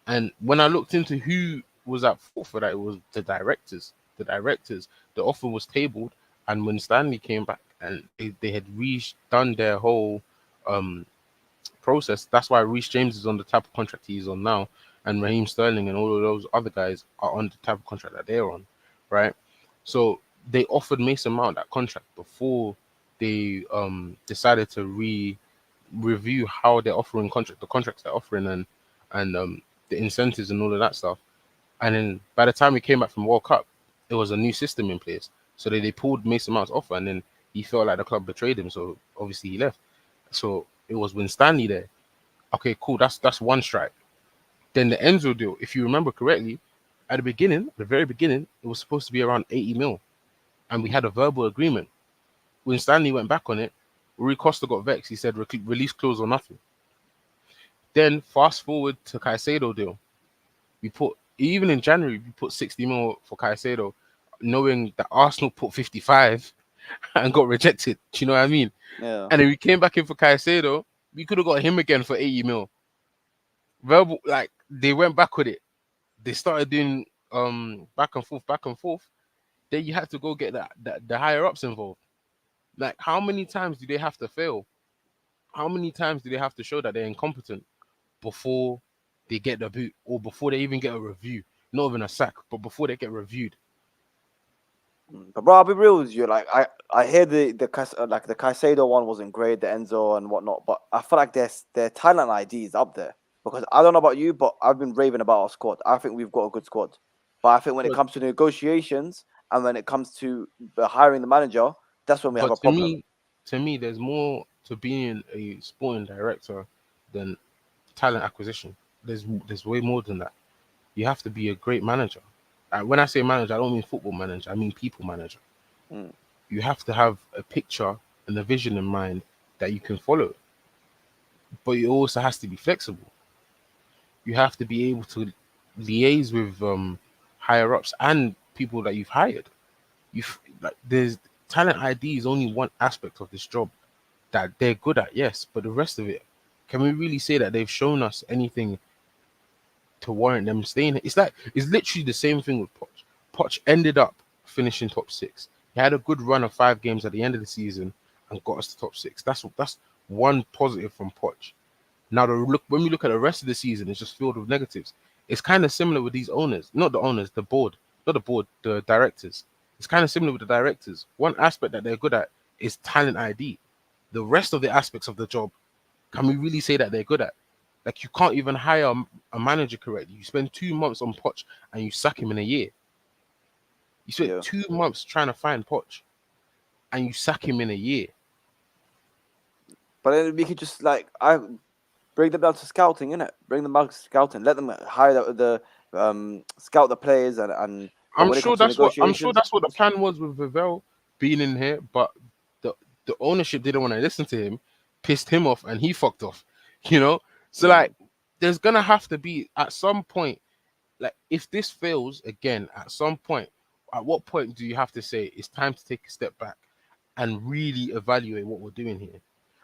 And when I looked into who was at fault for that, it was the directors. The offer was tabled, and when Stanley came back and they had redone their whole um process. That's why Reece James is on the type of contract he's on now, and Raheem Sterling and all of those other guys are on the type of contract that they're on, right? So they offered Mason Mount that contract before they decided to review how they're offering the contracts they're offering, and the incentives and all of that stuff. And then by the time we came back from World Cup, it was a new system in place. So they pulled Mason Mount's offer, and then he felt like the club betrayed him. So obviously he left. So it was when Stanley there. Okay, cool. That's one strike. Then the Enzo deal, if you remember correctly, at the very beginning, it was supposed to be around 80 mil, and we had a verbal agreement. When Stanley went back on it, Rui Costa got vexed. He said release clause or nothing. Then fast forward to Caicedo deal. We put even in January we put 60 mil for Caicedo, knowing that Arsenal put 55 and got rejected. Do you know what I mean? Yeah. And then we came back in for Caicedo. We could have got him again for 80 mil. Verbal, like they went back with it. They started doing back and forth, back and forth. Then you had to go get the higher ups involved. Like how many times do they have to fail? How many times do they have to show that they're incompetent before they get the boot, or before they even get a review? Not even a sack, but before they get reviewed. But bro, I'll be real with you. Like I hear like the Caicedo one wasn't great, the Enzo and whatnot. But I feel like their talent ID is up there, because I don't know about you, but I've been raving about our squad. I think we've got a good squad. But I think when it But comes to negotiations and when it comes to hiring the manager, that's when we have but a problem. to me, there's more to being a sporting director than talent acquisition. There's way more than that. You have to be a great manager. When I say manager, I don't mean football manager. I mean people manager. Mm. You have to have a picture and a vision in mind that you can follow, but it also has to be flexible. You have to be able to liaise with higher ups and people that you've hired. Like there's talent ID is only one aspect of this job that they're good at, yes, but the rest of it, can we really say that they've shown us anything to warrant them staying? It's literally the same thing with Poch. Poch ended up finishing top six. He had a good run of 5 games at the end of the season and got us to top six. That's one positive from Poch. Now, when we look at the rest of the season, it's just filled with negatives. It's kind of similar with these owners, not the owners, the board, not the board, the directors. It's kind of similar with the directors. One aspect that they're good at is talent ID. The rest of the aspects of the job, can we really say that they're good at? Like you can't even hire a manager correctly. You spend 2 months on Poch and you sack him in a year. You spent Yeah. 2 months trying to find Poch and you sack him in a year. But then we could just I bring them down to scouting, innit? Bring them back to scouting. Let them hire the scout the players and but when it comes to I'm sure negotiations, that's what the plan was with Vivell being in here, but the the ownership didn't want to listen to him, pissed him off, and he fucked off. You know, so yeah, like there's gonna have to be at some point, like if this fails again, at some point, at what point do you have to say it's time to take a step back and really evaluate what we're doing here?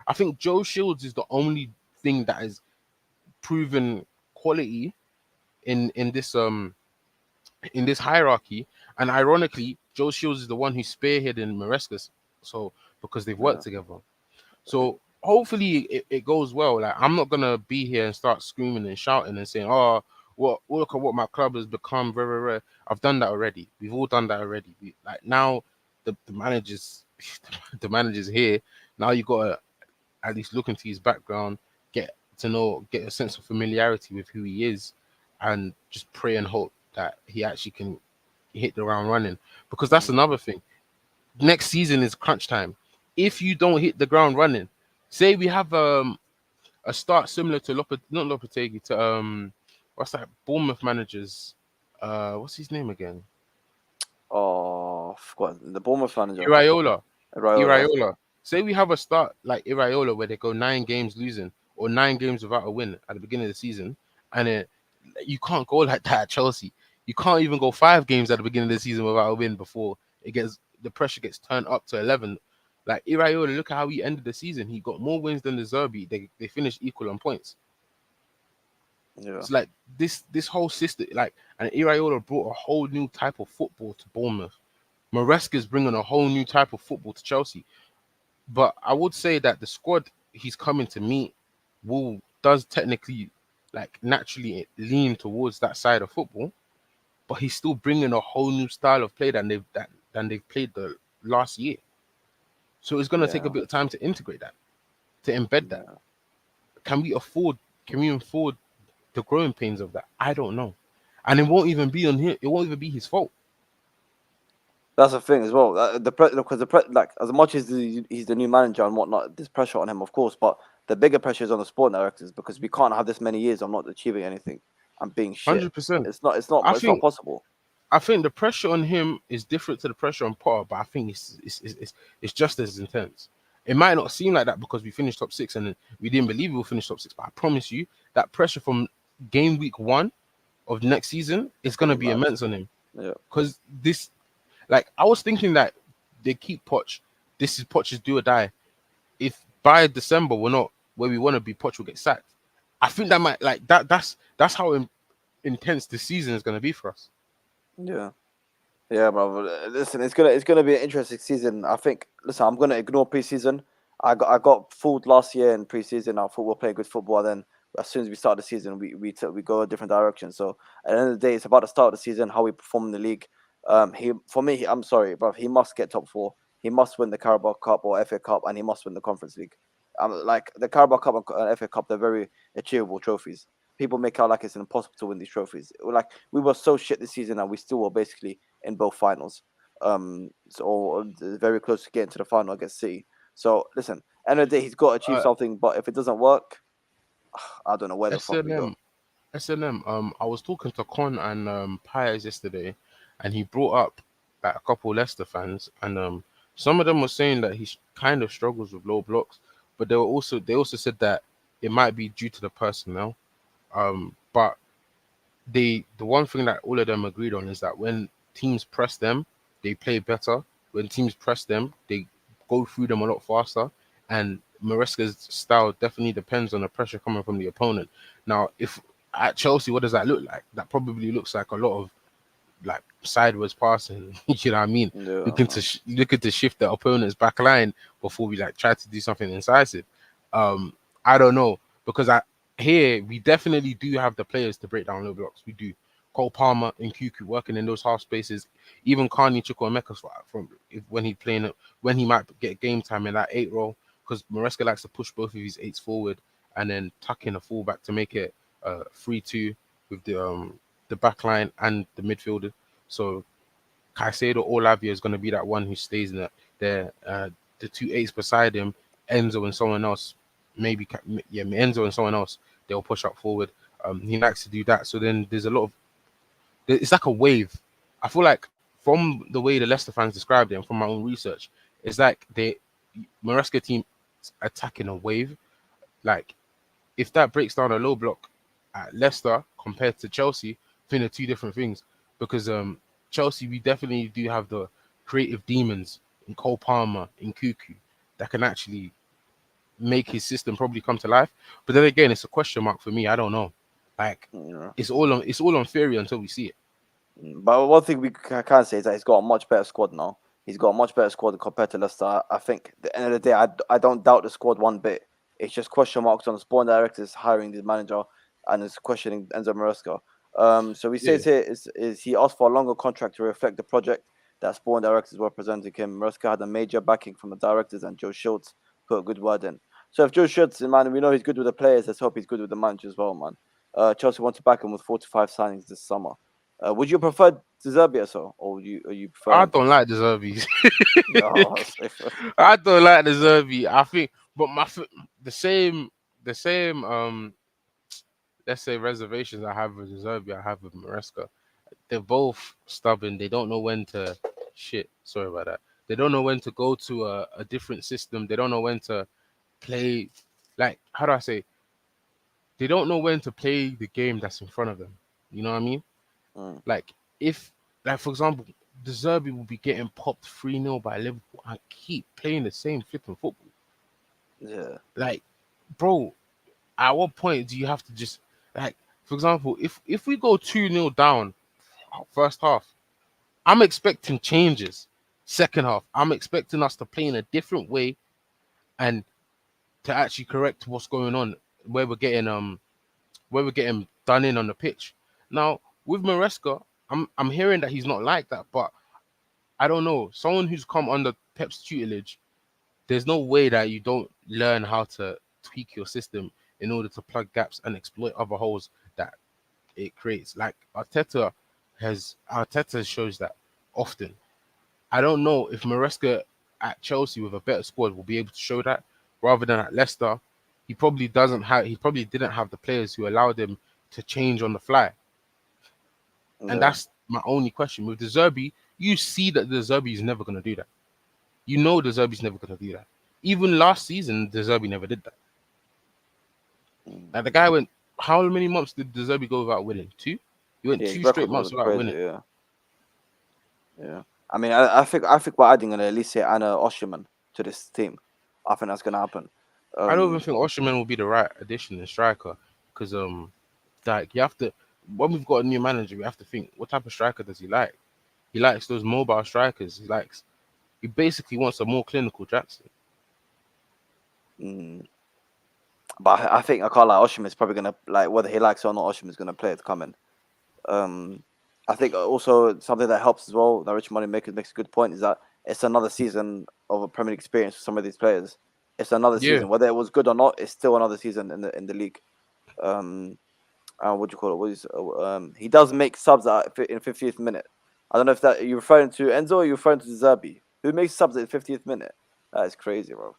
I think Joe Shields is the only thing that has proven quality in this hierarchy. And ironically, Joe Shields is the one who's spearheading Marescas. So because they've yeah, worked together. So hopefully it goes well. Like I'm not gonna be here and start screaming and shouting and saying, "Oh, what look at what my club has become." Very rare. I've done that already. We've all done that already. Like now, the managers, the managers here. Now you gotta at least look into his background, get to know, get a sense of familiarity with who he is, and just pray and hope that he actually can hit the ground running. Because that's mm, another thing. Next season is crunch time. If you don't hit the ground running, say we have a start similar to not Lopetegui to what's that Bournemouth managers what's his name again? oh, I forgot the Bournemouth manager, Iraola. Raiola. Iraola. Say we have a start like Iraola where they go 9 games losing or 9 games without a win at the beginning of the season, and you can't go like that at Chelsea. You can't even go 5 games at the beginning of the season without a win before the pressure gets turned up to 11. Like Iraola, look at how he ended the season. He got more wins than the Zerbi. They finished equal on points. Yeah, It's like this whole system, like, and Iraola brought a whole new type of football to Bournemouth. Maresca's bringing a whole new type of football to Chelsea. But I would say that the squad he's coming to meet will does technically like naturally lean towards that side of football, but he's still bringing a whole new style of play than they've played the last year. So it's gonna take a yeah, bit of time to integrate that, to embed that. yeah. Can we afford? Can we afford the growing pains of that? I don't know, and it won't even be on him. It won't even be his fault. That's the thing as well. Because like as much as he's the new manager and whatnot, there's pressure on him, of course. But the bigger pressure is on the sport directors because we can't have this many years of not achieving anything and being shit. 100%. It's not. It's not. I It's not think possible. I think the pressure on him is different to the pressure on Potter, but I think it's just as intense. It might not seem like that because we finished top six and we didn't believe we would finish top six, but I promise you that pressure from game week 1 of next season is It's going gonna to be be mad. immense on him. Yeah. Because this, like, I was thinking that they keep Poch. This is Poch's do or die. If by December we're not where we want to be, Poch will get sacked. I think that might like that. That's how intense the season is going to be for us. Yeah. Yeah, bro. Listen, it's gonna be an interesting season. I think. Listen, I'm gonna ignore preseason. I got fooled last year in preseason. I thought we'll play good football. Then as soon as we start the season, we go a different direction. So at the end of the day, it's about the start of the season, how we perform in the league. I'm sorry, bro. He must get top four. He must win the Carabao Cup or FA Cup, and he must win the Conference League. Like the Carabao Cup and FA Cup, they're very achievable trophies. People make out like it's impossible to win these trophies. Like we were so shit this season, and we still were basically in both finals. Very close to getting to the final against City. So listen, end of the day, he's got to achieve Uh, something. But if it doesn't work, I don't know where the fuck we go. SNM, SNM. I was talking to Con and Piers yesterday, and he brought up like a couple Leicester fans, and some of them were saying that kind of struggles with low blocks, but they also said that it might be due to the personnel. But the one thing that all of them agreed on is that when teams press them, they play better. When teams press them, they go through them a lot faster. And Maresca's style definitely depends on the pressure coming from the opponent. Now, if at Chelsea, what does that look like? That probably looks like a lot of like sideways passing. You know what I mean? Yeah, Looking to shift the opponent's back line before we like try to do something incisive. I don't know because here we definitely do have the players to break down low blocks. We do. Cole Palmer and Cuckoo working in those half spaces. Even Carney Chukwuemeka from when he's playing it, when he might get game time in that 8 role because Maresca likes to push both of his eights forward and then tuck in a fullback to make it 3-2 with the back line and the midfielder. So Caicedo or Lavia is going to be that one who stays in there. The two eights beside him, Enzo and someone else, maybe Enzo and someone else, they'll push up forward. He likes to do that. So then there's a lot of it's like a wave. I feel like from the way the Leicester fans described it and from my own research, it's like the Maresca team attacking a wave. Like if that breaks down a low block at Leicester compared to Chelsea, I think they're two different things. Because Chelsea, we definitely do have the creative demons in Cole Palmer, in Cuckoo, that can actually make his system probably come to life. But then again, it's a question mark for me. I don't know. Like Yeah. it's all on theory until we see it. But one thing we can say is that he's got a much better squad now. He's got a much better squad compared to Leicester. I think at the end of the day, I don't doubt the squad one bit. It's just question marks on the sporting directors hiring the manager and it's questioning Enzo Maresca. So he Yeah. says here is he asked for a longer contract to reflect the project that sporting directors were presenting him. Maresca had a major backing from the directors and Joe Schultz put a good word in. So if Joe Schultz, man, we know he's good with the players. Let's hope he's good with the manager as well, man. Chelsea want to back him with 4 to 5 signings this summer. Would you prefer Ziad'sZone or are you I preferring? don't like the Zerbies. No, I don't like the Zerbi. I think, but the same let's say reservations I have with the Zerbi, I have with Maresca. They're both stubborn. They don't know when to shit. Sorry about that. They don't know when to go to a different system. They don't know when to play. Like how do I say? They don't know when to play the game that's in front of them. You know what I mean? Mm, Like if, like for example, the Zerbi will be getting popped 3-0 by Liverpool and keep playing the same flipping football. yeah, Like, bro, at what point do you have to just like, for example, if we go 2-0 down first half, I'm expecting changes. Second half, I'm expecting us to play in a different way and to actually correct what's going on where we're getting done in on the pitch. Now with Maresca, I'm hearing that he's not like that, but I don't know. Someone who's come under Pep's tutelage, there's no way that you don't learn how to tweak your system in order to plug gaps and exploit other holes that it creates. Like Arteta shows that often. I don't know if Maresca at Chelsea with a better squad will be able to show that rather than at Leicester. He probably didn't have the players who allowed him to change on the fly. And yeah. that's my only question. With the Zerbi, you see that the Zerbi is never gonna do that. You know the Zerbi's never gonna do that. Even last season, the Zerbi never did that. Mm. Like the guy went. How many months did the Zerbi go without winning? Two. He went Yeah, his two straight record was months without crazy. winning. Yeah, yeah. I mean, I think we're adding an Elise Anna Osherman to this team. I think that's gonna happen. I don't even Um, think Osherman will be the right addition in striker because like you have to when we've got a new manager, we have to think what type of striker does he like? He likes those mobile strikers. He basically wants a more clinical Jackson. mm, but I think I can't lie. Osherman is probably gonna like whether he likes it or not. Osherman is gonna play it coming. Um, I think also something that helps as well. That Rich Money makes a good point is that it's another season of a Premier League experience for some of these players. It's another Yeah, season, whether it was good or not. It's still another season in the league. Um, what do you call it? He does make subs in 50th minute. I don't know if that you're referring to Enzo or you're referring to Zerbi. Who makes subs at the 50th minute? That is crazy, bro.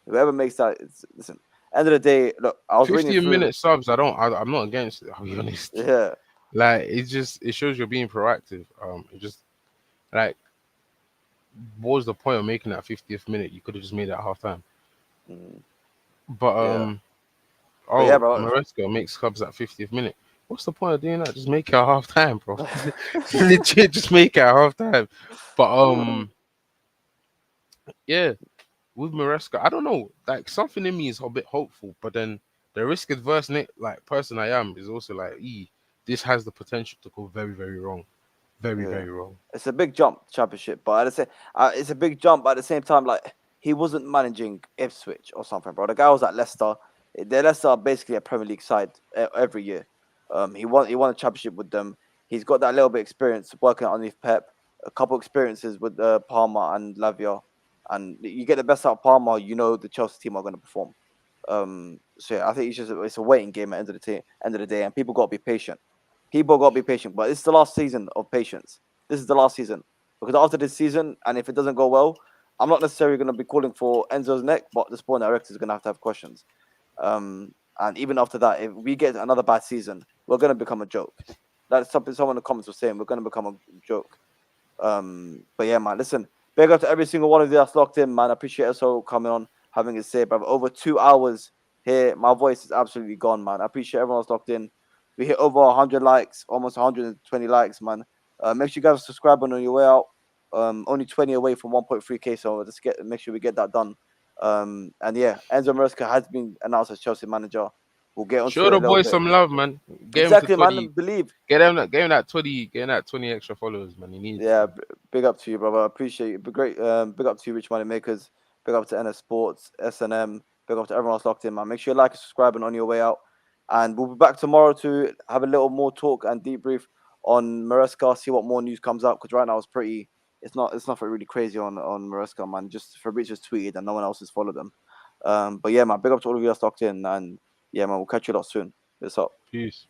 Whoever makes that, listen. End of the day, look, I was reading 50 through. minute subs. I'm not against it. I'll be honest. Yeah, Like it shows you're being proactive. It just like what was the point of making that 50th minute? You could have just made it at half time. mm, But yeah, but yeah, oh, bro. Maresca makes subs at 50th minute. What's the point of doing that? Just make it at half time, bro. Legit, just make it at half time. But yeah, with Maresca, I don't know. Like something in me is a bit hopeful, but then the risk adverse like person I am is also like, this has the potential to go very, very wrong. Very, Yeah, very wrong. it's a big jump championship, but at the same, it's a big jump. But at the same time, like he wasn't managing Ipswich or something, bro. The guy was at Leicester. The Leicester are basically a Premier League side every year. He won a championship with them. He's got that little bit of experience working underneath Pep. A couple experiences with Palmer and Lavia, and you get the best out of Palmer. You know the Chelsea team are going to perform. So yeah, I think it's a waiting game at the end of the day, and people got to be patient. People got to be patient, but it's the last season of patience. This is the last season because after this season, and if it doesn't go well, I'm not necessarily going to be calling for Enzo's neck, but the sport director is going to have questions. And even after that, if we get another bad season, we're going to become a joke. That's something someone in the comments was saying. We're going to become a joke. But yeah, man, listen, big up to every single one of you that's locked in, man. I appreciate us all coming on, having a say, bro. Over 2 hours here. My voice is absolutely gone, man. I appreciate everyone that's locked in. We hit over 100 likes, almost 120 likes, man. Make sure you guys subscribe on your way out. Only 20 away from 1.3k, so let's make sure we get that done. And yeah, Enzo Maresca has been announced as Chelsea manager. We'll get onto Show it a the little boys bit. some love, man. Get him to Exactly, 20. man. Believe. Get him that 20. Get him that 20 extra followers, man. He needs Yeah, them. big up to you, brother. I appreciate you. Great. Big up to you, Rich Money Makers. Big up to NS Sports, SNM. Big up to everyone else locked in, man. Make sure you like and subscribe and on your way out. And we'll be back tomorrow to have a little more talk and debrief on Maresca. See what more news comes out because right now it's pretty. It's nothing really crazy on Maresca, man. Just Fabrizio's tweeted and no one else has followed them. But yeah, man. Big up to all of you that's locked in, and yeah, man. We'll catch you a lot soon. Peace up. Peace.